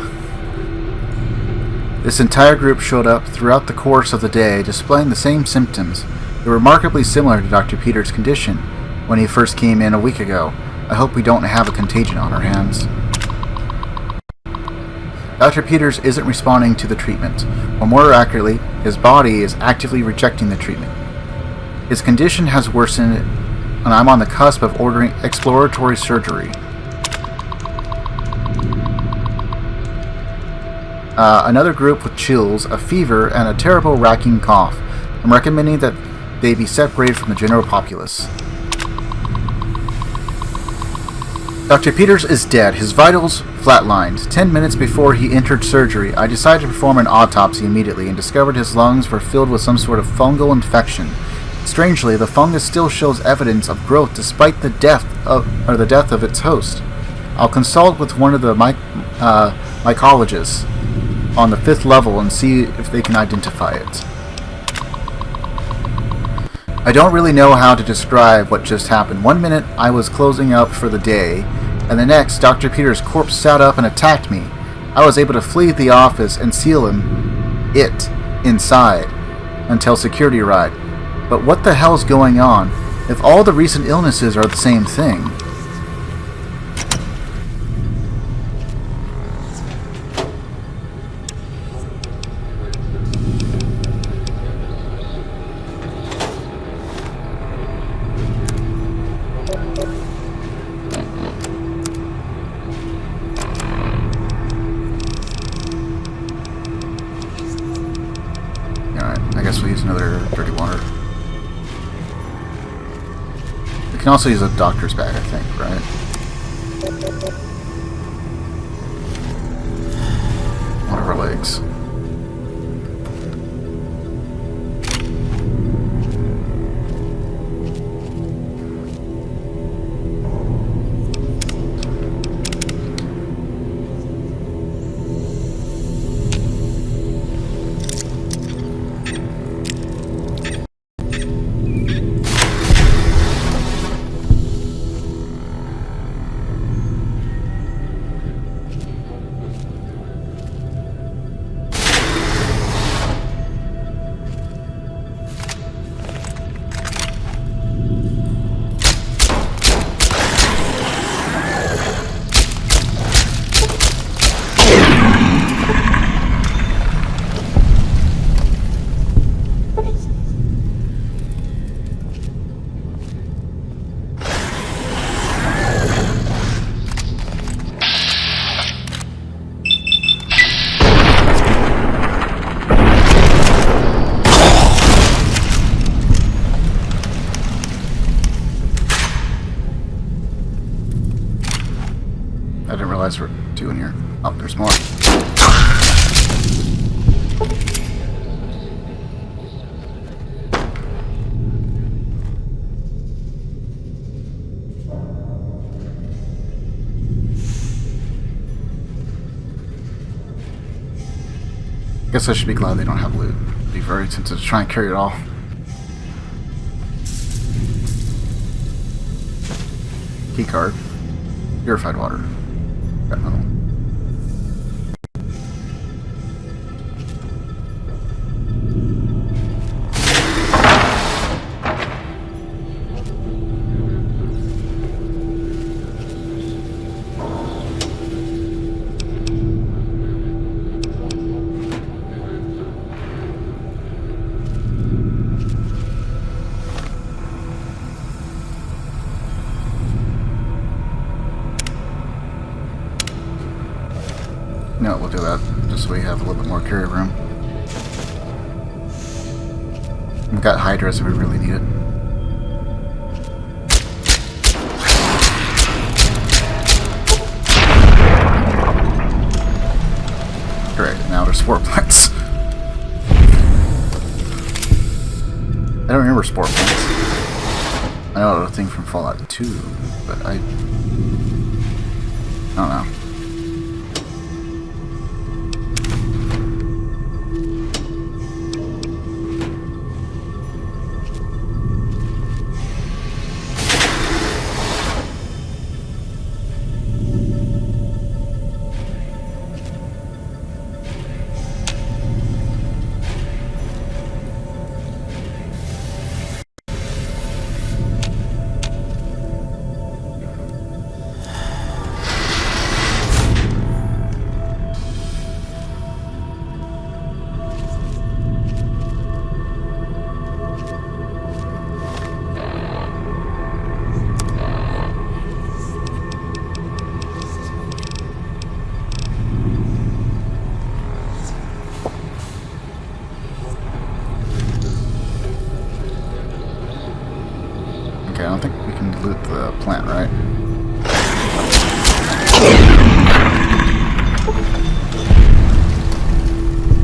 This entire group showed up throughout the course of the day, displaying the same symptoms. They're remarkably similar to Dr. Peters' condition when he first came in a week ago. I hope we don't have a contagion on our hands. Dr. Peters isn't responding to the treatment, or more accurately, his body is actively rejecting the treatment. His condition has worsened, and I'm on the cusp of ordering exploratory surgery. Another group with chills, a fever, and a terrible racking cough. I'm recommending that they be separated from the general populace. Dr. Peters is dead. His vitals flatlined. 10 minutes before he entered surgery, I decided to perform an autopsy immediately and discovered his lungs were filled with some sort of fungal infection. Strangely, the fungus still shows evidence of growth despite the death of its host. I'll consult with one of the mycologists on the 5th level and see if they can identify it. I don't really know how to describe what just happened. One minute I was closing up for the day, and the next Dr. Peters' corpse sat up and attacked me. I was able to flee the office and seal it inside until security arrived. But what the hell's going on if all the recent illnesses are the same thing? Alright, I guess we'll use another dirty water. We can also use a doctor's bag, I think, right? One of our legs. I didn't realize there were 2 in here. Oh, there's more. I guess I should be glad they don't have loot. Be very tempted to try and carry it all. Key card. Purified water. Got metal. No, we'll do that just so we have a little bit more carry room. We've got Hydras if we really need it. Great, now there's spore plants. I don't remember spore plants. I know a thing from Fallout 2, but I don't know. Okay, I don't think we can loot the plant, right?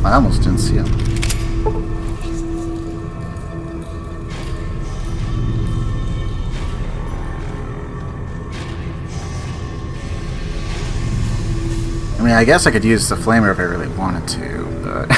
I almost didn't see him. I mean, I guess I could use the flamer if I really wanted to, but...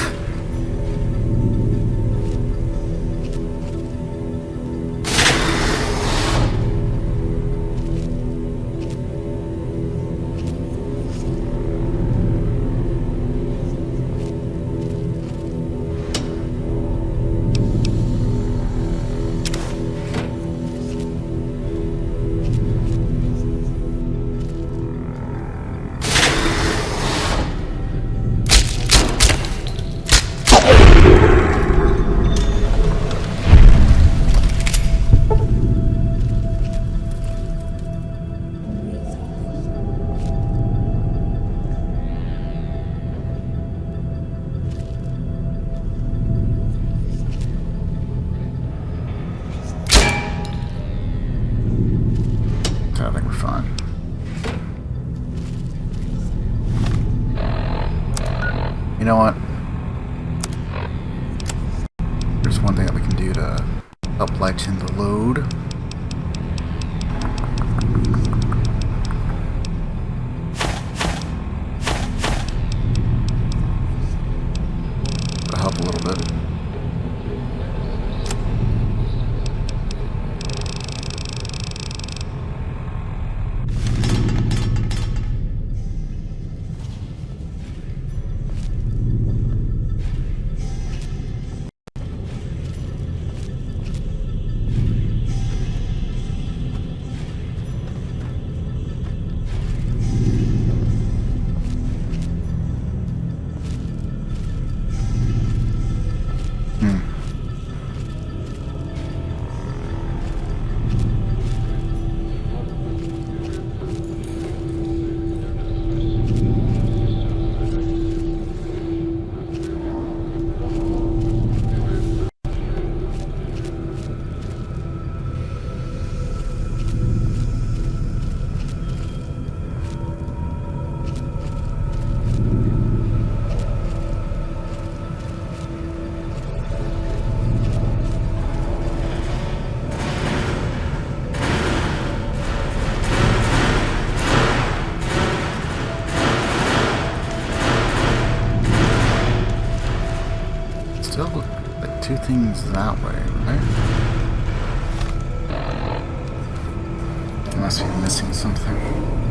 I think we're fine. You know what? There's one thing that we can do to help lighten the load. It'll help a little bit. two things that way, right? Unless we're missing something.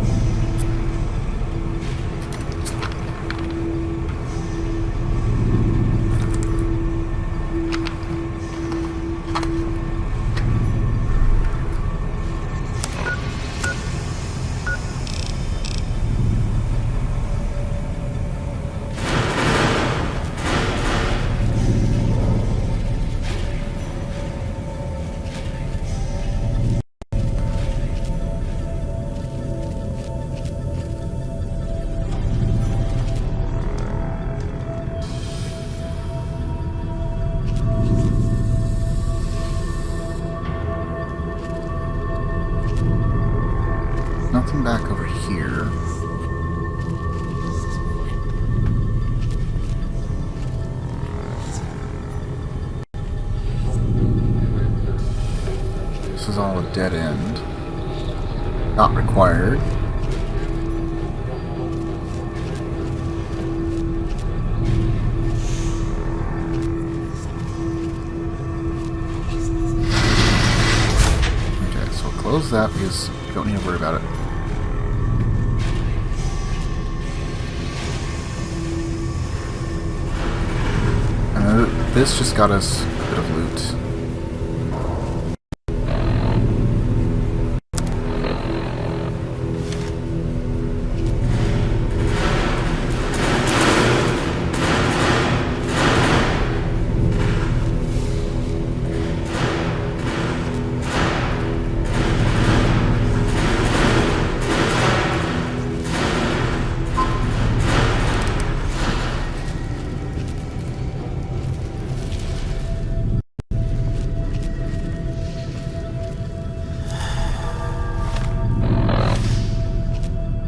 Nothing back over here. This is all a dead end. Not required. Okay, so we'll close that because you don't need to worry about it. This just got us a bit of loot.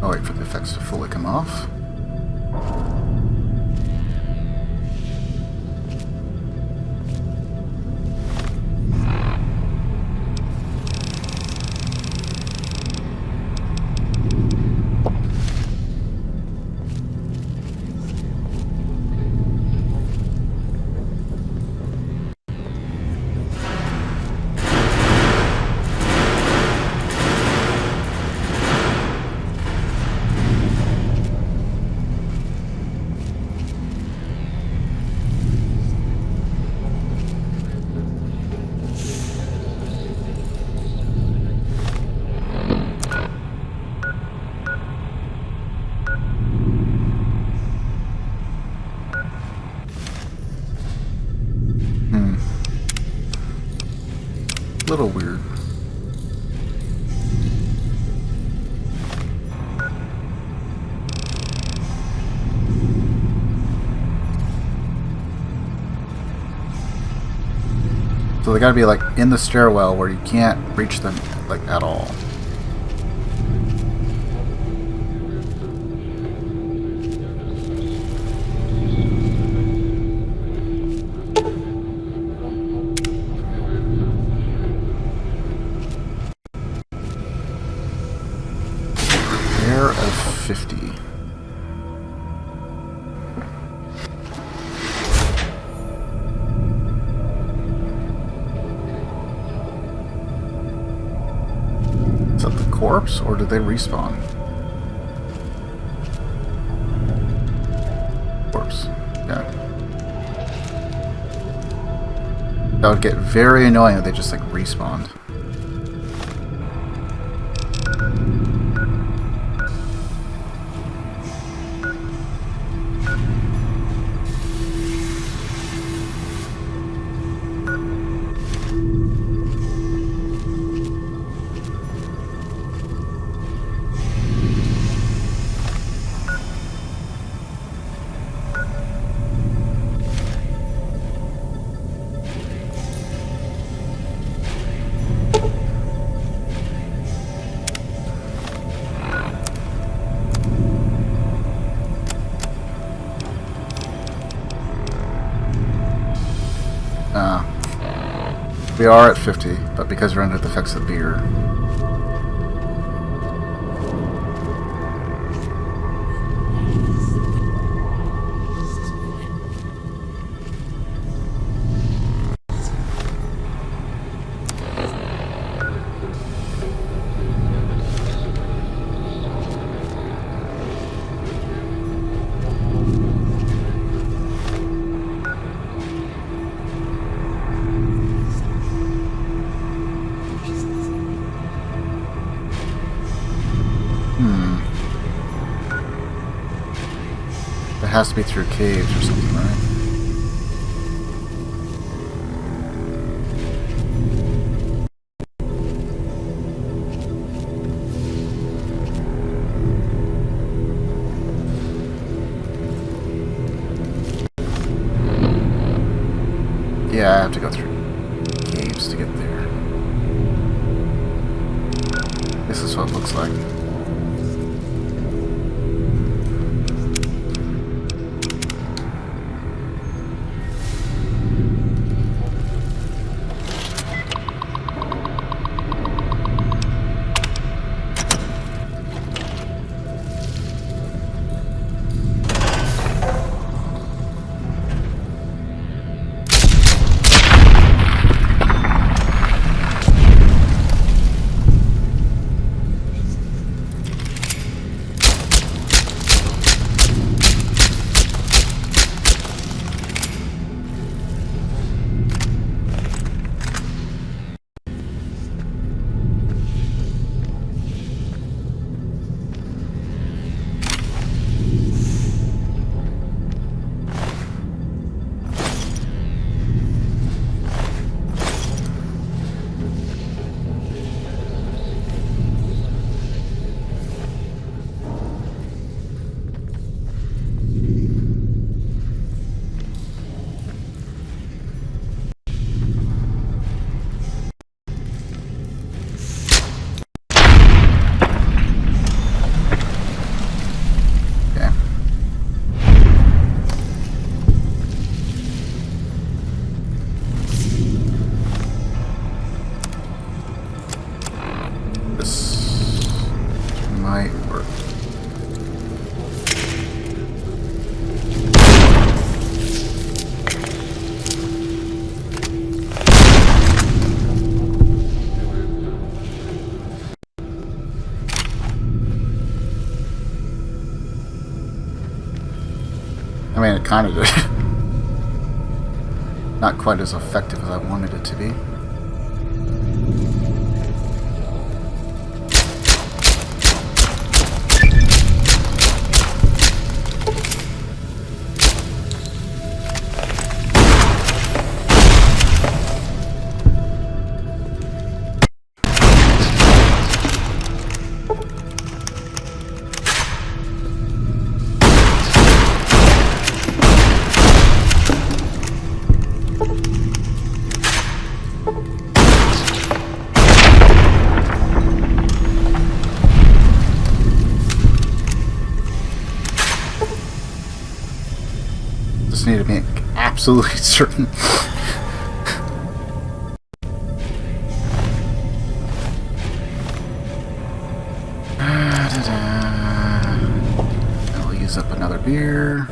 I'll wait for the effects to fully come off. A little weird. So they gotta be like in the stairwell where you can't reach them like at all. Air of 50. Is that the corpse, or did they respawn? Corpse. Yeah. That would get very annoying if they just like respawned. We are at 50, but because we're under the effects of beer. has to be through caves or something, right? Yeah, I have to go through caves to get there. This is what it looks like. I mean, it kind of did. Not quite as effective as I wanted it to be. Need to be absolutely certain. I'll use up another beer.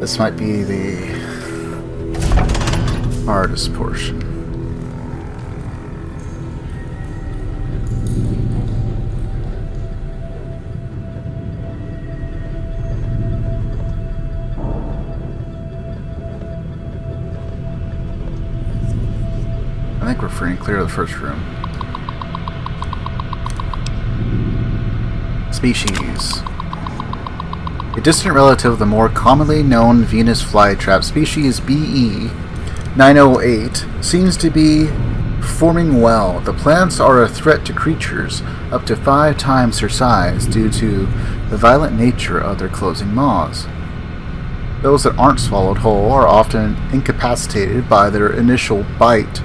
This might be the hardest portion. I think we're free and clear of the first room. Species. A distant relative of the more commonly known Venus flytrap species BE 908 seems to be forming well. The plants are a threat to creatures up to 5 times their size due to the violent nature of their closing maws. Those that aren't swallowed whole are often incapacitated by their initial bite.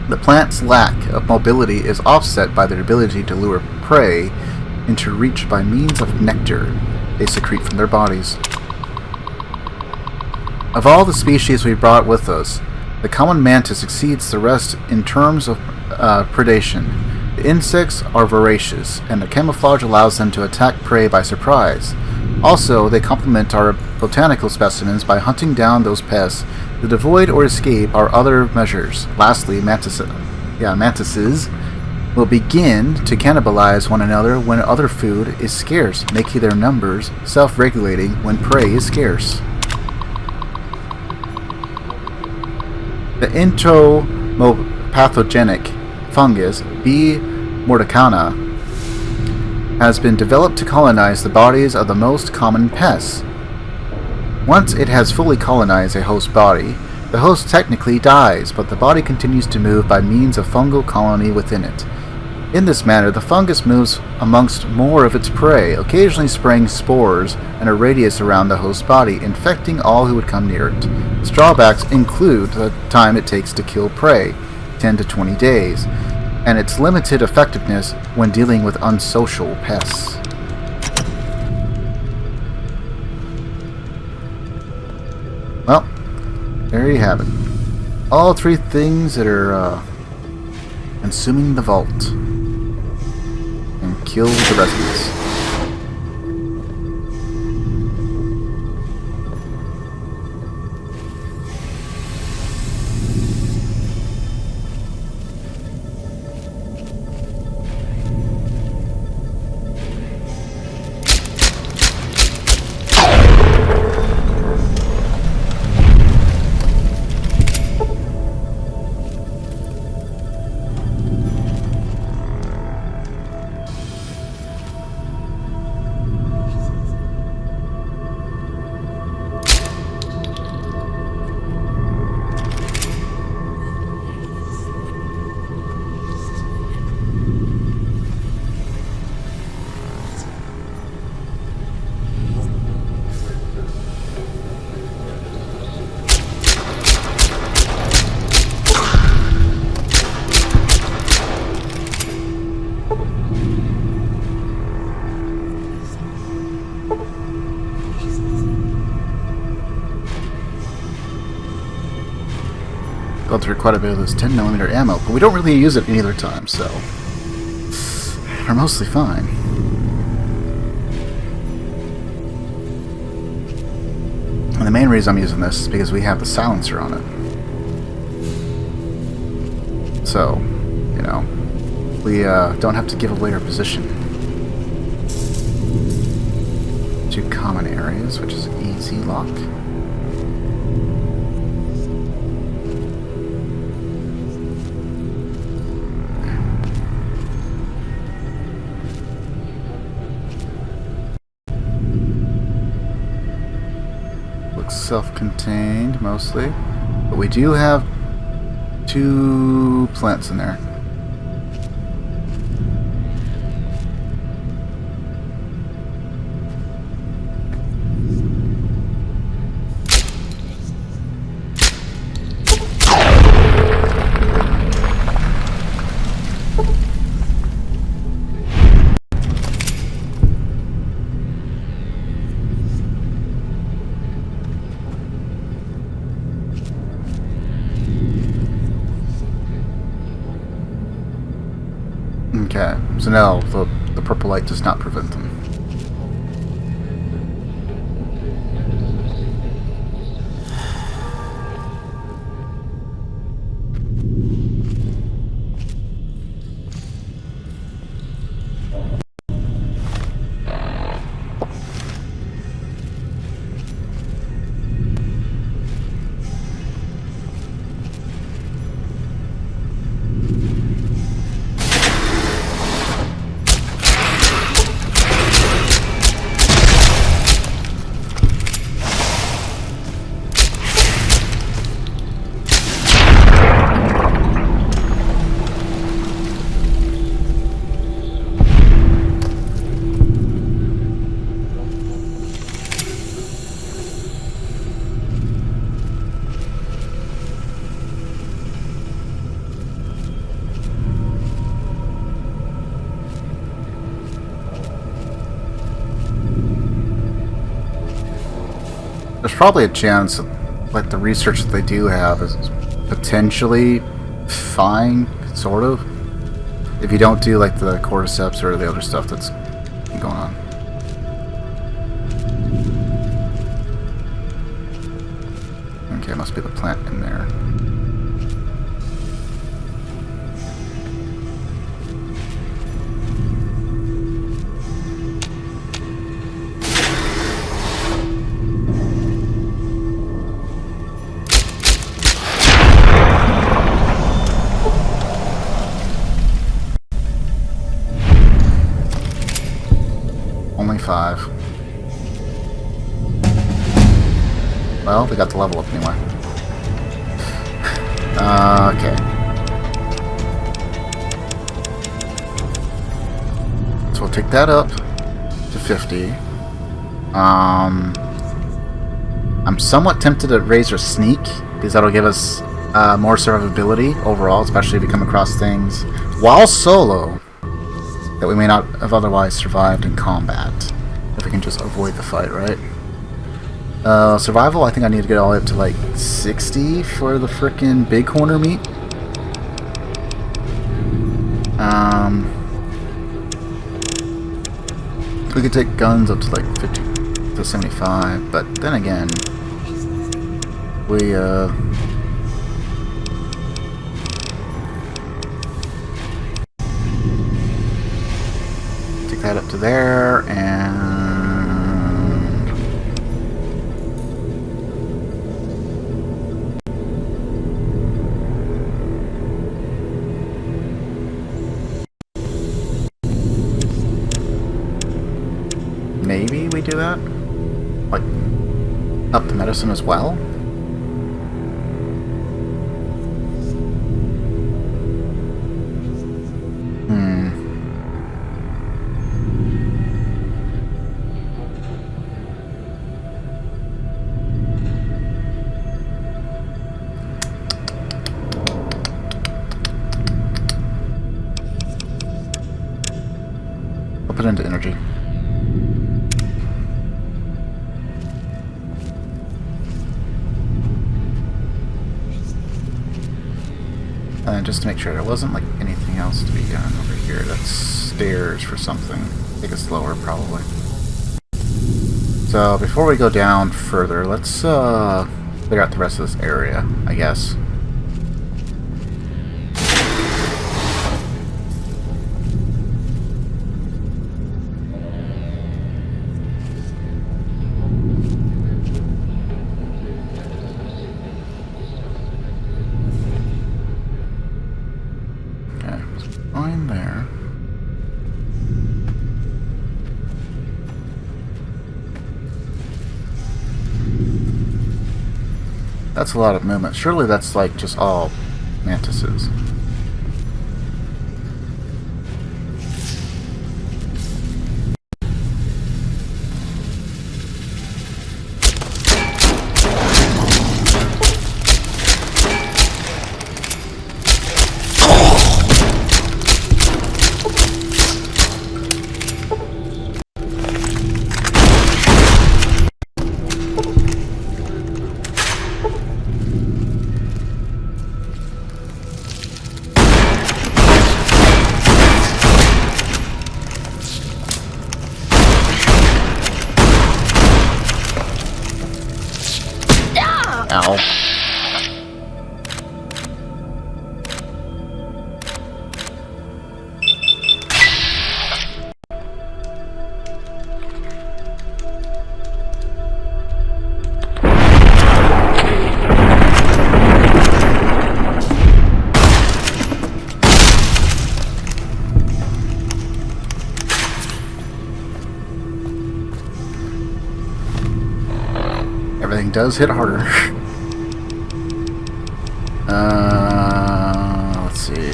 The plant's lack of mobility is offset by their ability to lure prey into reach by means of nectar they secrete from their bodies. Of all the species we brought with us, the common mantis exceeds the rest in terms of predation. The insects are voracious, and their camouflage allows them to attack prey by surprise. Also, they complement our botanical specimens by hunting down those pests that avoid or escape our other measures. Lastly, mantises will begin to cannibalize one another when other food is scarce, making their numbers self-regulating when prey is scarce. The entomopathogenic fungus B. mordicana has been developed to colonize the bodies of the most common pests. Once it has fully colonized a host body, the host technically dies, but the body continues to move by means of fungal colony within it. In this manner, the fungus moves amongst more of its prey, occasionally spraying spores in a radius around the host body, infecting all who would come near it. Its drawbacks include the time it takes to kill prey, 10 to 20 days, and its limited effectiveness when dealing with unsocial pests. Well, there you have it. All 3 things that are consuming the vault. And kill the residents. Go through quite a bit of this 10mm ammo, but we don't really use it any other time, so we're mostly fine. And the main reason I'm using this is because we have the silencer on it. So, you know, we don't have to give away our position. 2 common areas, which is easy lock. Self-contained mostly, but we do have 2 plants in there. Okay, so now the purple light does not prevent them. there's probably a chance that, like, the research that they do have is potentially fine, sort of, if you don't do, like, the cordyceps or the other stuff that's going on. Okay, must be the plant in there. Only 5. Well, we got the level up anyway. Okay. So we'll take that up to 50. I'm somewhat tempted to raise our sneak, because that'll give us more survivability overall, especially if we come across things while solo that we may not have otherwise survived in combat. If we can just avoid the fight, right? Survival, I think I need to get all the way up to like 60 for the frickin' big corner meat. We could take guns up to like 50 to 75, but then again, we take that up to there, and maybe we do that? Like, up the medicine as well? I'll put it into energy. Just to make sure there wasn't like anything else to be done over here. That's stairs for something. I think it's lower probably. So before we go down further, let's figure out the rest of this area, I guess. That's a lot of movement. Surely that's like just all mantises. Ow. Everything does hit harder. Let's see.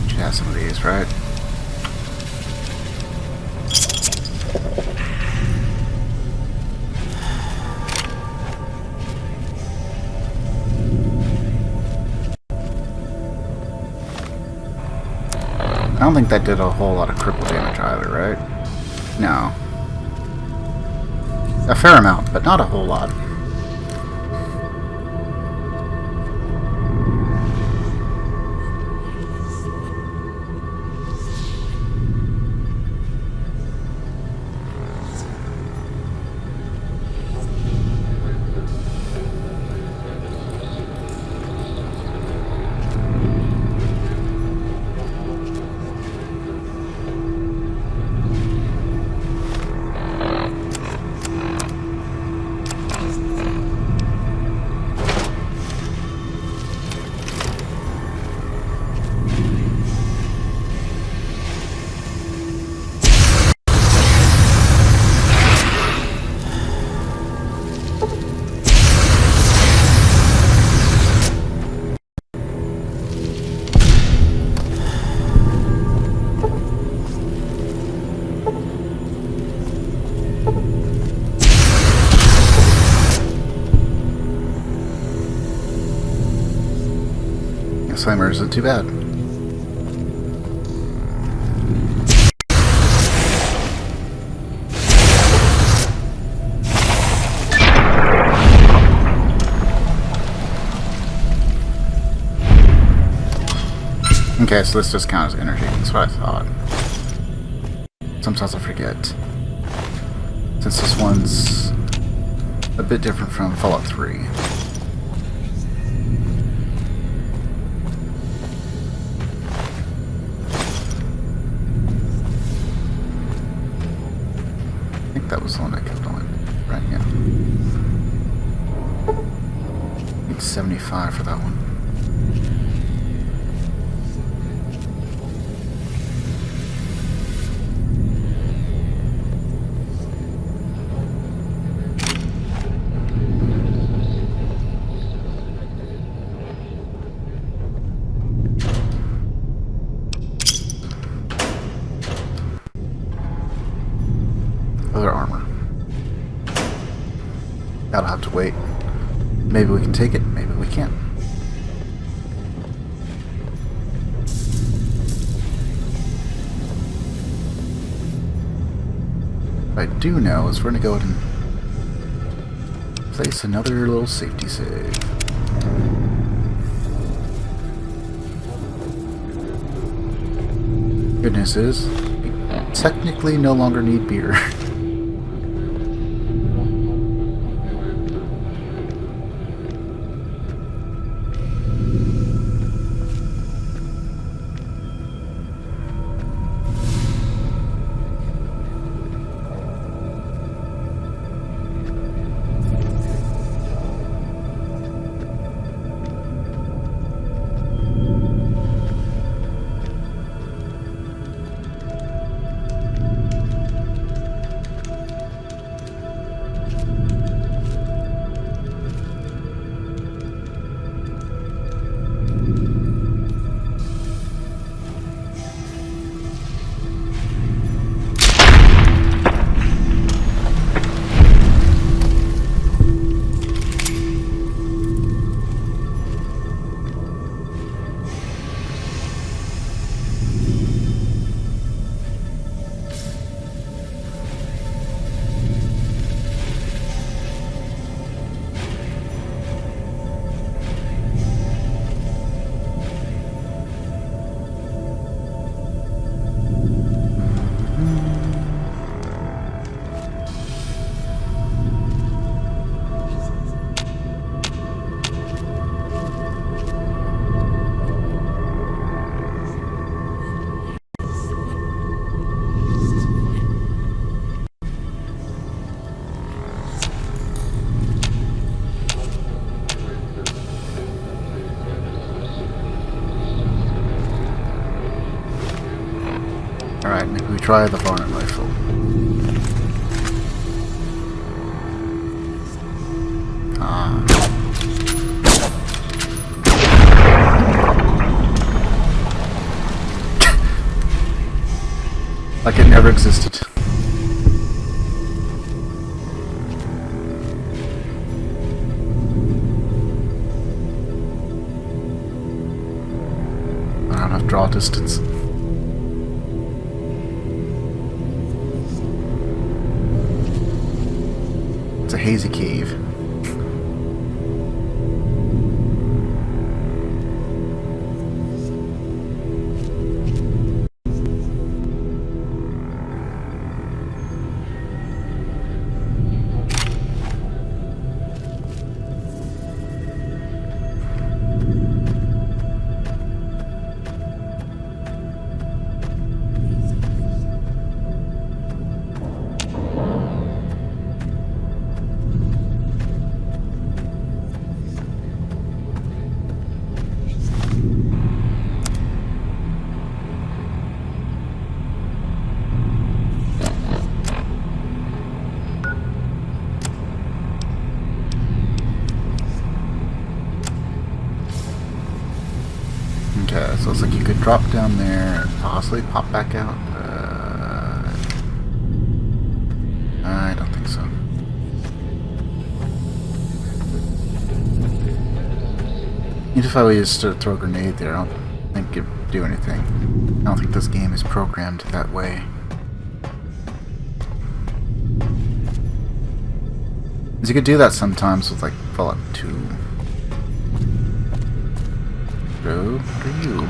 Should have some of these, right? I don't think that did a whole lot of cripple damage either, right? No. A fair amount, but not a whole lot. Slimer isn't too bad. Okay, so this just counts as energy. That's what I thought. Sometimes I forget. Since this one's a bit different from Fallout 3. I think that was the one I kept on. Right, yeah. I think 75 for that one. Other armor. That'll have to wait. Maybe we can take it, maybe we can't. What I do know is we're going to go ahead and place another little safety save. Good news is, we technically no longer need beer. Alright, maybe we try the varmint rifle. Like it never existed. I don't have draw distance. It's a hazy cave. Okay, so it's like you could drop down there and possibly pop back out. I don't think so. Even if I was to throw a grenade there, I don't think it'd do anything. I don't think this game is programmed that way. Because you could do that sometimes with like Fallout 2. Bro, what are you?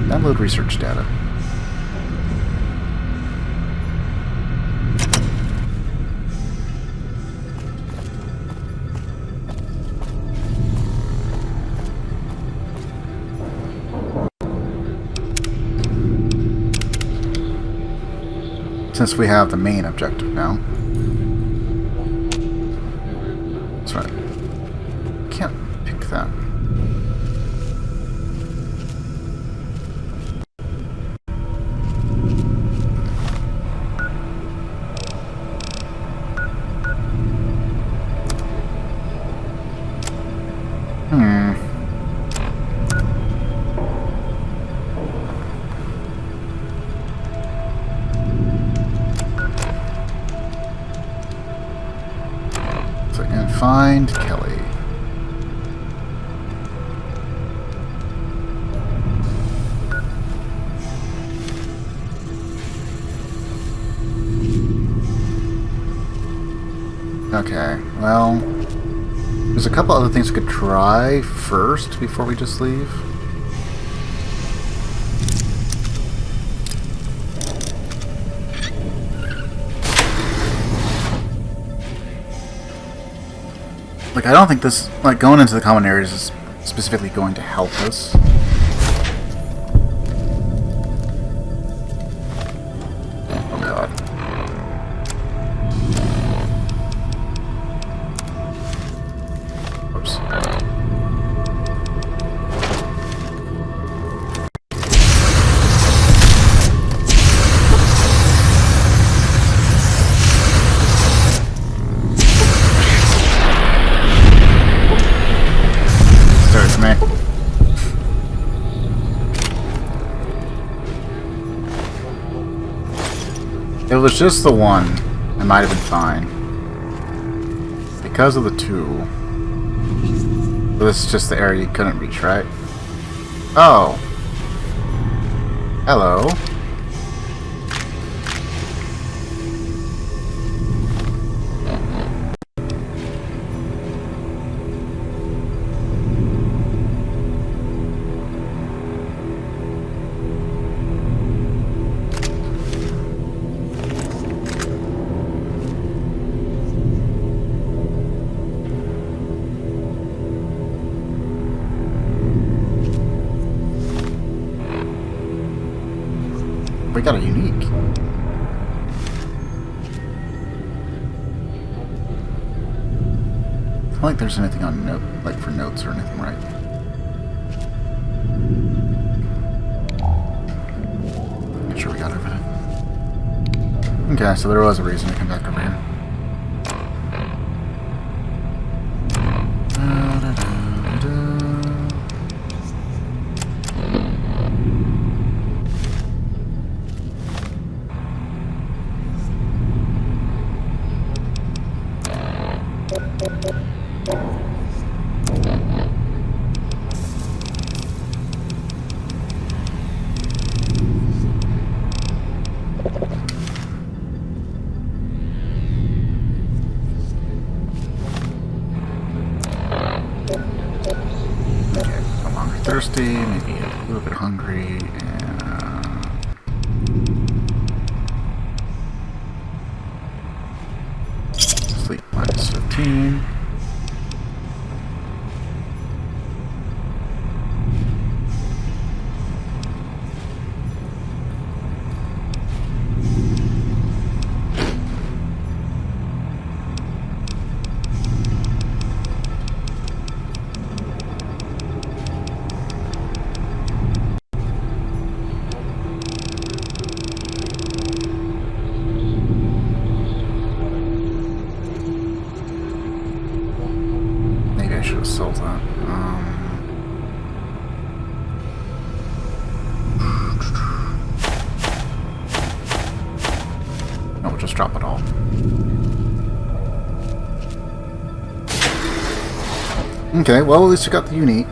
Download research data. Since we have the main objective now. That's right. Can't pick that. Find Kelly. Okay, well, there's a couple other things we could try first before we just leave. Like, I don't think this, like, going into the common areas is specifically going to help us. Oh, God. Oops. If it was just the one, I might have been fine. Because of the two. This is just the area you couldn't reach, right? Oh. Hello. We got a unique. I don't think there's anything on note, like for notes or anything, right? Make sure we got everything. Okay, so there was a reason to come back over here. thirsty, maybe a little bit hungry, and sleep minus 15. Maybe I should have sold that. No, we'll just drop it all. Okay, well, at least we got the unique.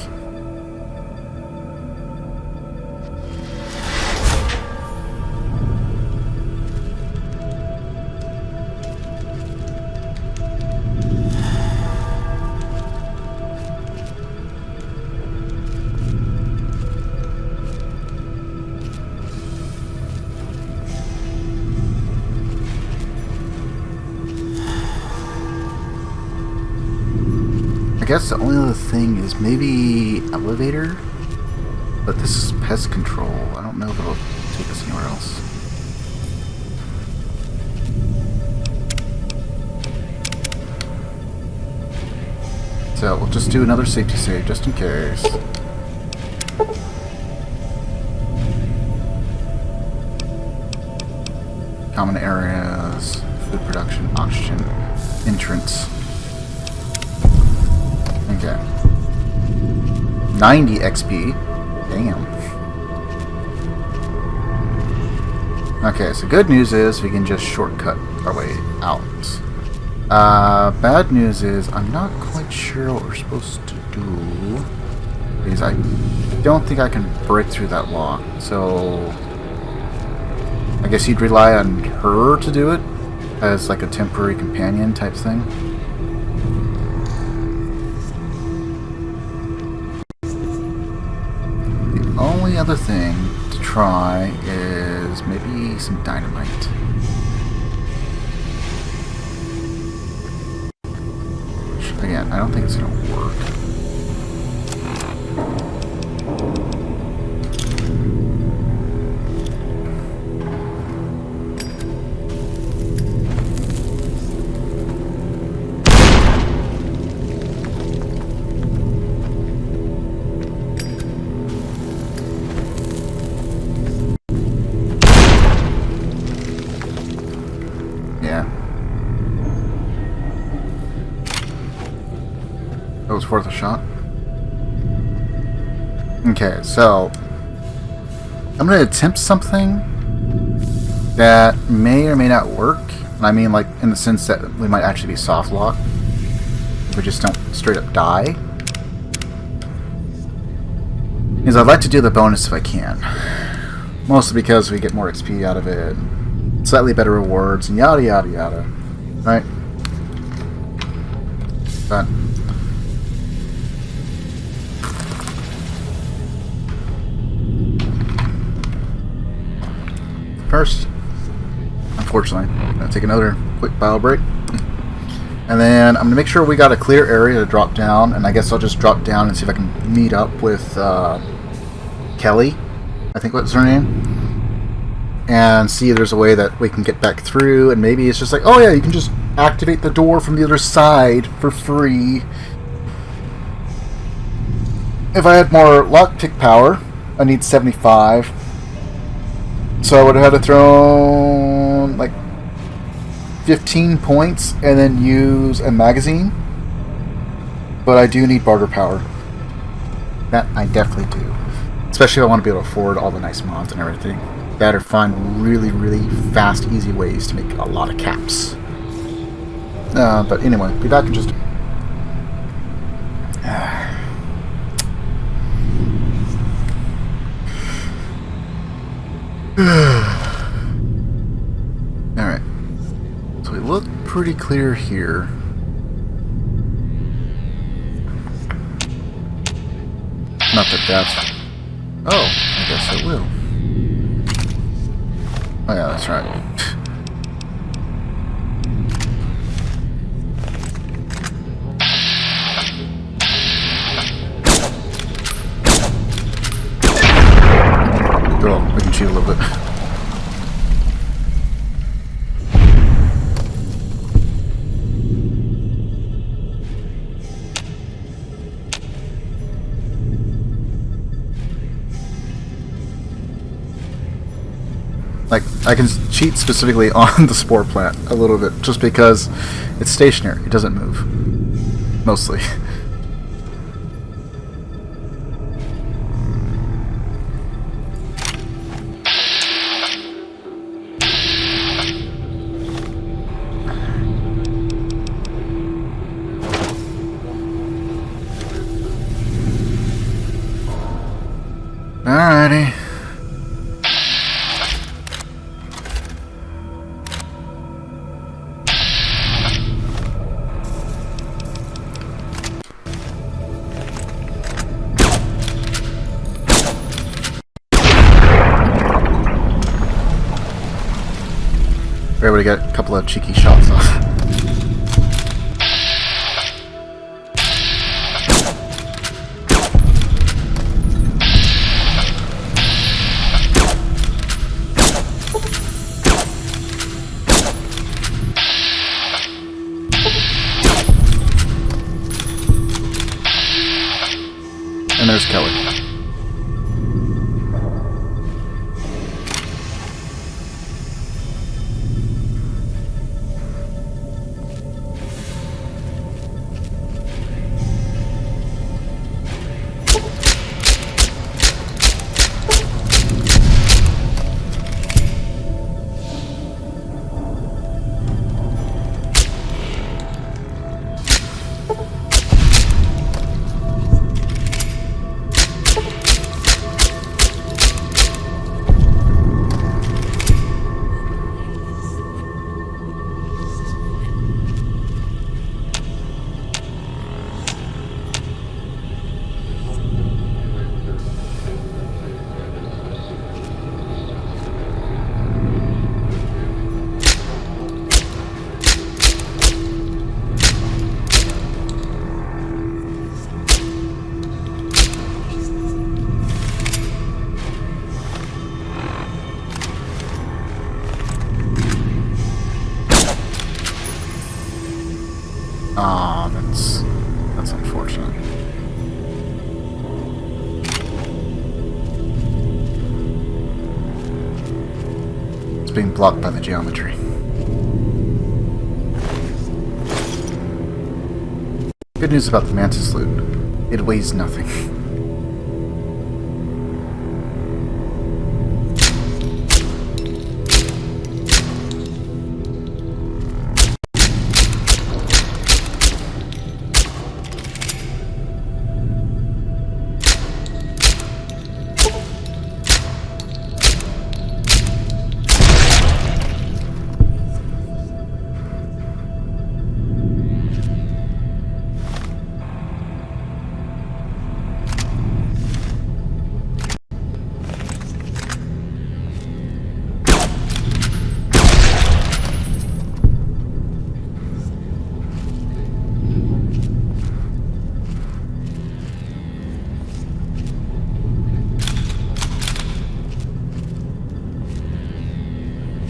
I guess the only other thing is maybe elevator, but this is pest control. I don't know if it'll take us anywhere else. So we'll just do another safety save just in case. Common areas, food production, oxygen, entrance. Okay. 90 XP. Damn. Okay, so good news is we can just shortcut our way out. Bad news is I'm not quite sure what we're supposed to do, because I don't think I can break through that lock. So I guess you'd rely on her to do it as like a temporary companion type thing. Only other thing to try is maybe some dynamite. Which, again, I don't think it's going to work. It was worth a shot. Okay, so I'm going to attempt something that may or may not work. And I mean, like, in the sense that we might actually be soft locked if we just don't straight up die. Because I'd like to do the bonus if I can. Mostly because we get more XP out of it, slightly better rewards, and yada yada yada. Right? But first, unfortunately, I'm going to take another quick bio break. And then I'm going to make sure we got a clear area to drop down. And I guess I'll just drop down and see if I can meet up with Kelly, I think what's her name. And see if there's a way that we can get back through. And maybe it's just like, oh yeah, you can just activate the door from the other side for free. If I had more lockpick power, I need 75. So I would have had to throw like 15 points and then use a magazine. But I do need barter power. That I definitely do. Especially if I want to be able to afford all the nice mods and everything. That or find really, really fast, easy ways to make a lot of caps. But anyway, be back in just... Alright. So we look pretty clear here. Not that that's... Oh, I guess it will. Oh yeah, that's right. Oh, we can cheat a little bit. Like, I can cheat specifically on the spore plant a little bit, just because it's stationary. It doesn't move. Mostly. Alrighty. Everybody got a couple of cheeky shots off. And there's Kelly. Ah, that's unfortunate. It's being blocked by the geometry. Good news about the Mantis loot. It weighs nothing.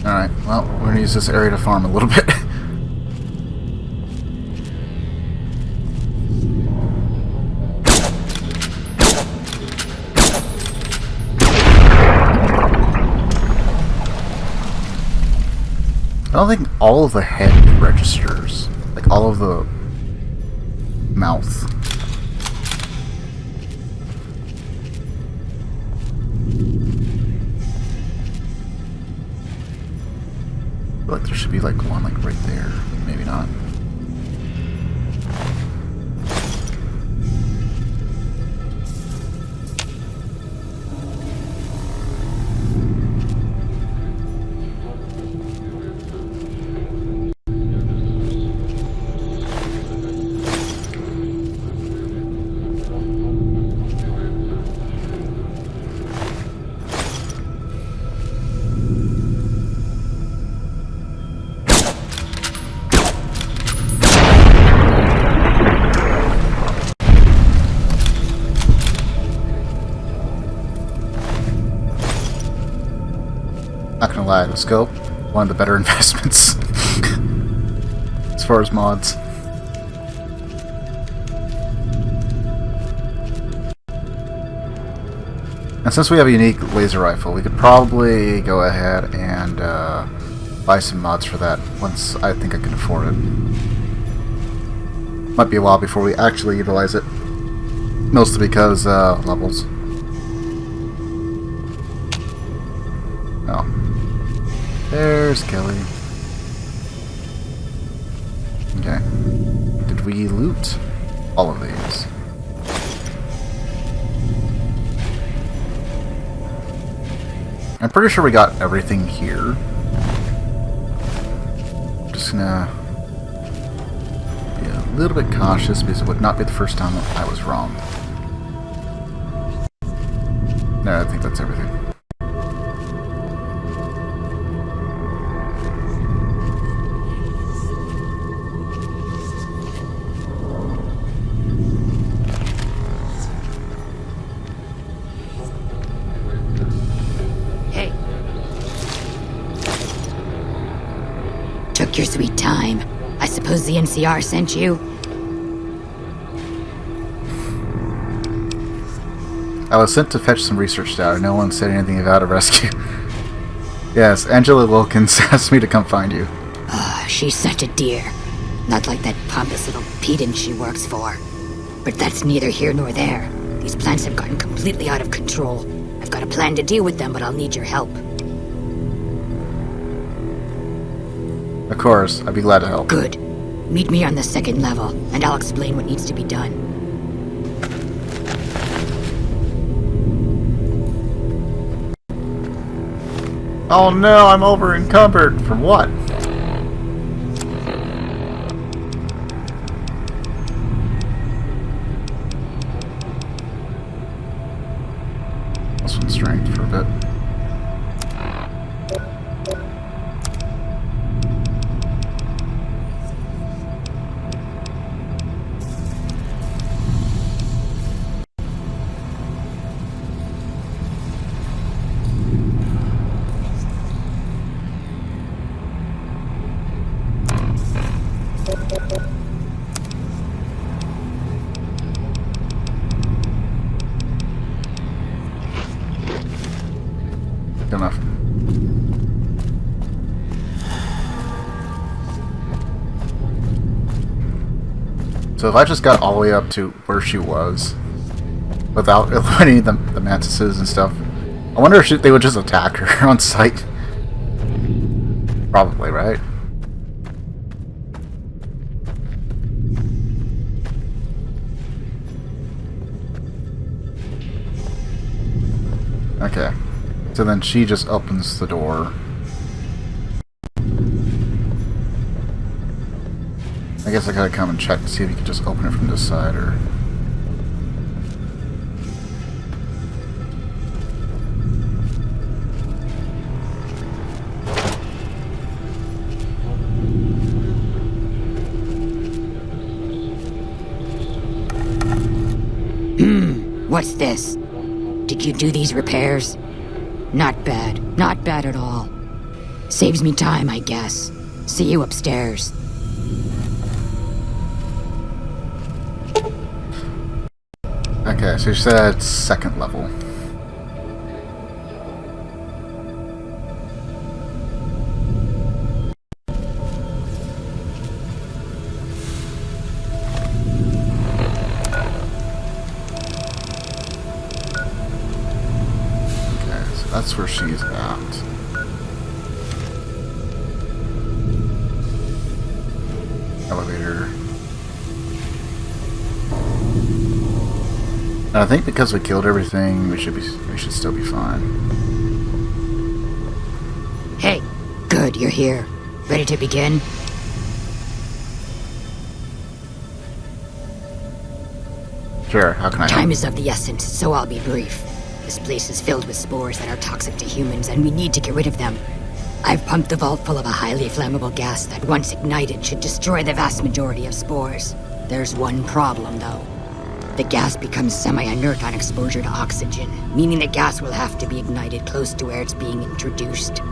Alright, well, we're gonna use this area to farm a little bit. I don't think all of the head registers. Like, all of the mouth. I feel like there should be like one like right there. Maybe not. kaleidoscope. One of the better investments as far as mods. And since we have a unique laser rifle, we could probably go ahead and buy some mods for that once I think I can afford it. Might be a while before we actually utilize it. Mostly because levels. Oh. There's Kelly. Okay. Did we loot all of these? I'm pretty sure we got everything here. Just gonna be a little bit cautious because it would not be the first time I was wrong. No, I think that's everything. Took your sweet time. I suppose the NCR sent you? I was sent to fetch some research data. No one said anything about a rescue. Yes, Angela Wilkins asked me to come find you. She's such a dear. Not like that pompous little pedant she works for. But that's neither here nor there. These plants have gotten completely out of control. I've got a plan to deal with them, but I'll need your help. Of course, I'd be glad to help. Good. Meet me on the second level, and I'll explain what needs to be done. Oh no, I'm over encumbered. From what? This one's strength for a bit. Good enough. So if I just got all the way up to where she was, without eliminating the mantises and stuff, I wonder if they would just attack her on sight. Probably, right? Okay. So then she just opens the door. I guess I gotta come and check to see if you can just open it from this side or... What's this? Did you do these repairs? Not bad. Not bad at all. Saves me time, I guess. See you upstairs. Okay, so you said second level. That's where she's at. Elevator. And I think because we killed everything, we should still be fine. Hey, good, you're here. Ready to begin? Sure, how can I help? Time is of the essence, so I'll be brief. This place is filled with spores that are toxic to humans, and we need to get rid of them. I've pumped the vault full of a highly flammable gas that, once ignited, should destroy the vast majority of spores. There's one problem, though. The gas becomes semi-inert on exposure to oxygen, meaning the gas will have to be ignited close to where it's being introduced.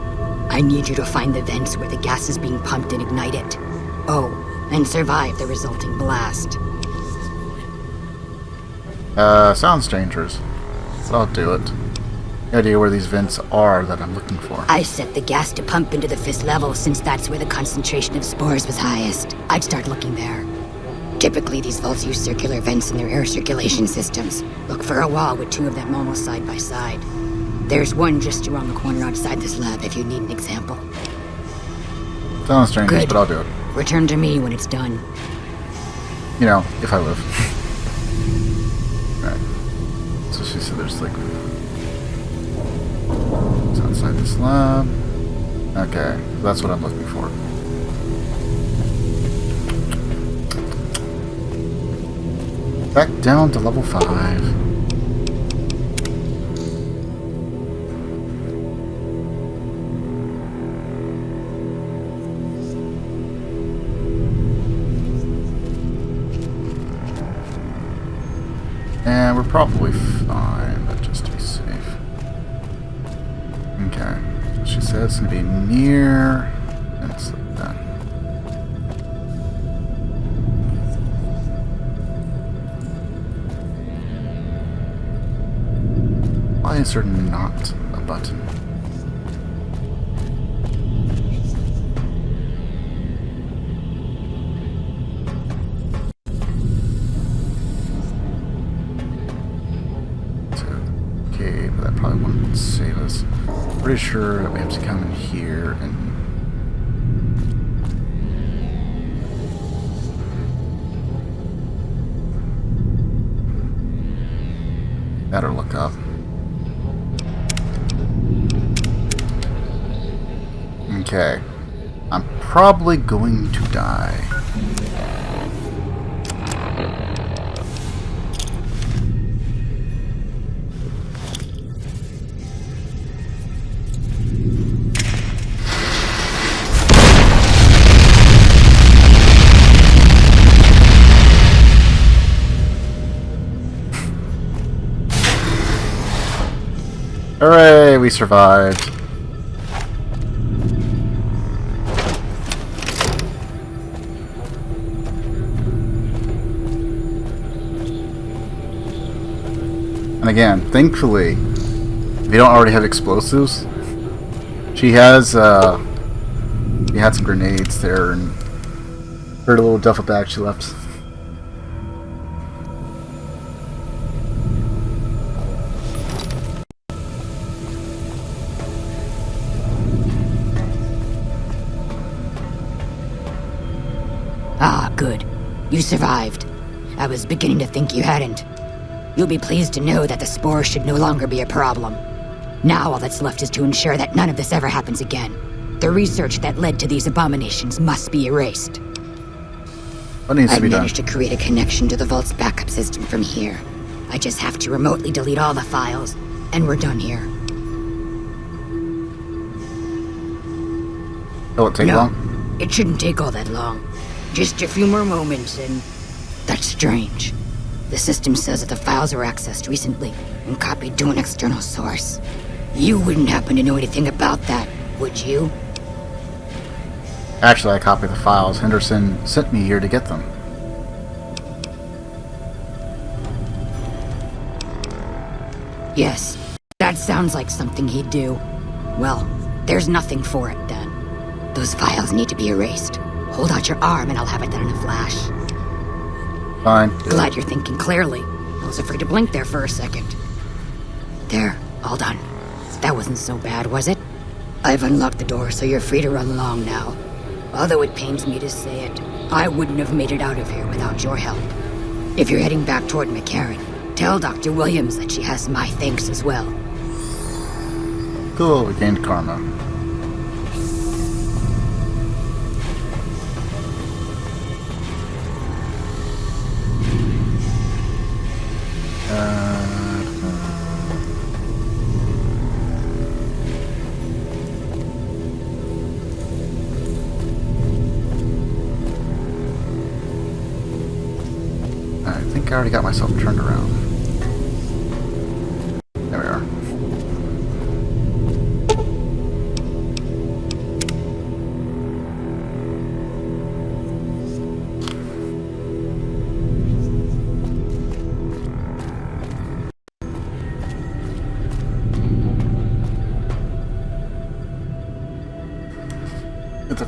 I need you to find the vents where the gas is being pumped and ignite it. Oh, and survive the resulting blast. Sounds dangerous. But I'll do it. No idea where these vents are that I'm looking for. I set the gas to pump into the 5th level since that's where the concentration of spores was highest. I'd start looking there. Typically, these vaults use circular vents in their air circulation systems. Look for a wall with 2 of them almost side by side. There's one just around the corner outside this lab if you need an example. Sounds dangerous, Good. but I'll do it. Return to me when it's done. You know, if I live. Alright. So she said there's like... It's outside this lab. Okay, that's what I'm looking for. Back down to level 5. And we're probably fine, but just to be safe. Okay. She says it's going to be near... And it's like that. Why is there not a button? Okay, but that probably wouldn't save us. Pretty sure that we have to come in here and... Better look up. Okay. I'm probably going to die. Hooray, we survived. And again, thankfully, they don't already have explosives. She has, we had some grenades there and her little duffel bag she left. Ah, good. You survived. I was beginning to think you hadn't. You'll be pleased to know that the spores should no longer be a problem. Now all that's left is to ensure that none of this ever happens again. The research that led to these abominations must be erased. What needs to be done? I've managed to create a connection to the Vault's backup system from here. I just have to remotely delete all the files, and we're done here. Will it take long? It shouldn't take all that long. Just a few more moments, and that's strange. The system says that the files were accessed recently and copied to an external source. You wouldn't happen to know anything about that, would you? Actually, I copied the files. Henderson sent me here to get them. Yes, that sounds like something he'd do. Well, there's nothing for it then. Those files need to be erased. Hold out your arm and I'll have it done in a flash. Fine. Glad you're thinking clearly. I was afraid to blink there for a second. There, all done. That wasn't so bad, was it? I've unlocked the door, so you're free to run along now. Although it pains me to say it, I wouldn't have made it out of here without your help. If you're heading back toward McCarran, tell Dr. Williams that she has my thanks as well. Cool, we gained karma. I think I already got myself turned around. There we are.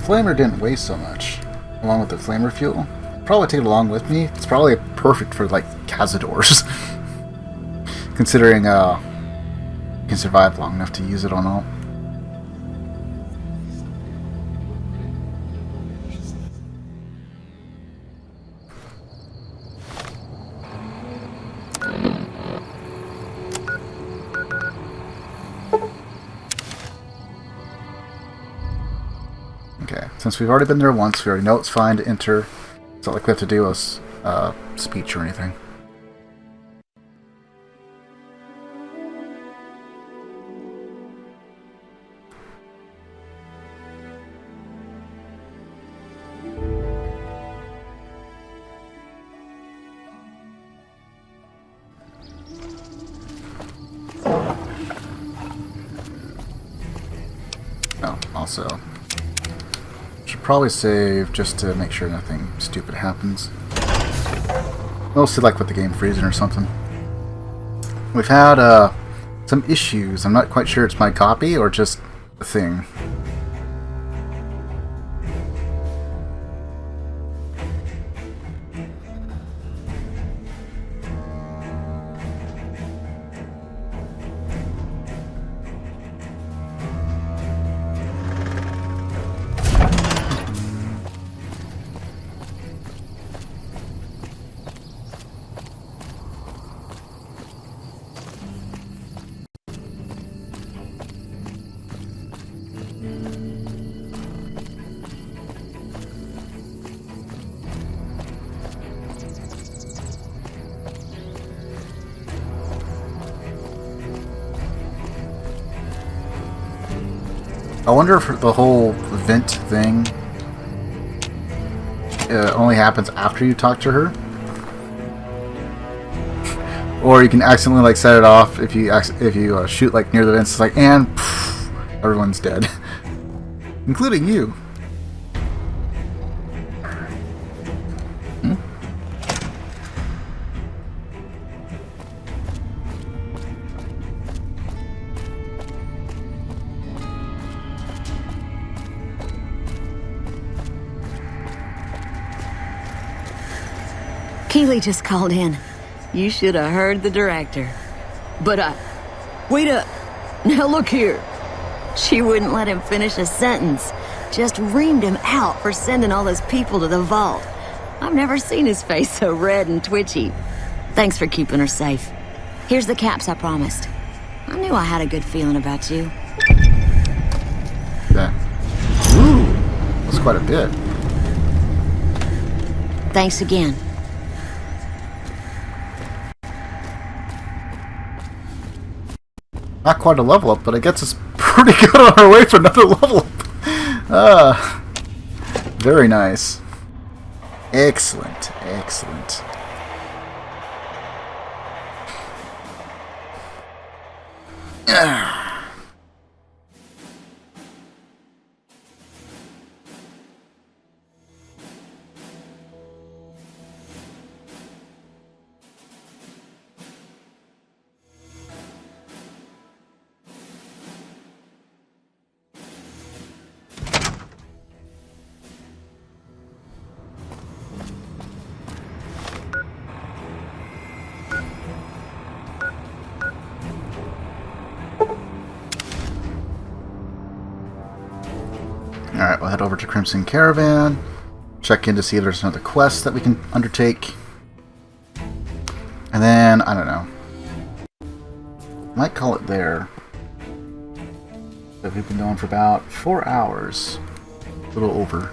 flamer didn't weigh so much, along with the flamer fuel. Probably take it along with me. It's probably perfect for like cazadors, considering you can survive long enough to use it on all. Okay, since we've already been there once, we already know it's fine to enter. It's not like we have to do a speech or anything. Oh, also, should probably save just to make sure nothing stupid happens. Mostly like with the game freezing or something. We've had some issues. I'm not quite sure it's my copy or just a thing. I wonder if the whole vent thing only happens after you talk to her, or you can accidentally like set it off if you shoot like near the vents. It's like, and poof, everyone's dead, including you. Keeley just called in. You should have heard the director. But, wait up. Now look here. She wouldn't let him finish a sentence. Just reamed him out for sending all those people to the vault. I've never seen his face so red and twitchy. Thanks for keeping her safe. Here's the caps I promised. I knew I had a good feeling about you. Yeah. Ooh, that's quite a bit. Thanks again. Not quite a level up, but I guess it's pretty good on our way for another level up. Very nice. Excellent, excellent. Alright, we'll head over to Crimson Caravan, check in to see if there's another quest that we can undertake. And then, I don't know. Might call it there. So we've been going for about 4 hours. A little over.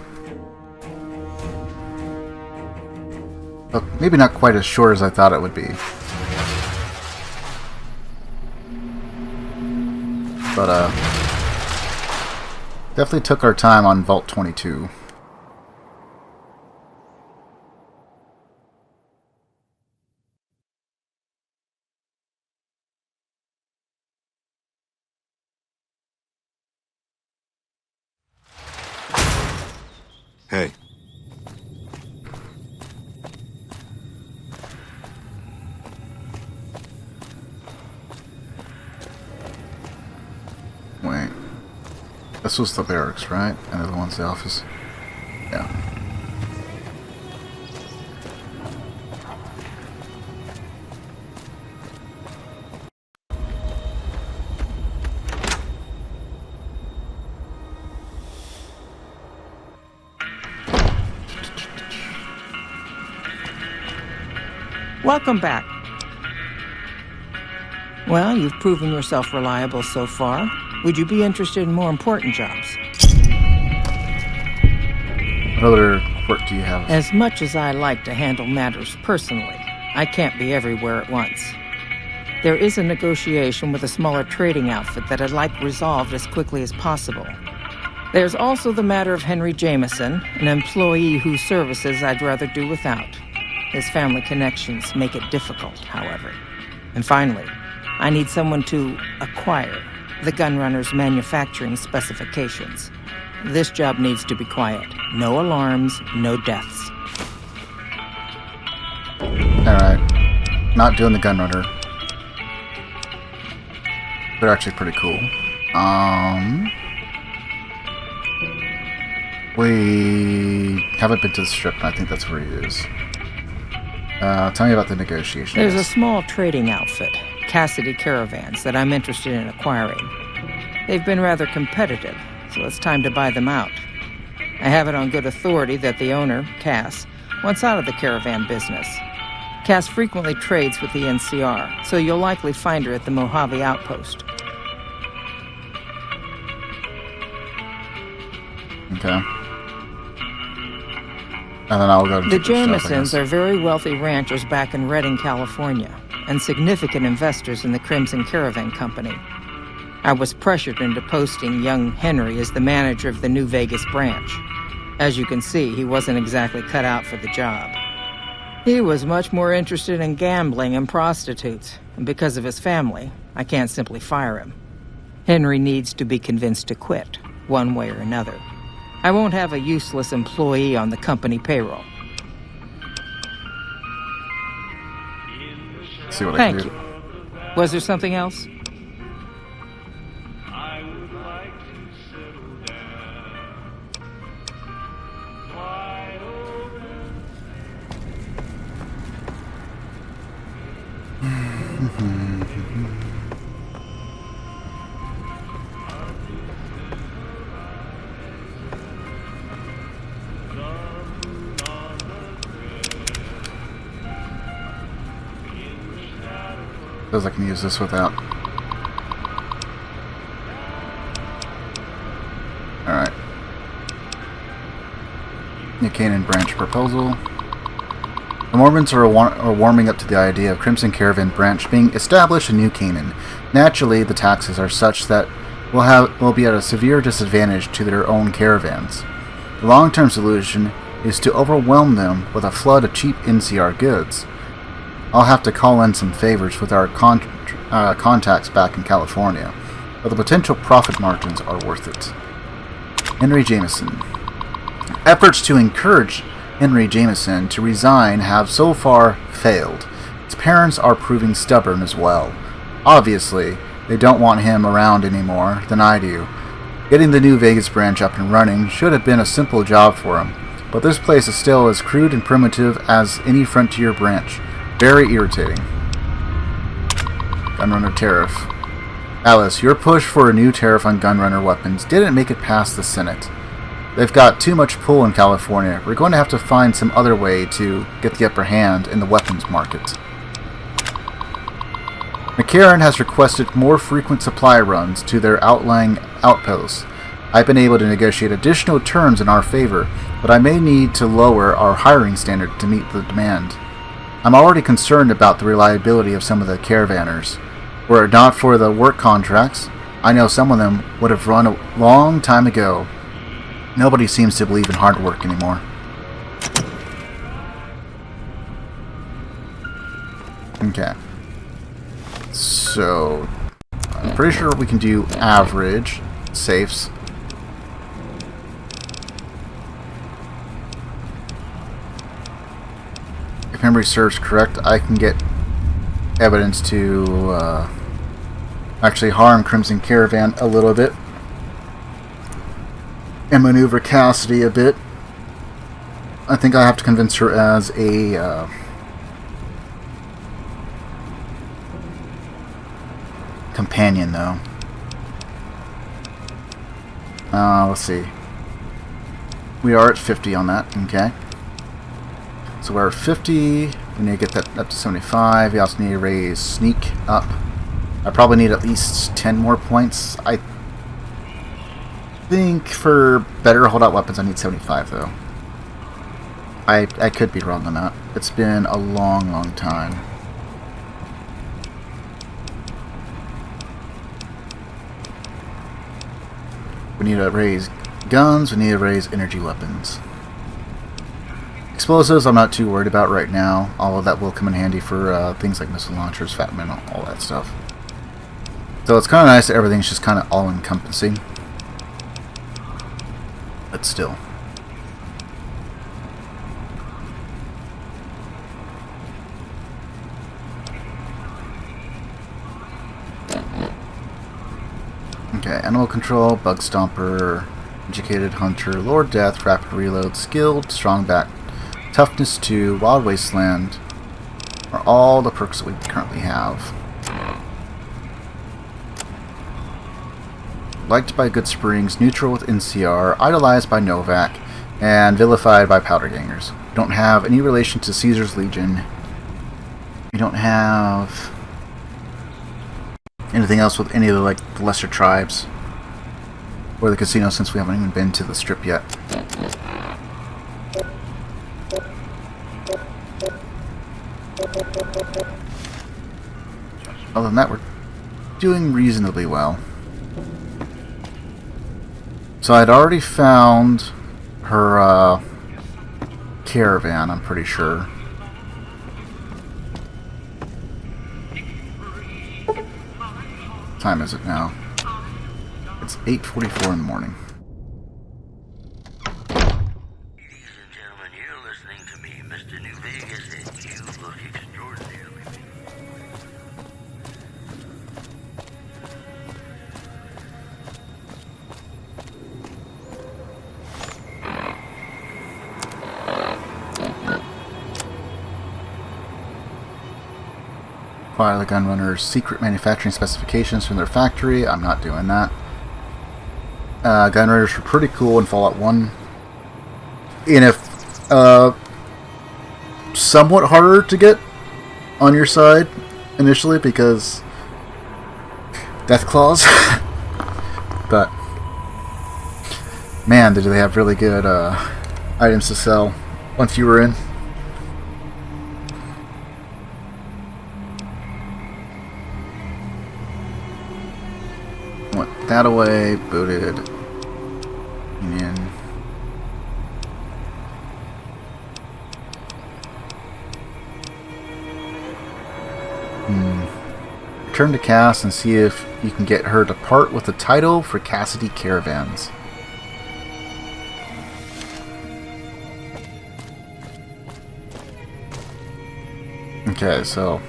But maybe not quite as short as I thought it would be. But, definitely took our time on Vault 22. Hey. Wait. This was the barracks, right? And the other one's the office. Yeah. Welcome back. Well, you've proven yourself reliable so far. Would you be interested in more important jobs? What other work do you have? As much as I like to handle matters personally, I can't be everywhere at once. There is a negotiation with a smaller trading outfit that I'd like resolved as quickly as possible. There's also the matter of Henry Jameson, an employee whose services I'd rather do without. His family connections make it difficult, however. And finally, I need someone to acquire the gunrunner's manufacturing specifications. This job needs to be quiet. No alarms, no deaths. Alright. Not doing the gunrunner. They're actually pretty cool. We haven't been to the strip, and I think that's where he is. Tell me about the negotiations. There's a small trading outfit, Cassidy Caravans, that I'm interested in acquiring. They've been rather competitive, so it's time to buy them out. I have it on good authority that the owner, Cass, wants out of the caravan business. Cass frequently trades with the NCR, so you'll likely find her at the Mojave outpost. Okay. And then I'll go to the Jamesons are very wealthy ranchers back in Redding, California, and significant investors in the Crimson Caravan Company. I was pressured into posting young Henry as the manager of the New Vegas branch. As you can see, he wasn't exactly cut out for the job. He was much more interested in gambling and prostitutes, and because of his family, I can't simply fire him. Henry needs to be convinced to quit, one way or another. I won't have a useless employee on the company payroll. See what I can do. Thank you. Was there something else? Suppose I can use this without. Alright. New Canaan branch proposal. The Mormons are warming up to the idea of Crimson Caravan branch being established in New Canaan. Naturally, the taxes are such that will be at a severe disadvantage to their own caravans. The long-term solution is to overwhelm them with a flood of cheap NCR goods. I'll have to call in some favors with our contacts back in California, but the potential profit margins are worth it. Henry Jameson. Efforts to encourage Henry Jameson to resign have so far failed. His parents are proving stubborn as well. Obviously, they don't want him around any more than I do. Getting the New Vegas branch up and running should have been a simple job for him, but this place is still as crude and primitive as any frontier branch. Very irritating. Gunrunner tariff. Alice, your push for a new tariff on gunrunner weapons didn't make it past the Senate. They've got too much pull in California. We're going to have to find some other way to get the upper hand in the weapons market. McCarran has requested more frequent supply runs to their outlying outposts. I've been able to negotiate additional terms in our favor, but I may need to lower our hiring standard to meet the demand. I'm already concerned about the reliability of some of the caravanners. Were it not for the work contracts, I know some of them would have run a long time ago. Nobody seems to believe in hard work anymore. Okay. So, I'm pretty sure we can do average safes. If memory serves correct, I can get evidence to actually harm Crimson Caravan a little bit. and maneuver Cassidy a bit. I think I have to convince her as a companion, though. Let's see. We are at 50 on that, okay. So we're at 50. We need to get that up to 75. We also need to raise sneak up. I probably need at least 10 more points. I think for better holdout weapons I need 75, though. I could be wrong on that. It's been a long, long time. We need to raise guns, we need to raise energy weapons. Explosives I'm not too worried about right now. All of that will come in handy for things like missile launchers, fat men, all that stuff. So it's kind of nice that everything's just kind of all-encompassing. But still. Okay, animal control, bug stomper, educated hunter, lord death, rapid reload, skilled, strong back, toughness 2, wild wasteland are all the perks that we currently have. Liked by Good Springs, neutral with NCR, idolized by Novak, and vilified by Powder Gangers. We don't have any relation to Caesar's Legion. We don't have anything else with any of the the lesser tribes or the casino, since we haven't even been to the strip yet. Other than that, we're doing reasonably well. So I'd already found her caravan, I'm pretty sure. What time is it now? It's 8:44 in the morning. Ladies and gentlemen, you're listening to me, Mr. New Vegas, and you look extraordinarily Acquire the gunrunner's secret manufacturing specifications from their factory. I'm not doing that. Gunrunners were pretty cool in Fallout 1. And if somewhat harder to get on your side initially because death claws. But man, did they have really good items to sell once you were in. Went that away, booted. Union. Return to Cass and see if you can get her to part with the title for Cassidy Caravans. Okay, so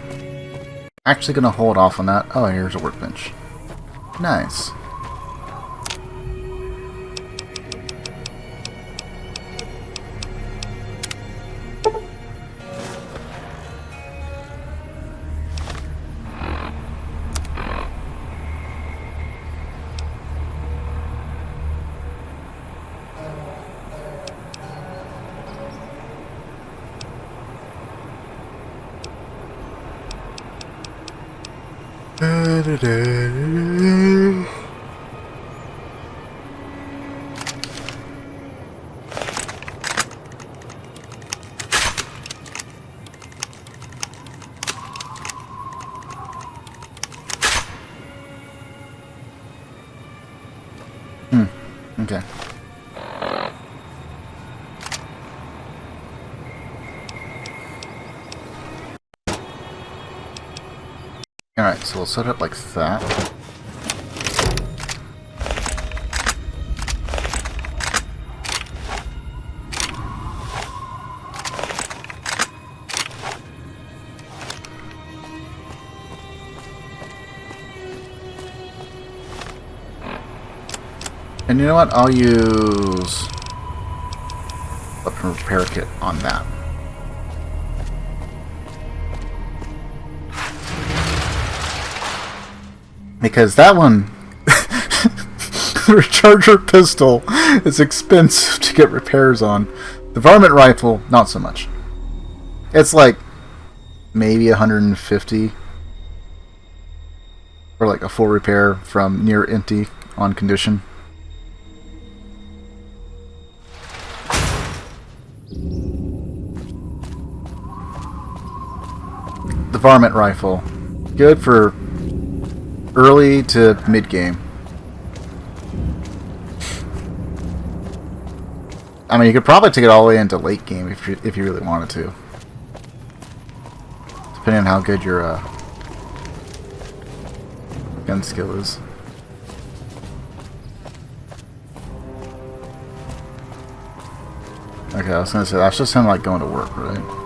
actually gonna hold off on that. Oh, here's a workbench. Nice. Okay. Alright, so we'll set it up like that. And you know what? I'll use a repair kit on that. Because that one, the recharger pistol is expensive to get repairs on. The varmint rifle, not so much. It's like maybe 150 for like a full repair from near empty on condition. The varmint rifle, good for early to mid game. I mean, you could probably take it all the way into late game if you really wanted to, depending on how good your gun skill is. Okay, I was gonna say that's just him like going to work, right?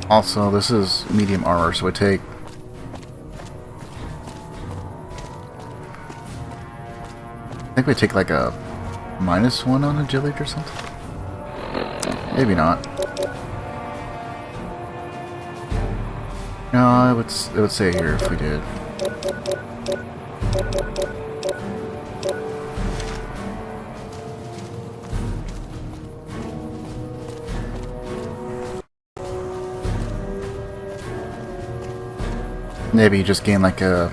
Also, this is medium armor, so I take I think we take like a -1 on agility or something. Maybe not. No, it would say here if we did. Maybe you just gain like a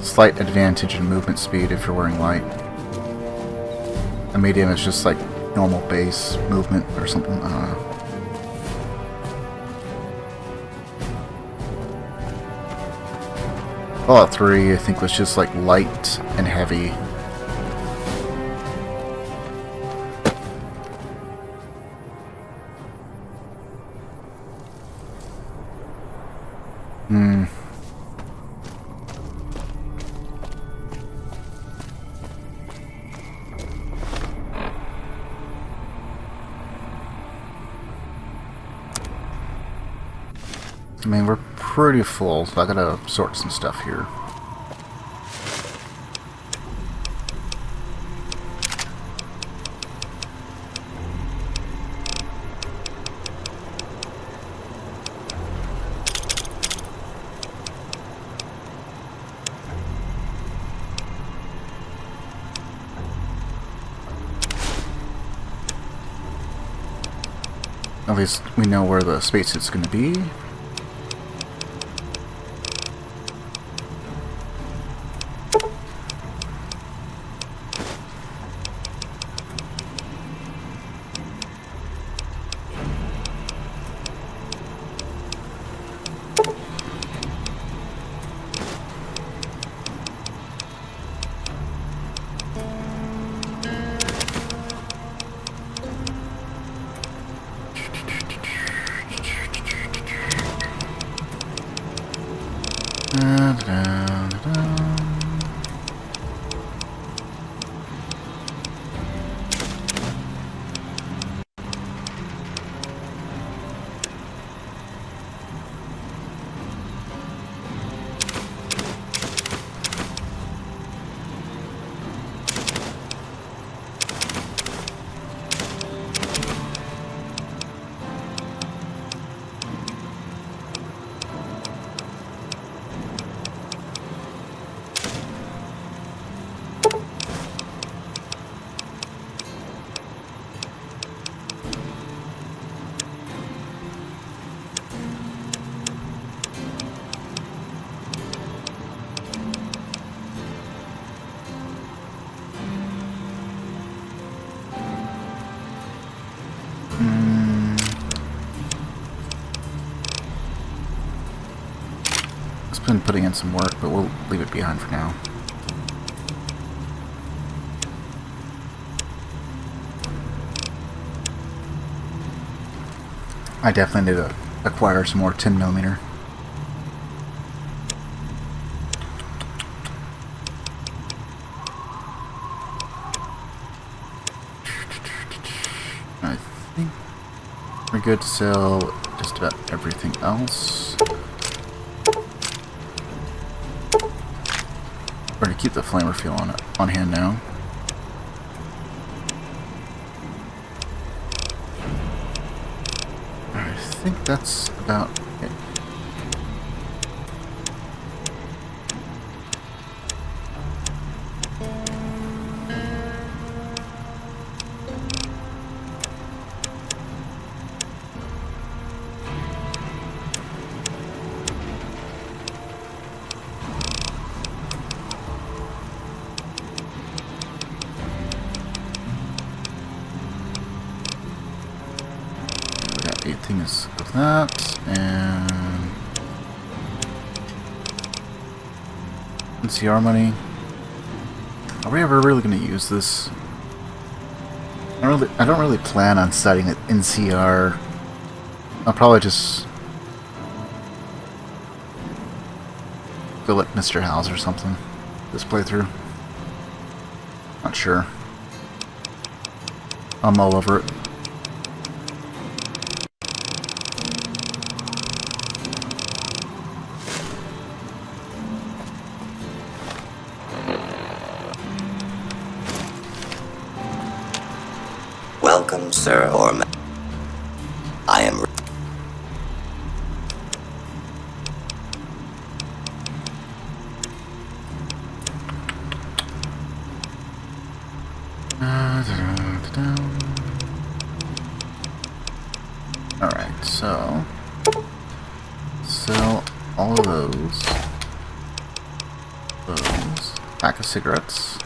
slight advantage in movement speed if you're wearing light. A medium is just like normal base movement or something. I don't know. Fallout 3, I think, was just like light and heavy. I mean, we're pretty full, so I gotta sort some stuff here. At least we know where the spacesuit's gonna be. Been putting in some work, but we'll leave it behind for now. I definitely need to acquire some more 10mm. I think we're good to sell just about everything else. the flamer fuel on hand now. I think that's about it. We got 8 things of that, and NCR money. Are we ever really going to use this? I don't really plan on studying at NCR. I'll probably just go at Mr. House or something this playthrough. Not sure. I'm all over it. Welcome, sir or ma'am. I am... Alright, so sell all of those. Pack of cigarettes.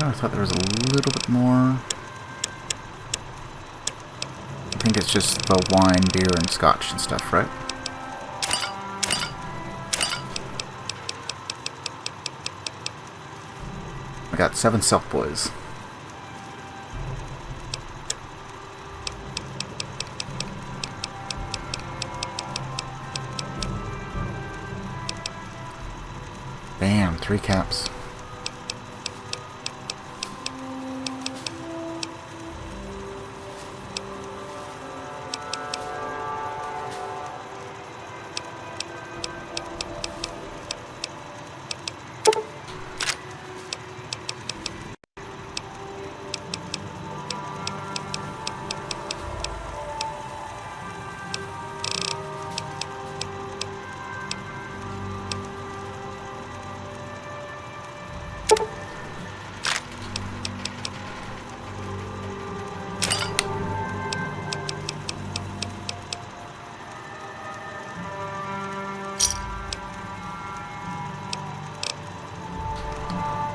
I thought there was a little bit more. I think it's just the wine, beer, and scotch and stuff, right? I got 7 Self Boys. Bam, 3 caps.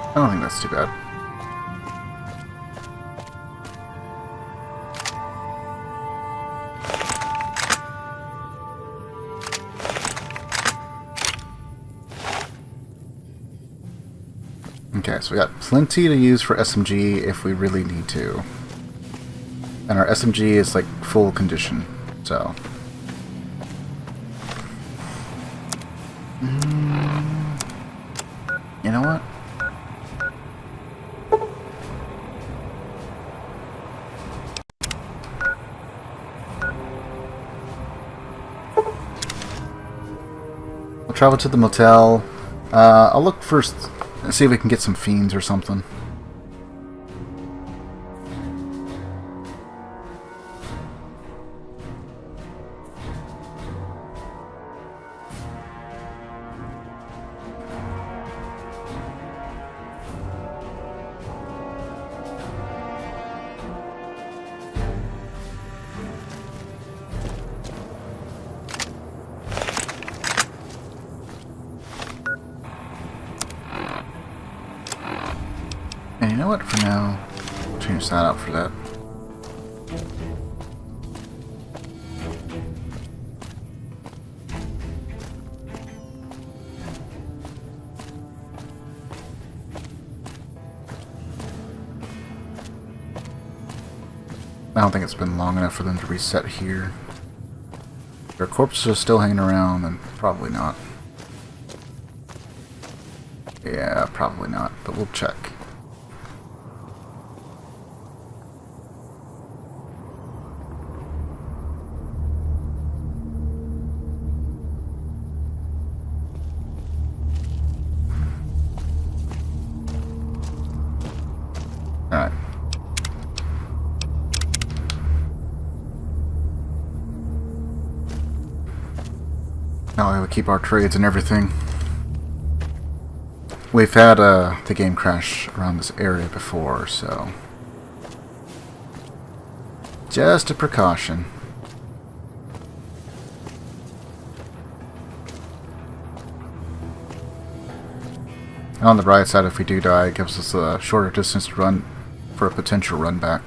I don't think that's too bad. Okay, so we got plenty to use for SMG if we really need to. And our SMG is like full condition, so... You know what? We'll travel to the motel. I'll look first and see if we can get some fiends or something. And you know what, for now, we'll change that out for that. I don't think it's been long enough for them to reset here. If their corpses are still hanging around, then probably not. Yeah, probably not, but we'll check. Now we keep our trades and everything. We've had the game crash around this area before, so just a precaution. On the right side, if we do die, it gives us a shorter distance to run for a potential run back.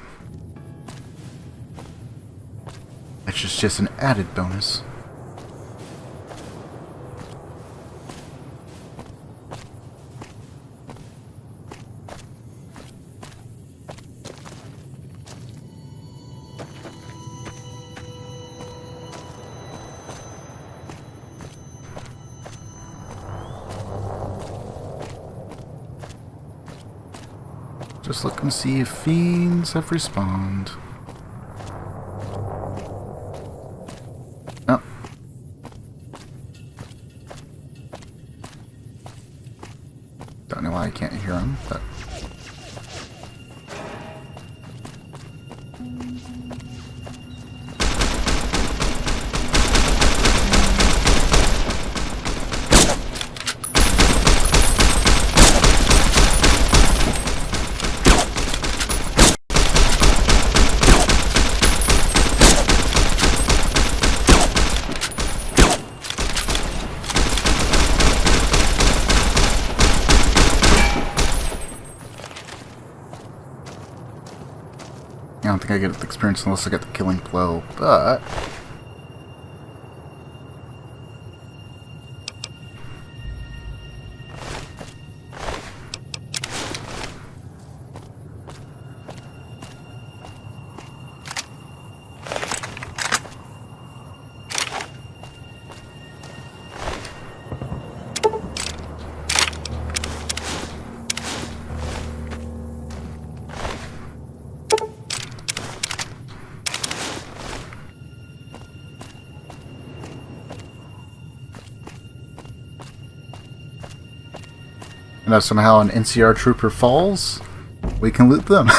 Which is just an added bonus. Just look and see if fiends have respawned. Oh. Don't know why I can't hear them, but... I don't think I get the experience unless I get the killing blow, but... And if somehow an NCR trooper falls, we can loot them.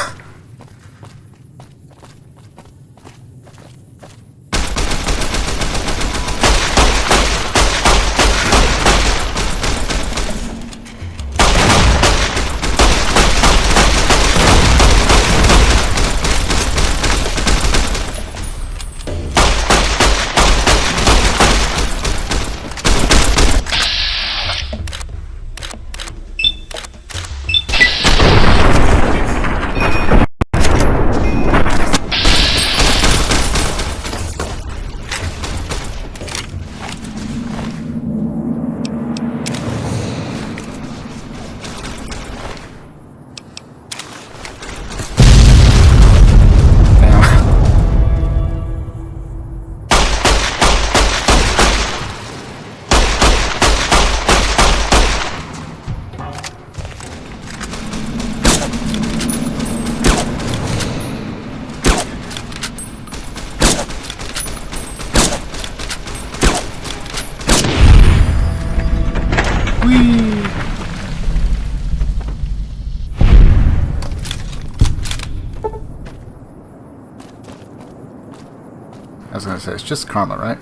I was gonna say, it's just karma, right?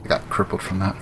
I got crippled from that.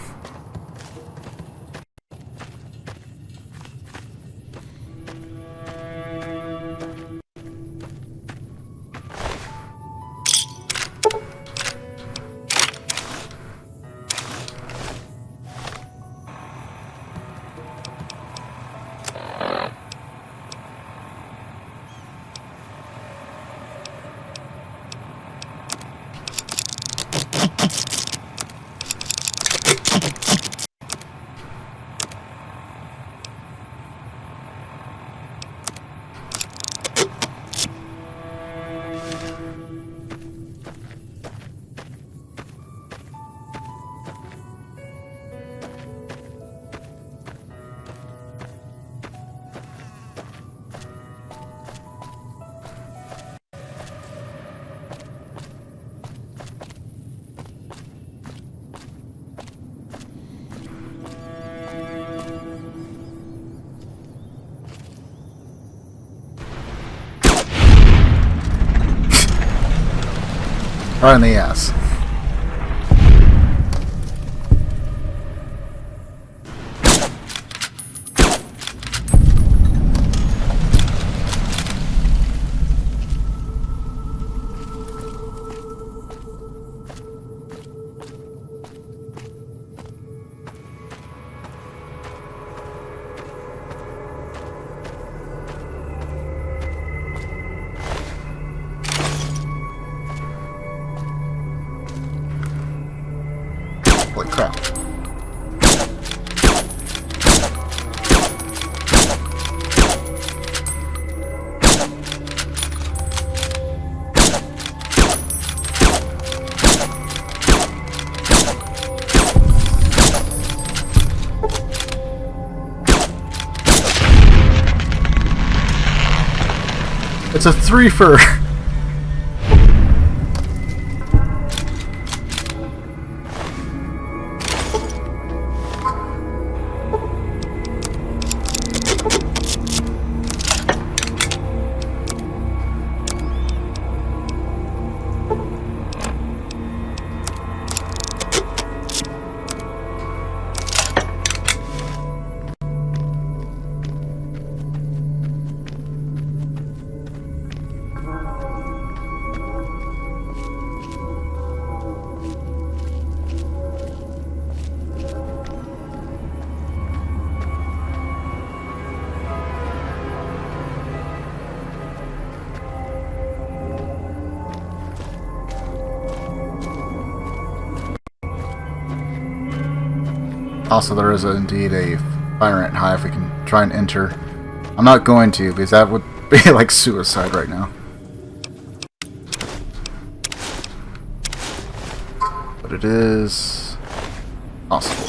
Right in the ass. Holy crap. It's a threefer. Also, there is indeed a fire ant hive we can try and enter. I'm not going to, because that would be like suicide right now. But it is possible.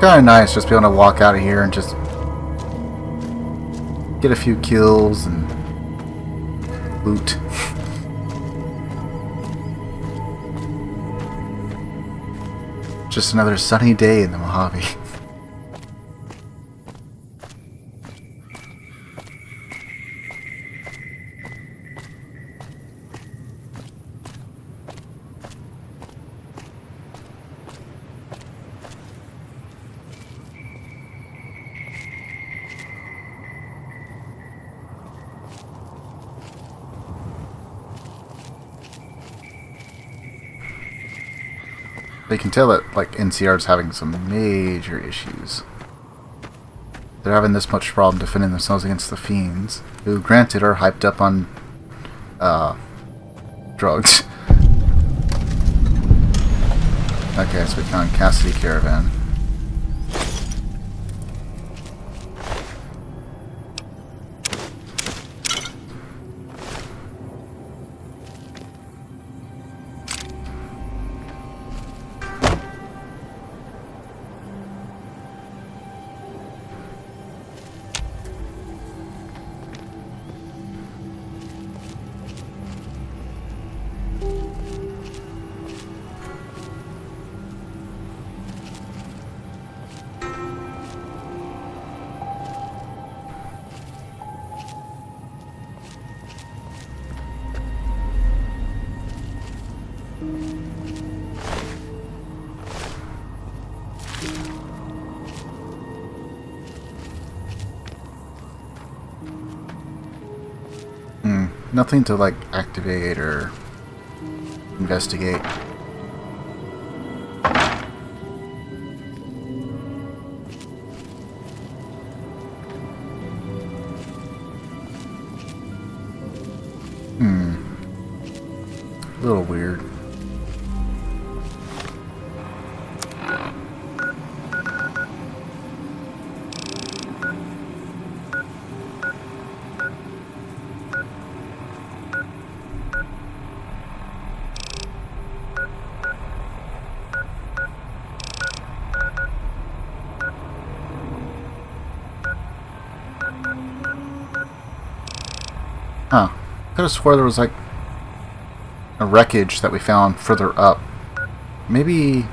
Kind of nice just being able to walk out of here and just get a few kills and loot. Just another sunny day in the Mojave. They can tell that, like, NCR is having some major issues. They're having this much problem defending themselves against the fiends, who, granted, are hyped up on, drugs. Okay, so we found Cassidy Caravan. Nothing to, like, activate or investigate. A little weird. Huh. Could have swore there was like a wreckage that we found further up. Maybe...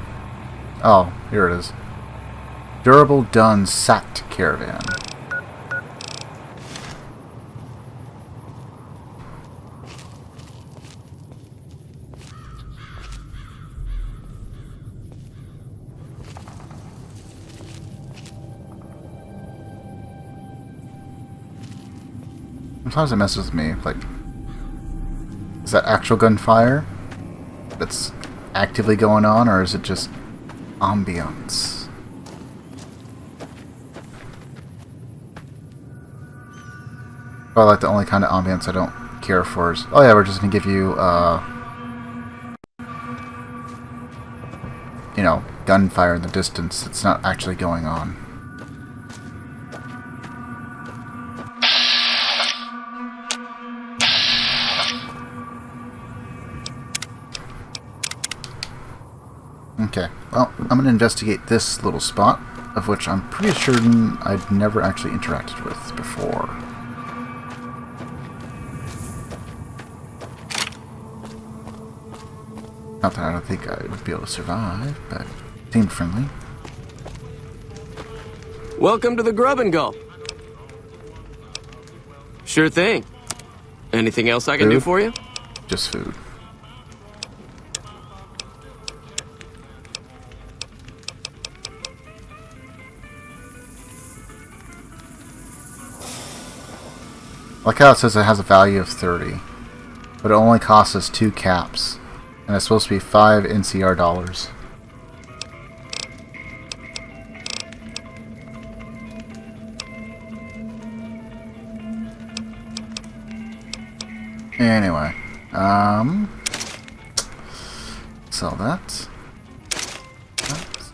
Oh, here it is. Durable Dun Sacked Caravan. Sometimes it messes with me, like, is that actual gunfire that's actively going on, or is it just ambience? Well, like the only kind of ambience I don't care for is, oh yeah, we're just gonna give you, you know, gunfire in the distance. It's not actually going on. Okay, well, I'm going to investigate this little spot, of which I'm pretty certain I'd never actually interacted with before. Not that I don't think I would be able to survive, but it seemed friendly. Welcome to the Grub and Gulp. Sure thing. Anything else I can do for you? Just food. I like how it says it has a value of 30, but it only costs us 2 caps, and it's supposed to be 5 NCR dollars. Anyway, sell that. Sell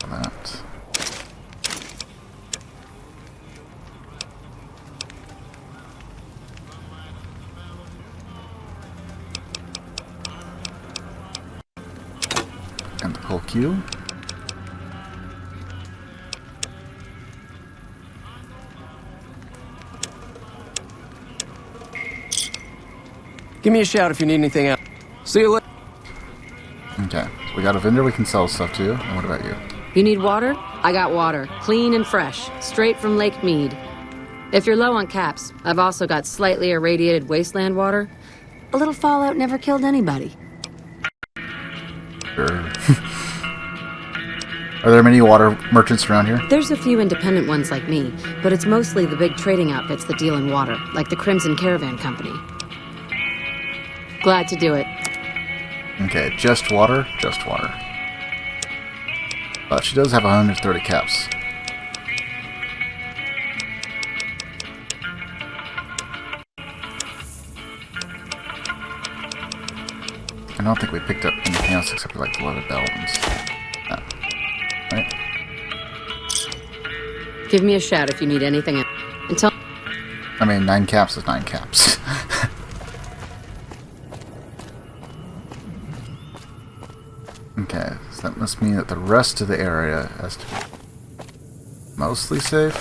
that. And the whole queue. Give me a shout if you need anything else. See you later. Okay, so we got a vendor we can sell stuff to. And what about you? You need water? I got water. Clean and fresh. Straight from Lake Mead. If you're low on caps, I've also got slightly irradiated wasteland water. A little fallout never killed anybody. Sure. Are there many water merchants around here? There's a few independent ones like me, but it's mostly the big trading outfits that deal in water, like the Crimson Caravan Company. Glad to do it. Okay, just water, just water. But she does have 130 caps. I don't think we picked up anything else except for like the leather belt and stuff. Right? Give me a shout if you need anything else. Until I mean, 9 caps is 9 caps. Okay, so that must mean that the rest of the area has to be mostly safe.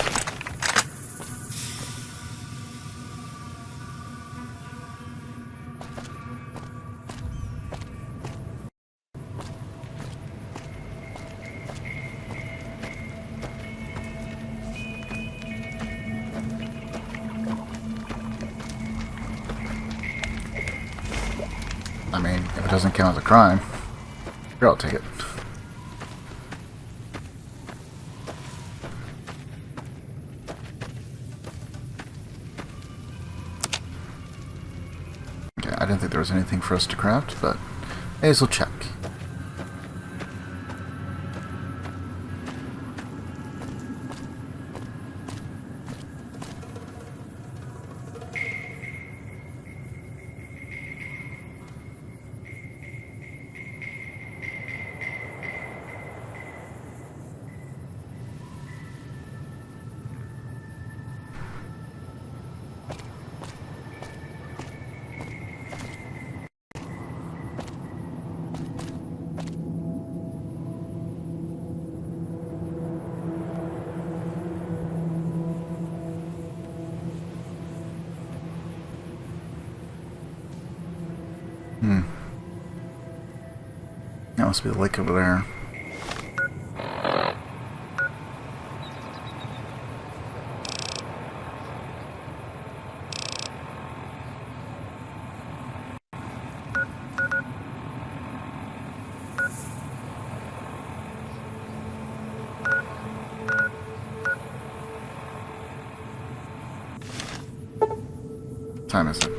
I mean, if it doesn't count as a crime, sure, I'll take it. Okay, I didn't think there was anything for us to craft, but may as well check. That must be the lake over there. What time is it?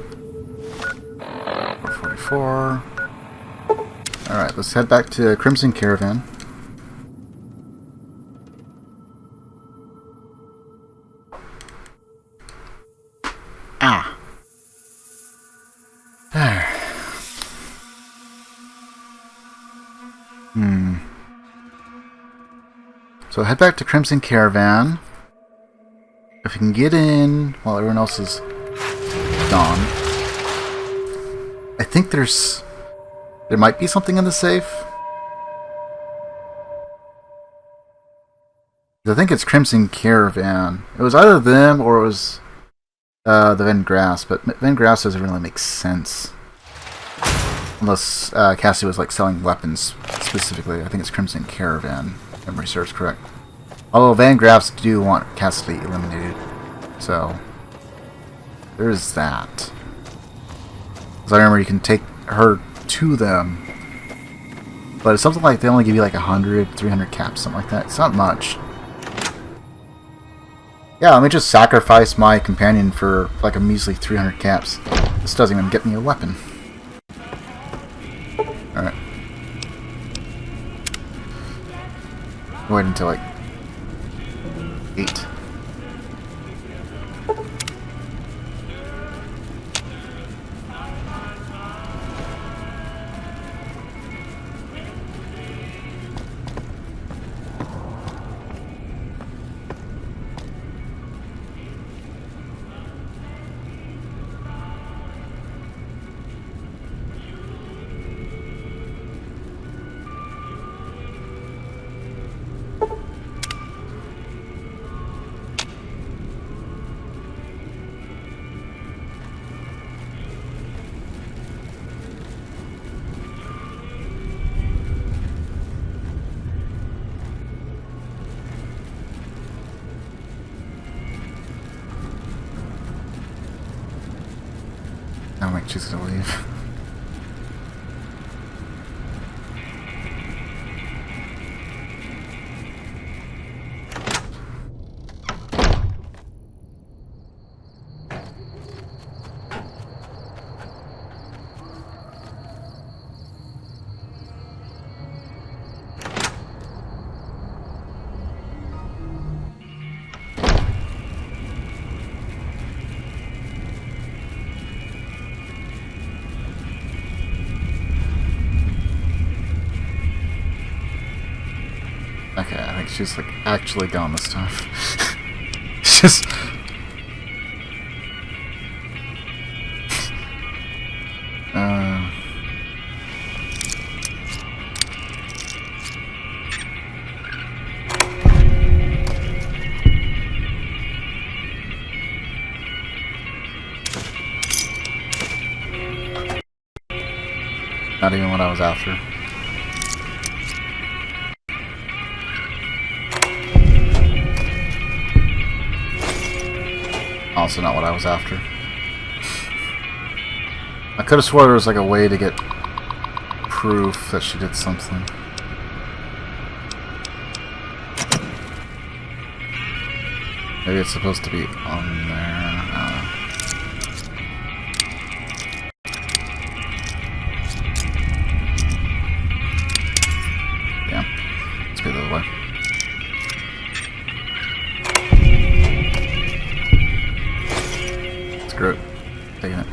4:44. Alright, let's head back to Crimson Caravan. Ah. So head back to Crimson Caravan. If we can get in while everyone else is gone. I think there might be something in the safe. I think it's Crimson Caravan. It was either them or it was the Van Grass, but Van Grass doesn't really make sense. Unless Cassie was like selling weapons specifically. I think it's Crimson Caravan. If memory serves correct. Although Van Graffs do want Cassidy eliminated. So there's that. Because I remember you can take her to them. But it's something like they only give you like 100, 300 caps, something like that. It's not much. Yeah, let me just sacrifice my companion for like a measly 300 caps. This doesn't even get me a weapon. Alright. Wait until like 8. I don't think she's gonna leave. Okay, I think she's like actually gone this time. Just not even what I was after. Also not what I was after. I could have swore there was like a way to get proof that she did something. Maybe it's supposed to be on there. Yeah. Let's be the other way. Screw it. Taking it.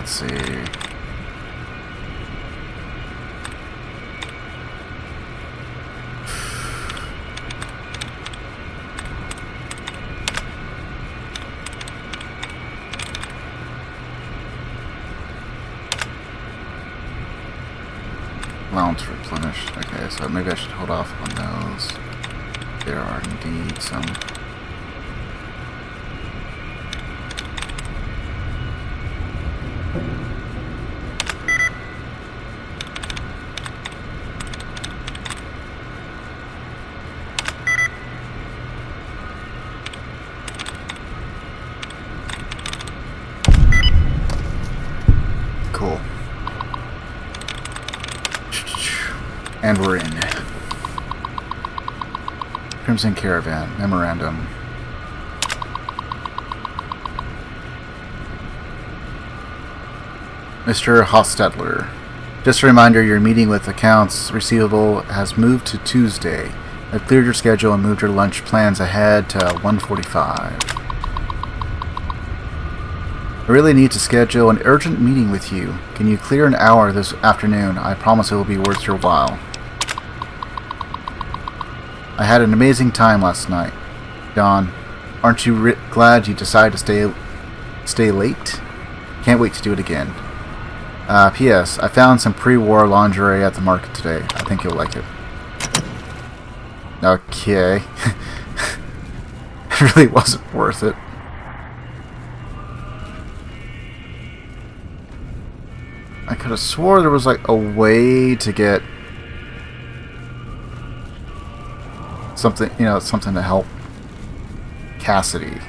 Let's see. Allowance replenished. Okay, so maybe I should hold off on those. There are indeed some. Cool. And we're in. Crimson Caravan. Memorandum. Mr. Hostetler, just a reminder, your meeting with accounts receivable has moved to Tuesday. I've cleared your schedule and moved your lunch plans ahead to 1:45. I really need to schedule an urgent meeting with you. Can you clear an hour this afternoon? I promise it will be worth your while. I had an amazing time last night. Don, aren't you glad you decided to stay late? Can't wait to do it again. P.S. I found some pre-war lingerie at the market today. I think you'll like it. Okay. It really wasn't worth it. I could have swore there was like a way to get something, you know, something to help Cassidy.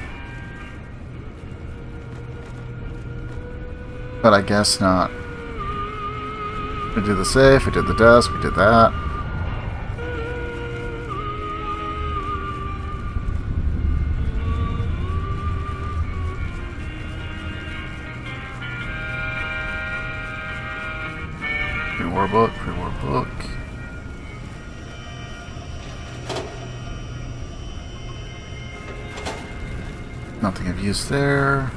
But I guess not. We did the safe, we did the desk, we did that. Pre-war book, pre-war book. Nothing of use there.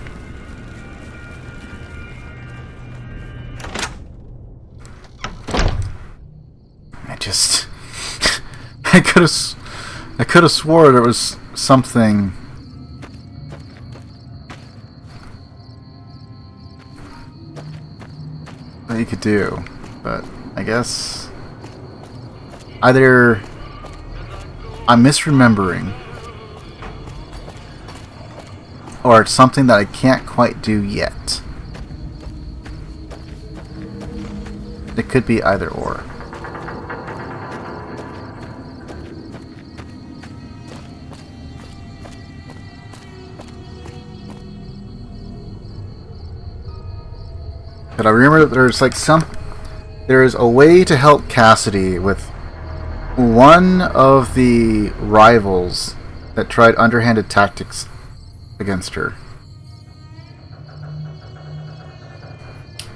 I could have swore there was something that you could do, but I guess either I'm misremembering or it's something that I can't quite do yet. It could be either or. But I remember that there's a way to help Cassidy with one of the rivals that tried underhanded tactics against her.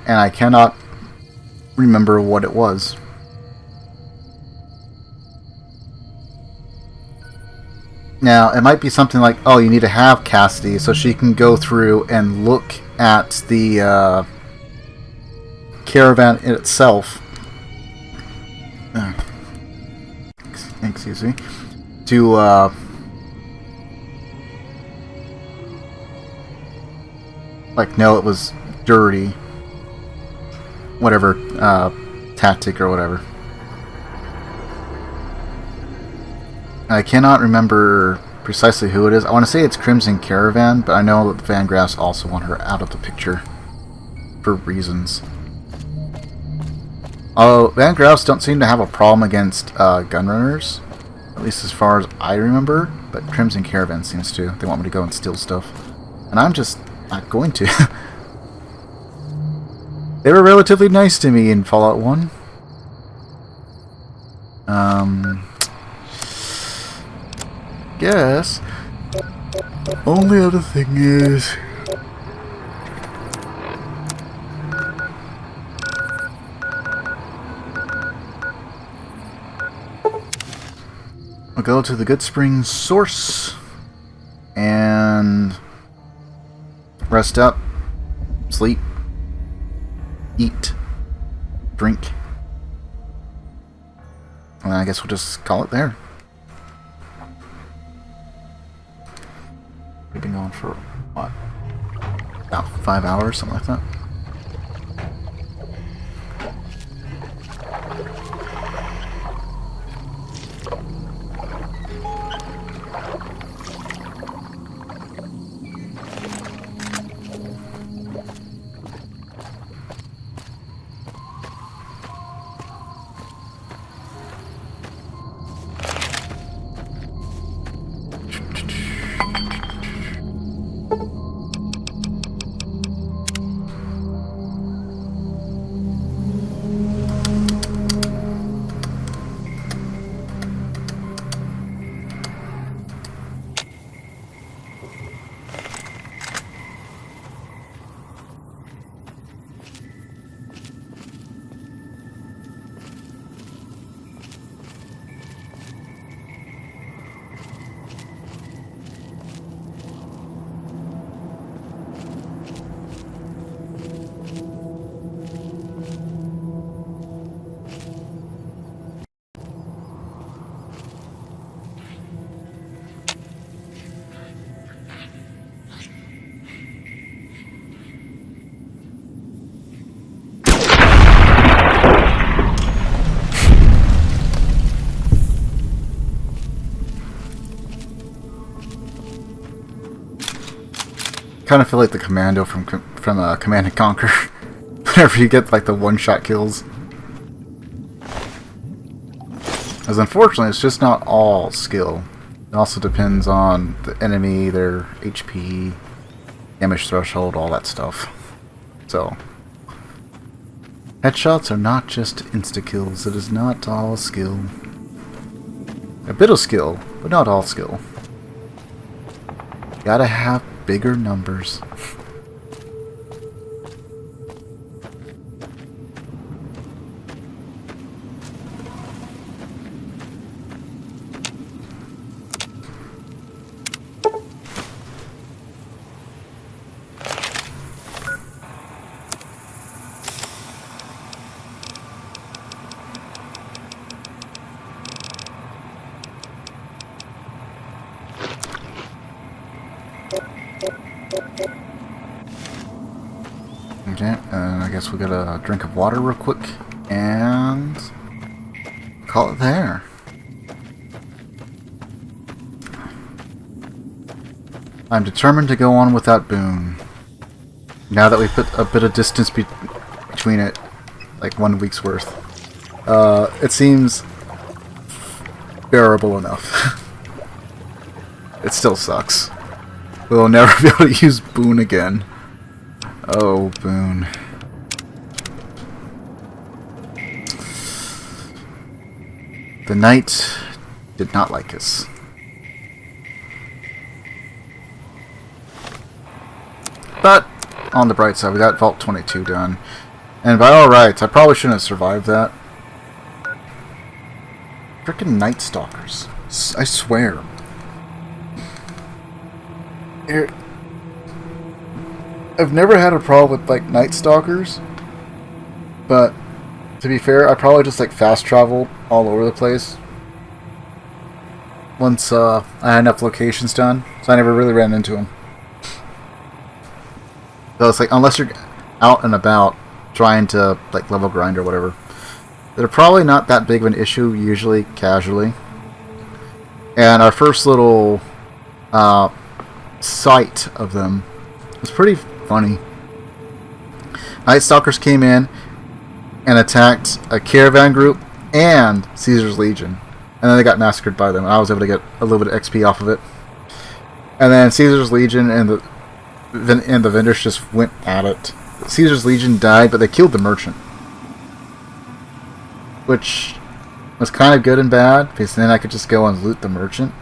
And I cannot remember what it was. Now, it might be something like, oh, you need to have Cassidy so she can go through and look at the caravan in itself. Excuse me. To like, no, it was dirty. Whatever tactic or whatever. I cannot remember precisely who it is. I want to say it's Crimson Caravan, but I know that the Van Graffs also want her out of the picture for reasons. Although Van Graffs don't seem to have a problem against gunrunners, at least as far as I remember, but Crimson Caravan seems to. They want me to go and steal stuff. And I'm just not going to. They were relatively nice to me in Fallout 1. Guess. Only other thing is... I'll go to the Good Springs source and rest up, sleep, eat, drink, and I guess we'll just call it there. We've been going for, what, about 5 hours, something like that. Kind of feel like the commando from Command and Conquer. Whenever you get like the one-shot kills. As unfortunately, it's just not all skill. It also depends on the enemy, their HP, damage threshold, all that stuff. So, headshots are not just insta-kills. It is not all skill. A bit of skill, but not all skill. Gotta have bigger numbers. Okay, I guess we got a drink of water real quick and call it there. I'm determined to go on without Boone. Now that we put a bit of distance between it, like 1 week's worth, it seems bearable enough. It still sucks. We'll never be able to use Boone again. Oh, Boone. The knight did not like us. But, on the bright side, we got Vault 22 done. And by all rights, I probably shouldn't have survived that. Frickin' Night Stalkers. I swear. I've never had a problem with, like, Night Stalkers. But, to be fair, I probably just, like, fast traveled all over the place. Once, I had enough locations done. So I never really ran into them. So it's like, unless you're out and about trying to, like, level grind or whatever, they're probably not that big of an issue, usually, casually. And our first little, sight of them was pretty funny. Night Stalkers came in and attacked a caravan group and Caesar's Legion. And then they got massacred by them. And I was able to get a little bit of XP off of it. And then Caesar's Legion and the vendors just went at it. Caesar's Legion died, but they killed the merchant. Which was kind of good and bad, because then I could just go and loot the merchant.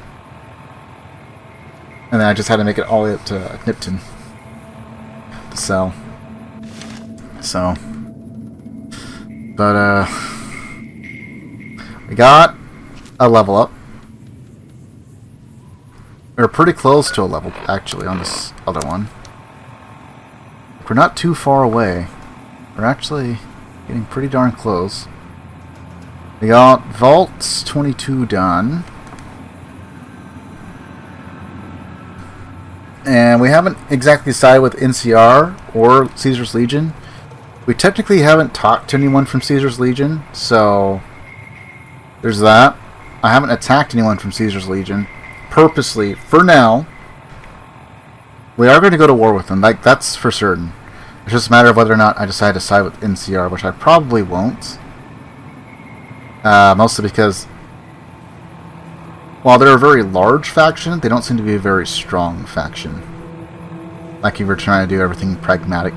And then I just had to make it all the way up to Nipton to sell. So, but we got a level up. We're pretty close to a level, actually, on this other one. We're not too far away. We're actually getting pretty darn close. We got Vault 22 done. And we haven't exactly decided with NCR or Caesar's Legion. We technically haven't talked to anyone from Caesar's Legion, so there's that. I haven't attacked anyone from Caesar's Legion purposely, for now. We are going to go to war with them, like, that's for certain. It's just a matter of whether or not I decide to side with NCR, which I probably won't. Mostly because, while they're a very large faction, they don't seem to be a very strong faction. Like you were trying to do everything pragmatic.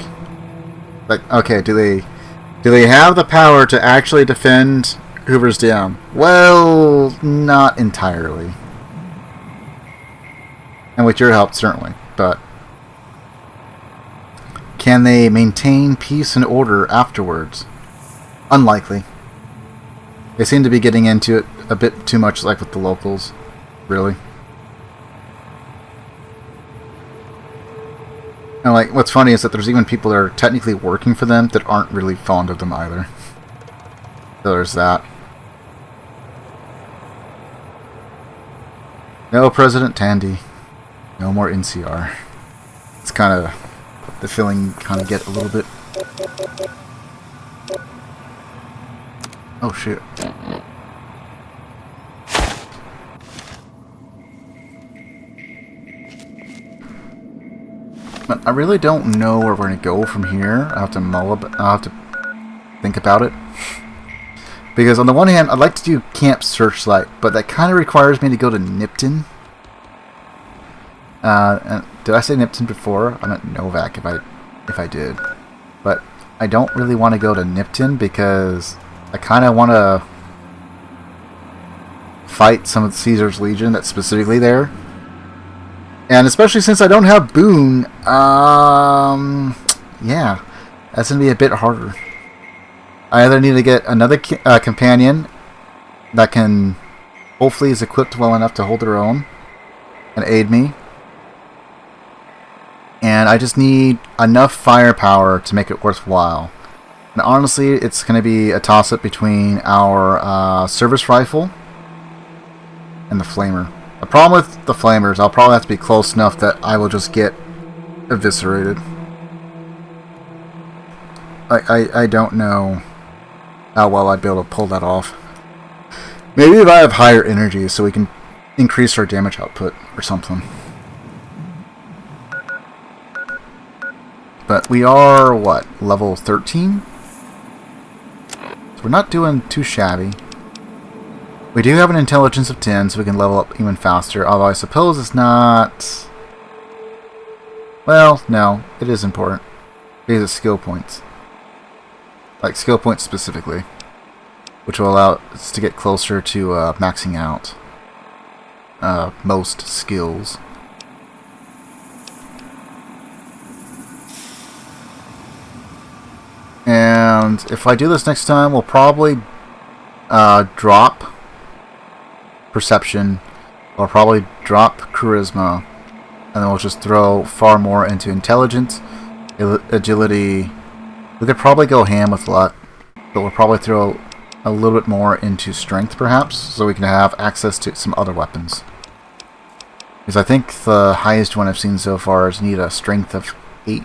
Like, okay, do they have the power to actually defend Hoover's Dam? Well, not entirely. And with your help, certainly. But can they maintain peace and order afterwards? Unlikely. They seem to be getting into it a bit too much, like with the locals. Really. And like, what's funny is that there's even people that are technically working for them that aren't really fond of them either. So there's that. No President Tandy. No more NCR. It's kind of the feeling kind of get a little bit. Oh shit. But I really don't know where we're going to go from here. I'll have to think about it. Because on the one hand, I'd like to do Camp Searchlight, but that kind of requires me to go to Nipton. And did I say Nipton before? I meant Novak if I did. But I don't really want to go to Nipton because I kind of want to fight some of Caesar's Legion that's specifically there. And especially since I don't have Boone, yeah, that's going to be a bit harder. I either need to get another companion that can, hopefully is equipped well enough to hold their own and aid me. And I just need enough firepower to make it worthwhile. And honestly, it's going to be a toss-up between our service rifle and the flamer. The problem with the flamers, I'll probably have to be close enough that I will just get eviscerated. I don't know how well I'd be able to pull that off. Maybe if I have higher energy so we can increase our damage output or something. But we are, what, level 13? So we're not doing too shabby. We do have an intelligence of 10, so we can level up even faster, although I suppose it's not... Well, no, it is important. Because it's skill points. Like, skill points specifically. Which will allow us to get closer to maxing out most skills. And if I do this next time, we'll probably drop Perception, or probably drop Charisma, and then we'll just throw far more into Intelligence, Agility. We could probably go ham with Luck, but we'll probably throw a little bit more into Strength, perhaps, so we can have access to some other weapons. Because I think the highest one I've seen so far is need a Strength of 8.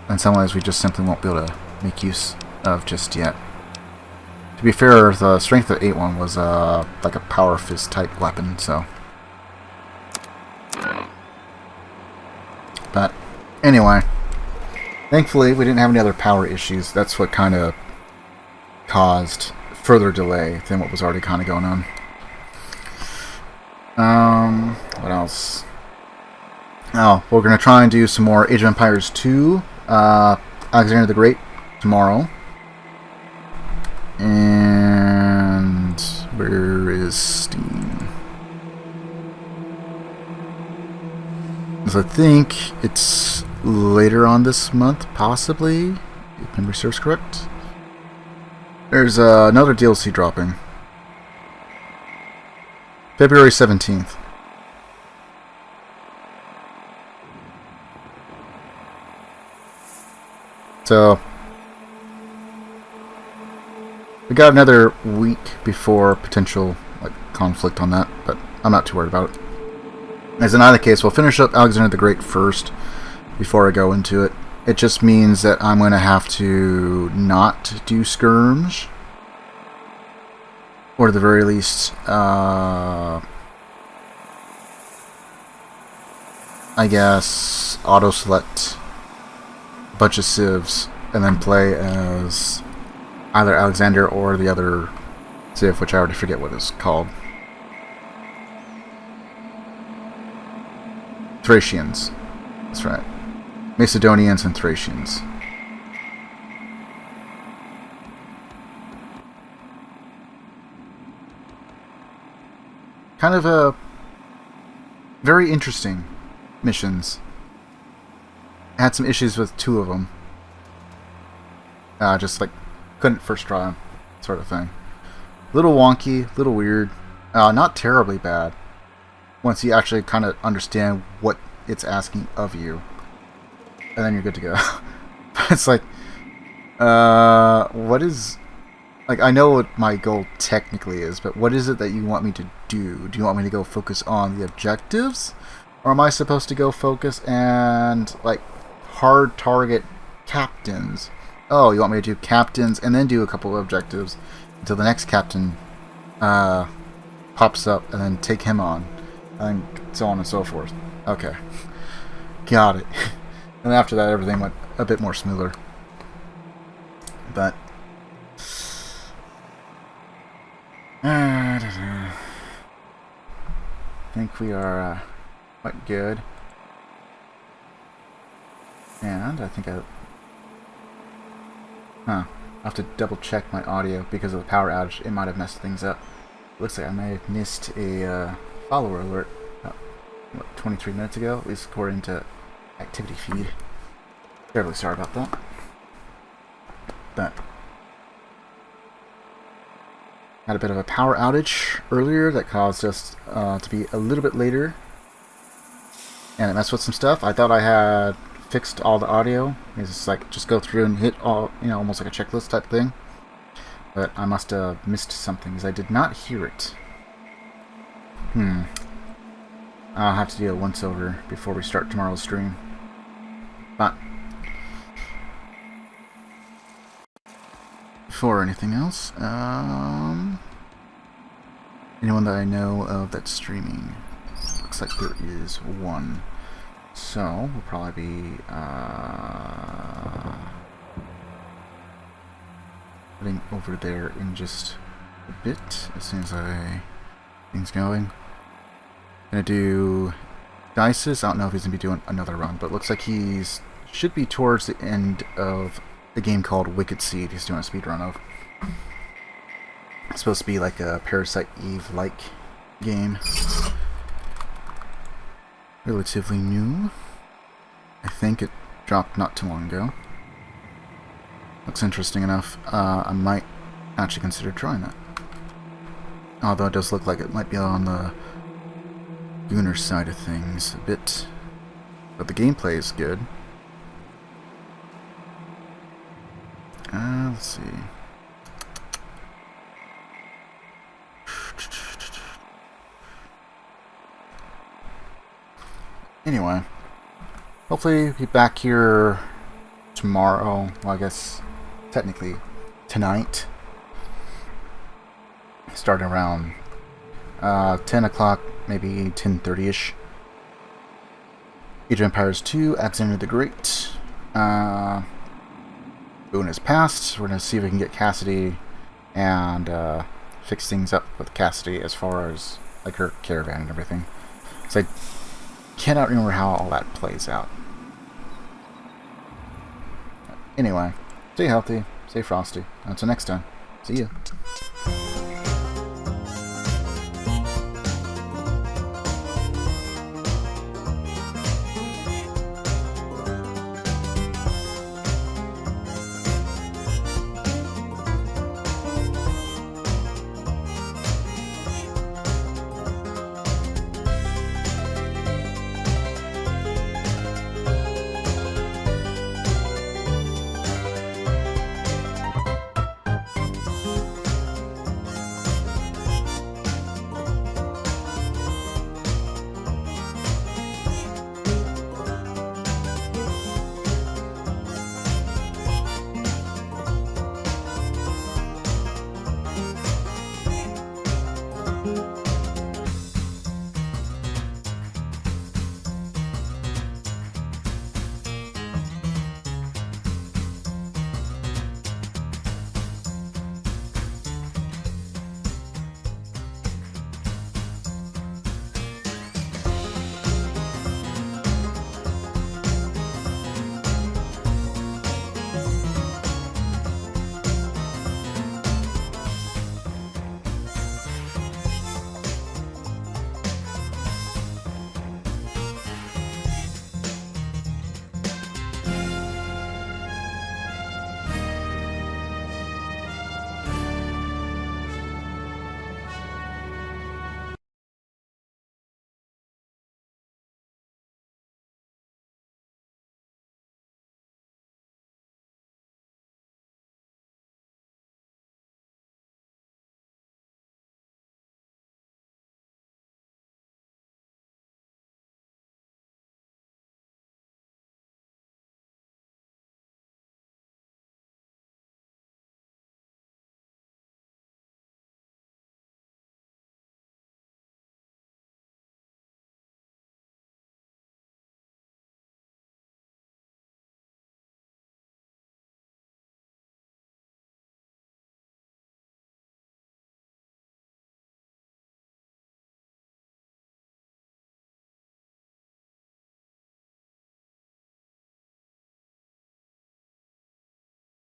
And some ways we just simply won't be able to make use of just yet. To be fair, the Strength of 8 one was like a Power Fist type weapon, so. But anyway, thankfully we didn't have any other power issues. That's what kind of caused further delay than what was already kind of going on. What else? Oh, we're going to try and do some more Age of Empires 2. Alexander the Great tomorrow. And where is Steam? So I think it's later on this month, possibly, if memory serves correct. There's another DLC dropping. February 17th. So we got another week before potential conflict on that, but I'm not too worried about it. As in either case, we'll finish up Alexander the Great first before I go into it. It just means that I'm going to have to not do skirms, or at the very least, I guess auto select a bunch of civs and then play as either Alexander or the other civ, which I already forget what it's called. Thracians. That's right. Macedonians and Thracians. Kind of a very interesting missions. I had some issues with 2 of them. Just like couldn't first try them, sort of thing. Little wonky, little weird. Not terribly bad. Once you actually kind of understand what it's asking of you, and then you're good to go. But it's like, what is, like, I know what my goal technically is, but what is it that you want me to do? Do you want me to go focus on the objectives, or am I supposed to go focus and like hard target captains? Oh, you want me to do captains and then do a couple of objectives until the next captain pops up, and then take him on, and so on and so forth. Okay. got it. And after that, everything went a bit more smoother. But I think we are quite good. And I think I'll have to double check my audio because of the power outage. It might have messed things up. Looks like I may have missed a follower alert about, 23 minutes ago, at least according to activity feed. Terribly sorry about that. But had a bit of a power outage earlier that caused us to be a little bit later, and it messed with some stuff. I thought I had fixed all the audio. It's like just go through and hit all, almost like a checklist type thing. But I must have missed something because I did not hear it. I'll have to do a once over before we start tomorrow's stream. But before anything else, anyone that I know of that's streaming? Looks like there is one. So we'll probably be heading over there in just a bit as soon as things going. Gonna do Dice's. I don't know if he's gonna be doing another run, but looks like should be towards the end of a game called Wicked Seed. He's doing a speed run of. It's supposed to be like a Parasite Eve-like game. Relatively new. I think it dropped not too long ago. Looks interesting enough. I might actually consider trying that. Although it does look like it might be on the Gooner side of things a bit. But the gameplay is good. Let's see. Anyway, hopefully be back here tomorrow. Well, I guess technically tonight. Starting around 10 o'clock, maybe 10:30ish. Age of Empires 2, Alexander the Great. Boone has passed. We're going to see if we can get Cassidy and fix things up with Cassidy as far as like her caravan and everything. So I cannot remember how all that plays out. Anyway, stay healthy, stay frosty. Until next time, see ya.